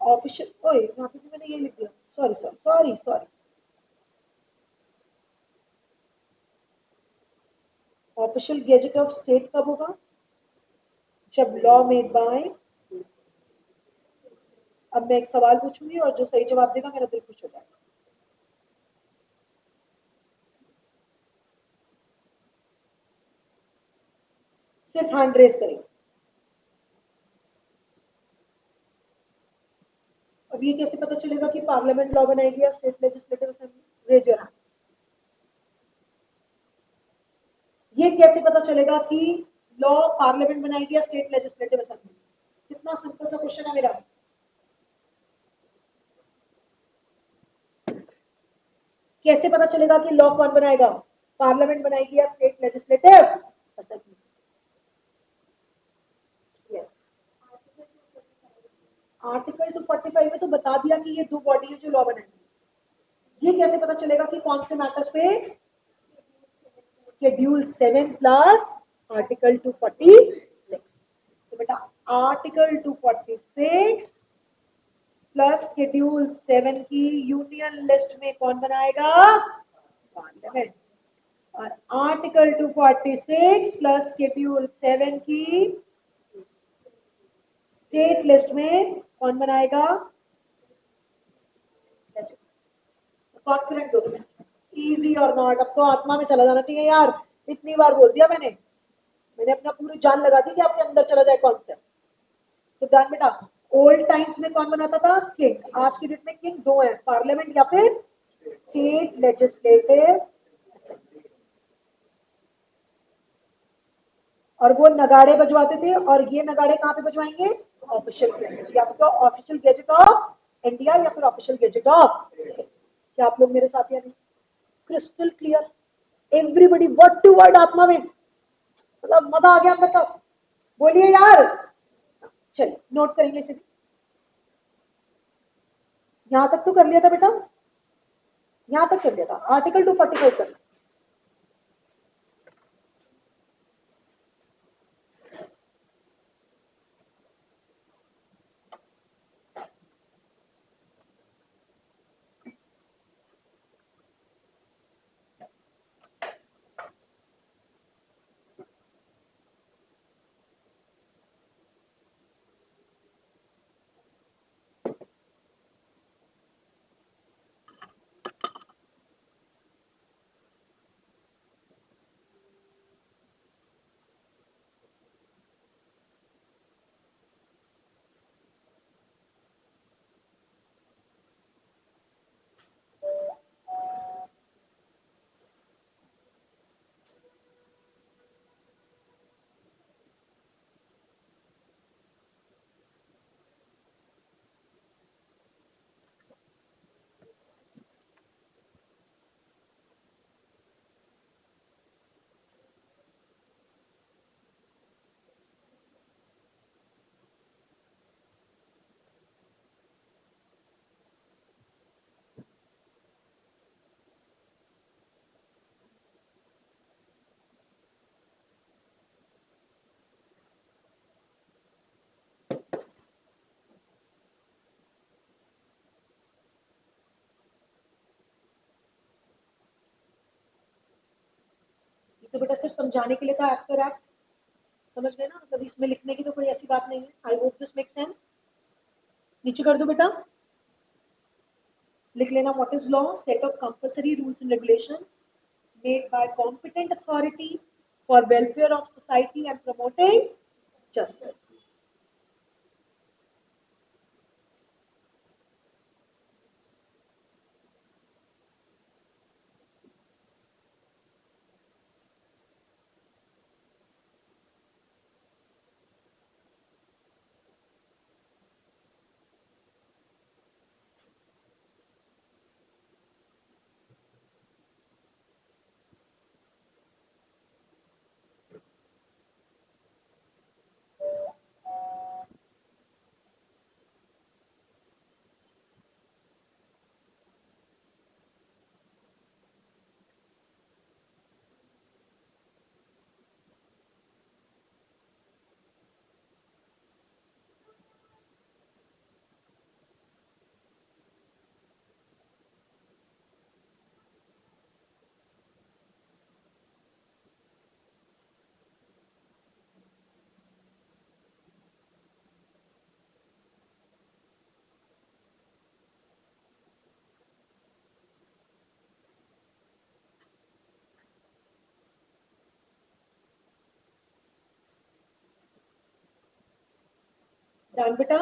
ऑफिशियल, ओए यहाँ पे भी मैंने ये लिख दिया, sorry sorry sorry sorry, official gazette of state कब होगा? जब लॉ मेड बाय, अब मैं एक सवाल पूछूंगी और जो सही जवाब देगा मेरा दिल खुश हो जाएगा। सिर्फ हैंड रेस करेंगे। अब ये कैसे पता चलेगा कि पार्लियामेंट लॉ बनाएगी या state legislative assembly? Raise your hand. ये कैसे पता चलेगा कि लॉ पार्लियामेंट बनाएगी या स्टेट लेजिस्लेटिव असेंबली? कितना सिंपल सा क्वेश्चन है मेरा। कैसे पता चलेगा कि लॉ कौन बनाएगा, पार्लियामेंट बनाएगी या state legislative assembly? Yes, article 245 में तो बता दिया कि ये दो बॉडी है जो लॉ बनाएंगी। ये कैसे पता चलेगा कि कौन से मैटर्स पे? Schedule 7 plus article 246। तो बेटा आर्टिकल 246 प्लस शेड्यूल 7 की यूनियन लिस्ट में कौन बनाएगा? पार्लियामेंट। और आर्टिकल 246 प्लस शेड्यूल 7 की स्टेट लिस्ट में कौन बनाएगा? Confident document. इजी और नॉट, अब तो आत्मा में चला जाना चाहिए यार, इतनी बार बोल दिया मैंने, मैंने अपना पूरी जान लगा दी कि आपके अंदर चला जाए कॉन्सेप्ट। तो ध्यान बेटा, ओल्ड टाइम्स में कौन बनाता था? किंग। आज की डेट में किंग दो है, पार्लियामेंट या फिर स्टेट लेजिस्लेटिव। और वो नगाड़े बजवाते थे, और ये नगाड़े कहाँ पे बजवाएंगे? ऑफिशियल गैजेट, या फिर ऑफिशियल गैजेट ऑफ इंडिया या फिर ऑफिशियल गैजेट ऑफ स्टेट। क्या आप लोग मेरे साथ या नहीं? Crystal clear, everybody word to word आत्मा में, मतलब मजा आ गया मतलब, बोलिए यार। चलिए नोट करेंगे इसे भी। यहां तक तो कर लिया था बेटा, यहां तक कर लिया था, आर्टिकल 245 कर। तो बेटा सिर्फ समझाने के लिए था, एक्टर एक्ट, समझ गए ना, मतलब इसमें लिखने की तो कोई ऐसी बात नहीं है। I hope this make sense. नीचे कर दो बेटा। लिख लेना, what is law? Set of compulsory rules and regulations made by competent authority for welfare of society and promoting justice. Done बेटा?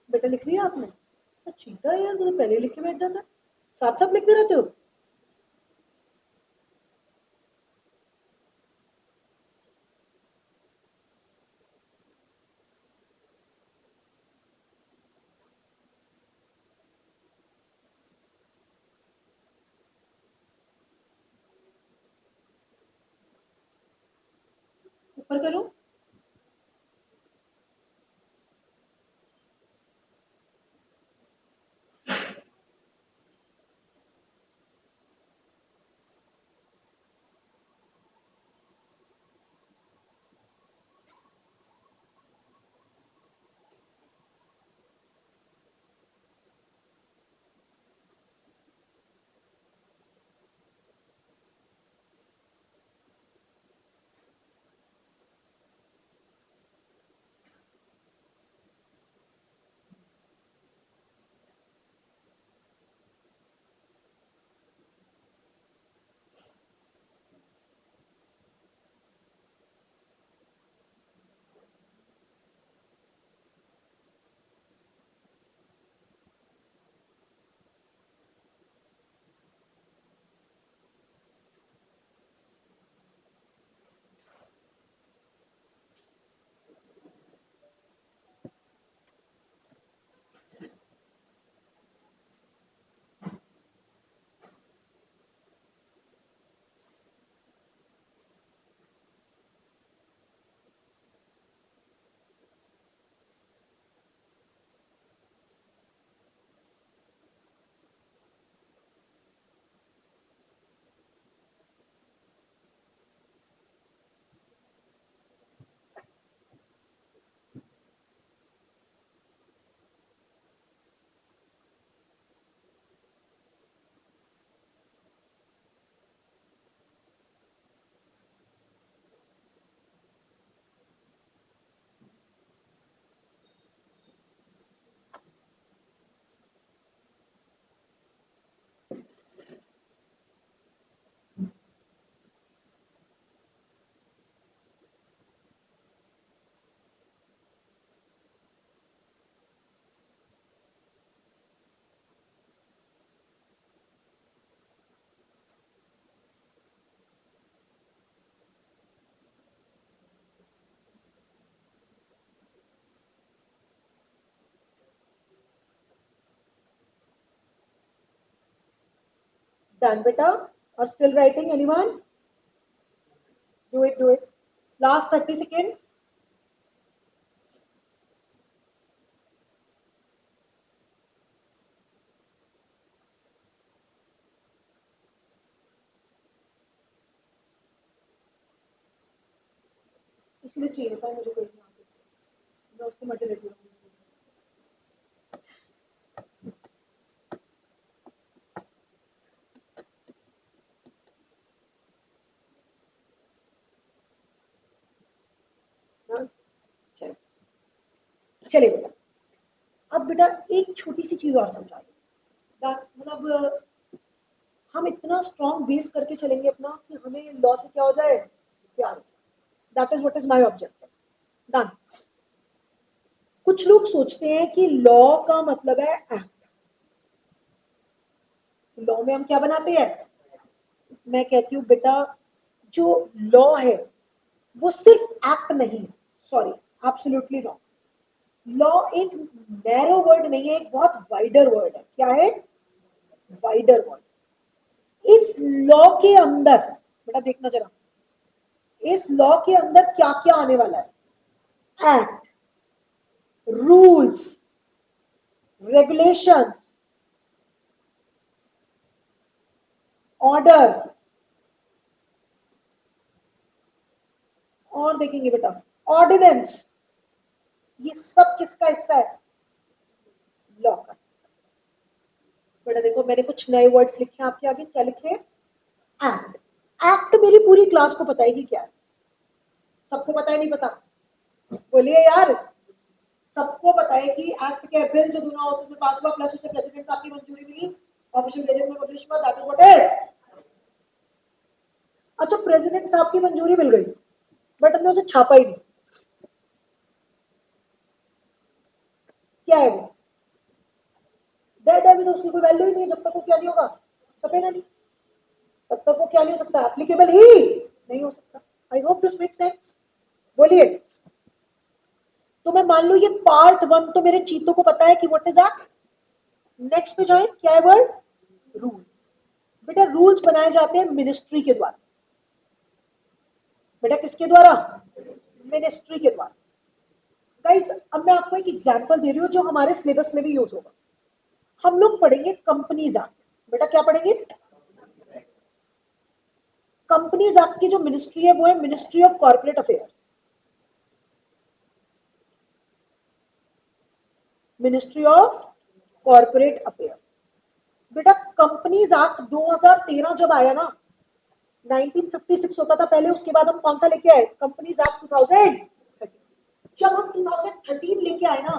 बेटा लिख लिया आपने? चीता है यार, तो पहले लिख के बैठ जाता है, साथ साथ लिखते रहते हो। ऊपर करो। Done beta. Or still writing? Anyone? Do it, do it. Last 30 seconds. इसलिए चाहिए था मुझे कोई मैं उससे मजे लेती हूँ. चलिए चलिए बेटा. अब बेटा एक छोटी सी चीज और समझा दो. मतलब हम इतना स्ट्रॉन्ग बेस करके चलेंगे अपना कि हमें लॉ से क्या हो जाए, प्यार. That is what is my objective. Done. कुछ लोग सोचते हैं कि लॉ का मतलब है एक्ट. लॉ में हम क्या बनाते हैं? मैं कहती हूँ बेटा जो लॉ है वो सिर्फ एक्ट नहीं है. Sorry, absolutely not. लॉ एक नैरो वर्ड नहीं है, एक बहुत वाइडर वर्ड है. क्या है? Wider word. इस लॉ के अंदर बेटा देखना जरा, इस लॉ के अंदर क्या क्या आने वाला है? एक्ट, रूल्स, रेगुलेशंस, ऑर्डर, और देखेंगे बेटा ऑर्डिनेंस. ये सब किसका हिस्सा है? लॉ का हिस्सा. बेटा देखो मैंने कुछ नए वर्ड्स लिखे हैं आपके आगे. क्या लिखे? एक्ट. एक्ट मेरी पूरी क्लास को पता है कि क्या है. सबको पता है? नहीं पता? बोलिए यार. सबको पता है कि एक्ट के बिल जो दोनों हाउसेस में पास हुआ प्लस उसे प्रेसिडेंट साहब की मंजूरी मिली, ऑफिशियल गजट में पब्लिश हुआ. That is what is. अच्छा, प्रेसिडेंट साहब की मंजूरी मिल गई बट हमने उसे छापा ही नहीं. क्या है वो? डेड है. भी तो उसकी कोई वैल्यू ही नहीं है जब तक वो क्या नहीं होगा, छपेगा नहीं. तब तक वो क्या नहीं हो सकता, एप्लीकेबल ही नहीं हो सकता. आई होप दिस मेक सेंस. बोलिए. तो मैं मान लो ये पार्ट 1 तो मेरे चीतों को पता है कि व्हाट इज एक्ट. नेक्स्ट पे जाए. क्या है वर्ड? रूल्स. बेटा रूल्स बनाए जाते हैं मिनिस्ट्री के द्वारा. बेटा किसके द्वारा? मिनिस्ट्री के द्वारा. गाइस अब मैं आपको एक एग्जांपल दे रही हूँ जो हमारे सिलेबस में भी यूज होगा. हम लोग पढ़ेंगे कंपनीज एक्ट. बेटा क्या पढ़ेंगे? कंपनीज एक्ट की जो मिनिस्ट्री है वो है ministry of corporate affairs. Ministry of corporate affairs. बेटा कंपनीज एक्ट 2013 जब आया ना, 1956 होता था पहले, उसके बाद हम कौन सा लेके आए? Companies act 2013. जब हम 2013 लेके आए ना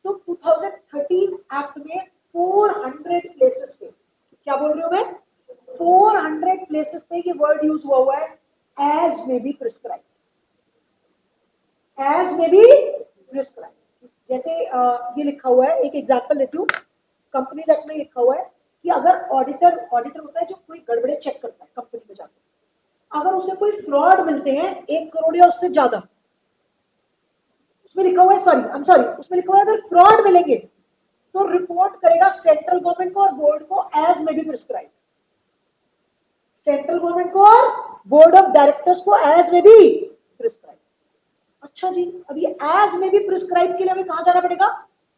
तो 2013 एक्ट में 400 प्लेसेस पे, क्या बोल रही हूं मैं, 400 प्लेसेस पे ये वर्ड यूज हुआ है, एज में बी प्रिस्क्राइब. एज में बी प्रिस्क्राइब. जैसे ये लिखा हुआ है, एक एग्जांपल देती हूँ. कंपनीज एक्ट में लिखा हुआ है कि अगर ऑडिटर ऑडिटर होता है जो कोई गड़बड़े चेक करता है कंपनी में जाकर, अगर उसे कोई फ्रॉड मिलते हैं 1 करोड़ या उससे ज्यादा, उसमें लिखा हुआ है, सॉरी उसमें लिखा हुआ है अगर फ्रॉड मिलेंगे तो रिपोर्ट करेगा सेंट्रल गवर्नमेंट को और बोर्ड को एज में बी प्रिस्क्राइब. सेंट्रल गवर्नमेंट को और बोर्ड ऑफ डायरेक्टर्स को एज में बी प्रिस्क्राइब. अच्छा जी, अब ये एज में भी प्रिस्क्राइब के लिए हमें कहां जाना पड़ेगा?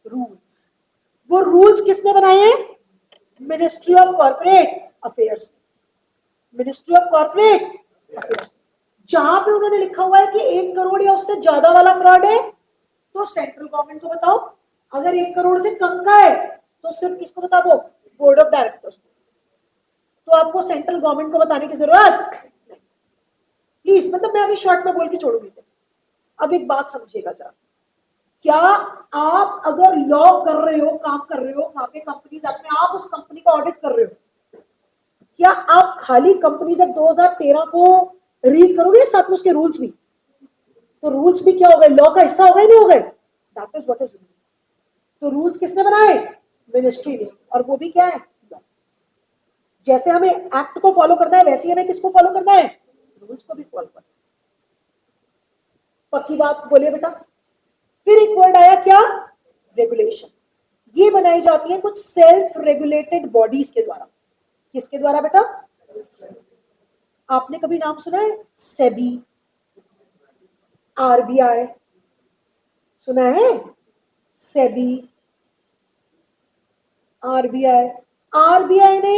रूल्स. वो रूल्स किसने बनाए हैं? Ministry of corporate affairs. Ministry of corporate affairs. जहां पे उन्होंने लिखा हुआ है कि 1 करोड़ या उससे ज्यादा वाला फ्रॉड है तो सेंट्रल गवर्नमेंट को बताओ. अगर 1 करोड़ से कम का है तो सिर्फ किसको बता दो? Board of directors. तो आपको सेंट्रल गवर्नमेंट को बताने की जरूरत नहीं. प्लीज, मतलब मैं अभी शॉर्ट में बोल के छोड़ूंगी इसे. अब एक बात समझिएगा जरा. क्या आप अगर लॉ कर रहे हो, काम कर रहे हो वहां पे कंपनीज एक्ट में, आप उस कंपनी का ऑडिट कर रहे हो, क्या आप खाली कंपनीज एक्ट 2013 को रीड करोगे साथ में उसके रूल्स भी? तो रूल्स भी क्या हो गए? लॉ का हिस्सा हो गए नहीं हो गए? That is what is rules. तो रूल्स किसने बनाए? मिनिस्ट्री ने. और वो भी क्या है? जैसे हमें एक्ट को फॉलो करना है वैसे ही हमें किसको फॉलो करना है? रूल्स को भी फॉलो करना है. पक्की बात? बोलिए बेटा. फिर एक वर्ड आया क्या? रेगुलेशन. ये बनाई जाती है कुछ सेल्फ रेगुलेटेड बॉडीज के द्वारा. किसके द्वारा बेटा? आपने कभी नाम सुना है सेबी, आरबीआई सुना है? सेबी, आरबीआई, आरबीआई ने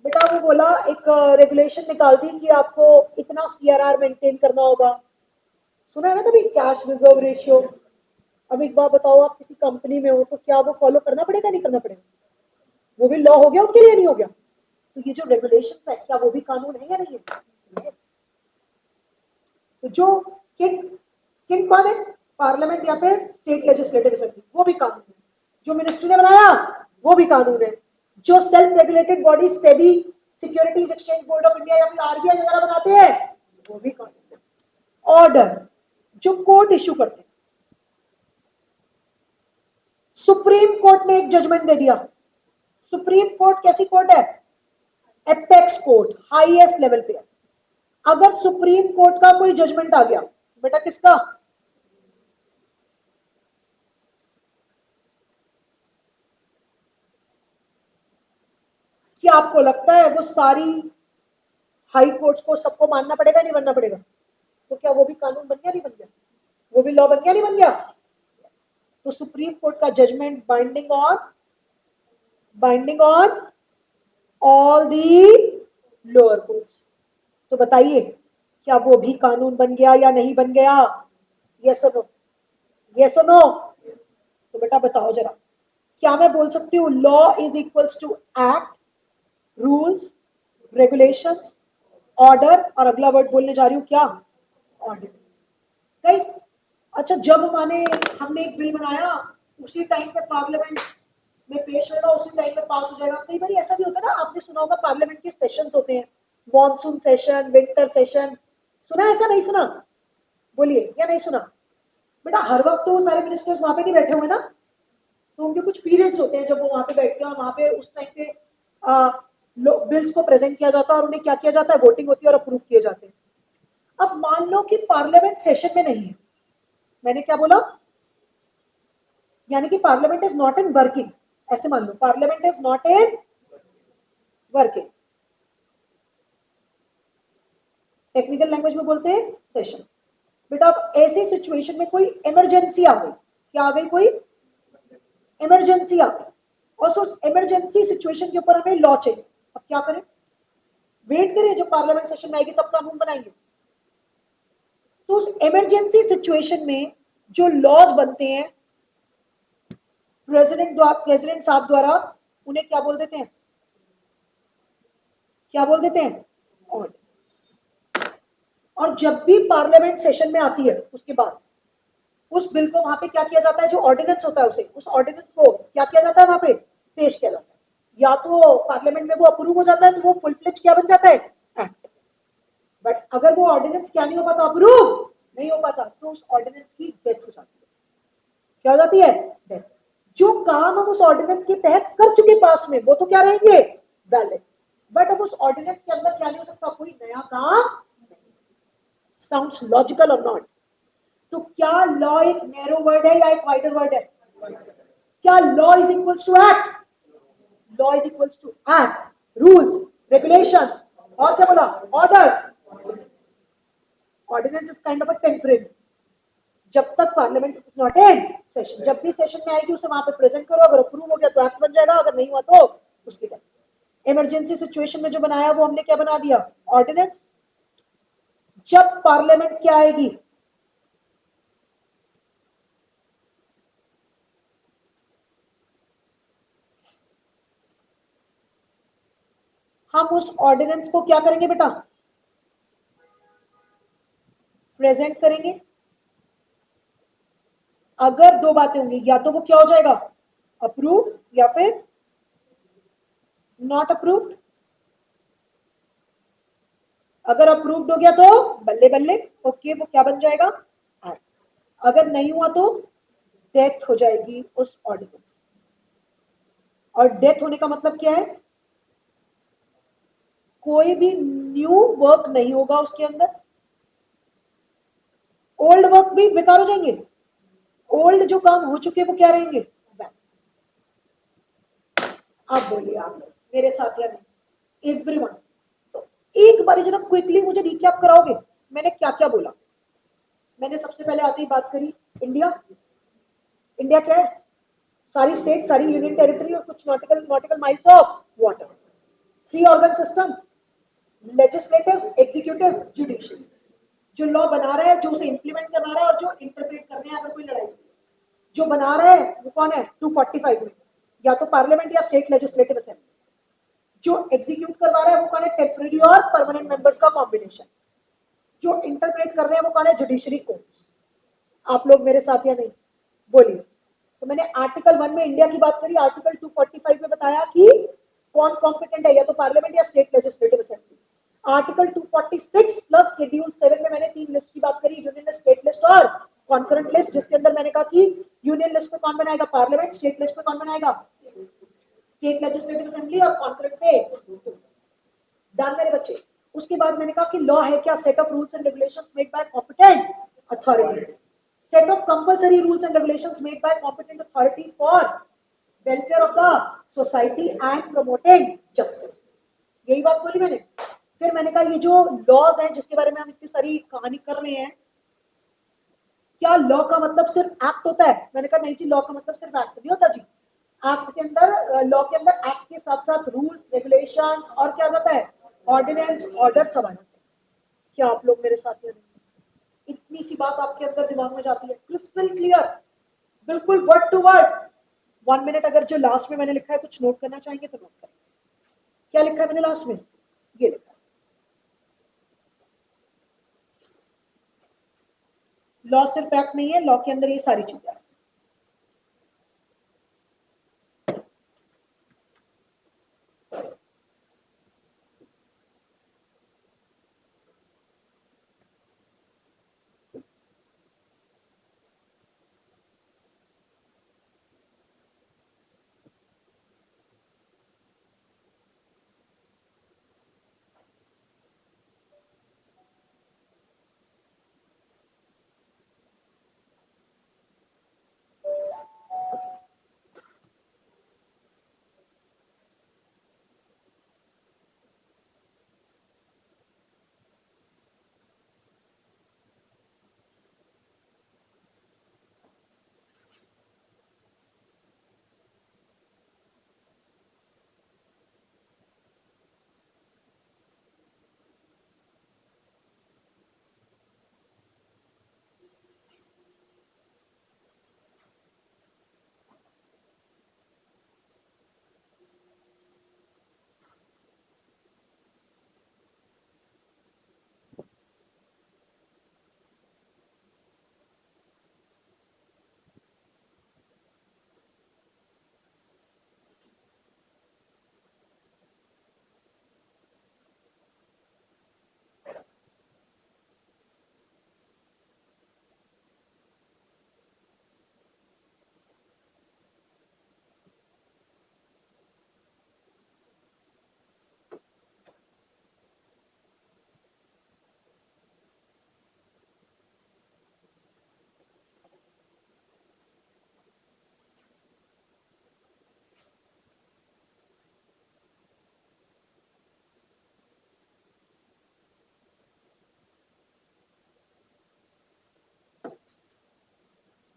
बेटा वो बोला एक रेगुलेशन निकाल दी कि आपको इतना सीआरआर मेंटेन करना होगा। सुना है ना कभी कैश रिजर्व रेशियो? अब एक बार बताओ, आप किसी कंपनी में हो तो क्या वो फॉलो करना पड़ेगा नहीं करना पड़ेगा? वो भी लॉ हो गया उनके लिए, नहीं हो गया? तो ये जो रेगुलेशंस है क्या वो भी कानून है या नहीं है? यस। तो जो किंग किंग कौन है? पार्लियामेंट या फिर स्टेट लेजिस्लेटिव असेंबली, वो भी कानून है। जो मिनिस्ट्री ने बनाया वो भी कानून है। जो self regulated body SEBI, securities exchange board of India या फिर आरबीआई वगैरह बनाते हैं वो भी कानून है। ऑर्डर जो कोर्ट इशू करते हैं, सुप्रीम कोर्ट ने एक जजमेंट दे दिया। सुप्रीम कोर्ट कैसी कोर्ट है? एपेक्स कोर्ट, हाईएस्ट लेवल पे। अगर सुप्रीम कोर्ट का कोई जजमेंट आ गया बेटा, किसका? क्या आपको लगता है वो सारी हाई कोर्ट्स को सबको मानना पड़ेगा नहीं मानना पड़ेगा? तो क्या वो भी कानून बन गया नहीं बन गया? वो भी लॉ बन गया नहीं बन गया? तो सुप्रीम कोर्ट का judgment binding on all the lower courts. तो बताइए क्या वो भी कानून बन गया या नहीं बन गया? यस और नो, यस और नो? तो बेटा बताओ जरा, क्या मैं बोल सकती हूँ law is equals to act, rules, regulations, order, और अगला वर्ड बोलने जा रही हूँ क्या? ऑर्डिनेंस। गाइस, अच्छा जब हमने एक बिल बनाया उसी टाइम पे पार्लियामेंट में पेश होगा, उसी टाइम पे पास हो जाएगा? कई बार ऐसा भी होता है ना, आपने सुना होगा पार्लियामेंट के सेशंस होते हैं, मॉनसून सेशन, विंटर सेशन, सुना है ऐसा नहीं सुना? बोलिए, या नहीं सुना? बेटा हर वक्त तो सारे मिनिस्टर्स वहां पे नहीं बैठे हुए ना, तो उनके कुछ पीरियड्स होते हैं जब वो वहां पे बैठते हैं, और वहां पे उस टाइम पे बिल्स को प्रेजेंट किया जाता है और उन्हें क्या किया जाता है, वोटिंग होती है और अप्रूव किए जाते हैं। अब मान लो कि पार्लियामेंट सेशन में नहीं है, मैंने क्या बोला? यानी कि parliament is not in working, ऐसे मान लो parliament is not in working, technical language में बोलते हैं सेशन। बेटा अब ऐसी सिचुएशन में कोई इमरजेंसी आ गई, क्या आ गई? कोई इमरजेंसी आ गई, और उस इमरजेंसी सिचुएशन के ऊपर हमें लॉ चाहिए। अब क्या करें? वेट करें जब पार्लियामेंट सेशन में आएगी तब कानून बनाएंगे? तो उस इमरजेंसी सिचुएशन में जो लॉज बनते हैं प्रेसिडेंट साहब द्वारा, उन्हें क्या बोल देते हैं? क्या बोल देते हैं? ऑर्डिनेंस। और जब भी पार्लियामेंट सेशन में आती है उसके बाद उस बिल को वहां पे क्या किया जाता है? जो ऑर्डिनेंस होता है उसे, उस ऑर्डिनेंस को क्या किया जाता है? वहां पे पेश किया जाता है। या तो पार्लियामेंट में वो अप्रूव हो जाता है तो वो फुल फ्लेज क्या बन जाता है? एक्ट। बट अगर वो ऑर्डिनेंस क्या नहीं हो पाता, अप्रूव नहीं हो पाता, तो उस ऑर्डिनेंस की डेथ हो जाती है। क्या हो जाती है? डेथ। जो काम हम उस ऑर्डिनेंस के तहत कर चुके पास्ट में वो तो क्या रहेंगे? वैलिड। बट अब उस ऑर्डिनेंस के अंदर क्या नहीं हो सकता? कोई नया काम। साउंड्स लॉजिकल और नॉट? तो क्या लॉ एक नैरो वर्ड है या एक वाइडर वर्ड है? क्या law is equals to act? Law is equals to act, rules, regulations, और क्या बोला? Orders. Ordinance is kind of a temporary, जब तक parliament is not in session. जब भी सेशन में आएगी उसे वहां पे प्रेजेंट करो, अगर अप्रूव हो गया तो एक्ट बन जाएगा, अगर नहीं हुआ तो उसकी डेथ। इमरजेंसी सिचुएशन में जो बनाया वो हमने क्या बना दिया? ऑर्डिनेंस। जब पार्लियामेंट क्या आएगी? हम उस ऑर्डिनेंस को क्या करेंगे बेटा? प्रेजेंट करेंगे। अगर दो बातें होंगी, या तो वो क्या हो जाएगा? अप्रूव, या फिर नॉट अप्रूव्ड। अगर अप्रूव्ड हो गया तो बल्ले बल्ले, ओके, वो क्या बन जाएगा? एक्ट। अगर नहीं हुआ तो डेथ हो जाएगी उस ऑर्डिनेंस। और डेथ होने का मतलब क्या है? कोई भी न्यू वर्क नहीं होगा उसके अंदर, ओल्ड वर्क भी बेकार हो जाएंगे, ओल्ड जो काम हो चुके वो क्या रहेंगे? आप बोलिए, आप मेरे साथियों ने, एवरीवन। तो एक बार जरा क्विकली मुझे रिकैप कराओगे मैंने क्या क्या बोला। मैंने सबसे पहले आते ही बात करी इंडिया। इंडिया क्या है? सारी स्टेट, सारी यूनियन टेरिटरी और कुछ nautical miles of water. Three organ system, legislative, executive, judicial. जो लॉ बना रहा है, जो उसे इंप्लीमेंट करवा रहा है और जो इंटरप्रेट कर रहे हैं अगर कोई लड़ाई। जो बना रहा है वो कौन है? 245 में या तो पार्लियामेंट या स्टेट लेजिस्लेटिव असेंबली। जो एग्जीक्यूट करवा रहा है वो कौन है? टेम्पररी और परमानेंट मेंबर्स का कॉम्बिनेशन। जो इंटरप्रेट कर रहे हैं वो कौन है? Judiciary courts. आप लोग मेरे साथ या नहीं? बोलिए। तो मैंने आर्टिकल 1 में इंडिया की बात करी, आर्टिकल 245 में बताया कि कौन कॉम्पिटेंट है, या तो पार्लियामेंट या state legislative assembly. Article 246 plus schedule 7 में मैंने तीन लिस्ट की बात करी, यूनियन लिस्ट, स्टेट लिस्ट और कॉन्करेंट लिस्ट, जिसके अंदर मैंने कहा कि यूनियन लिस्ट पे कौन बनाएगा? पार्लियामेंट। स्टेट लिस्ट पे कौन बनाएगा? State legislative assembly. और कॉन्करेंट पे डन मेरे बच्चे। उसके बाद मैंने कहा कि लॉ है क्या? Set of rules and regulations made bye competent authority. Set of compulsory rules and regulations made bye competent authority for welfare of the society and promoting justice. यही बात बोली मैंने। फिर मैंने कहा ये जो लॉज हैं जिसके बारे में हम इतनी सारी कहानी कर रहे हैं, क्या लॉ का मतलब सिर्फ एक्ट होता है? मैंने कहा नहीं जी, लॉ का मतलब सिर्फ एक्ट नहीं होता जी। एक्ट के अंदर, लॉ के अंदर एक्ट के साथ साथ रूल्स, रेगुलेशंस और क्या जाता है? ऑर्डिनेंस, ऑर्डर सब आ जाते हैं। क्या आप लोग मेरे साथ हैं? इतनी सी बात आपके अंदर दिमाग में जाती है? क्रिस्टल क्लियर, बिल्कुल वर्ड टू वर्ड। 1 मिनट अगर जो लास्ट में मैंने लिखा है कुछ नोट करना चाहेंगे तो नोट करें। क्या लिखा है मैंने लास्ट में? ये लिखा है, लॉ सिर्फ एक्ट नहीं है, लॉ के अंदर ये सारी चीजें।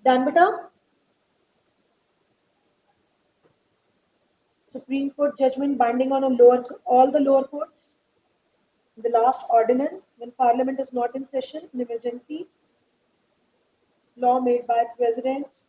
डन बेटा। Supreme Court judgment binding on a lower, all the lower courts. The last ordinance, when Parliament is not in session, in emergency, law made by the President.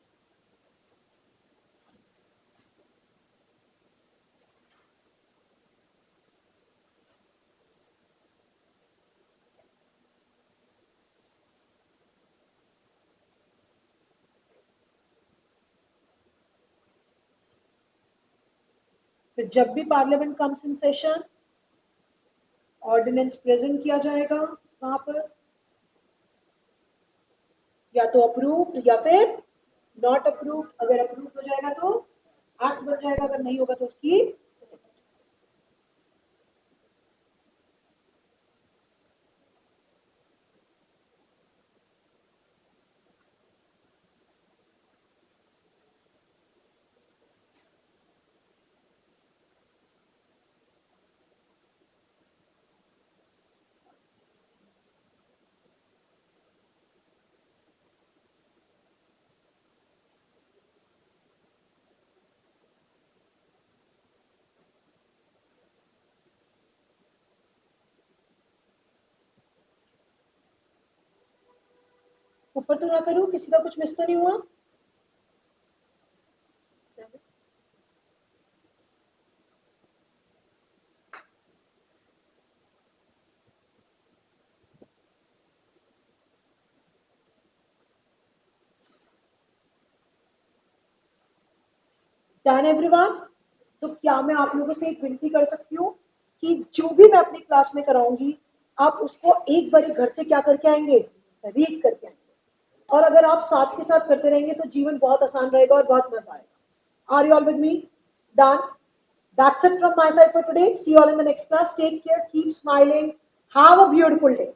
फिर जब भी parliament comes in session, ordinance present किया जाएगा वहां पर, या तो approved या फिर नॉट अप्रूव्ड। अगर अप्रूव हो जाएगा तो एक्ट बन जाएगा, अगर नहीं होगा तो उसकी। ऊपर तो ना करूं, किसी का कुछ मिस तो नहीं हुआ? Done everyone. तो क्या मैं आप लोगों से एक विनती कर सकती हूँ कि जो भी मैं अपनी क्लास में कराऊंगी, आप उसको एक बार घर से क्या करके आएंगे, रीड करके आएंगे। और अगर आप साथ के साथ करते रहेंगे तो जीवन बहुत आसान रहेगा और बहुत मजा आएगा। Are you all with me? Done. That's it from my side for today. See you all in the next class. Take care. Keep smiling. Have a beautiful day.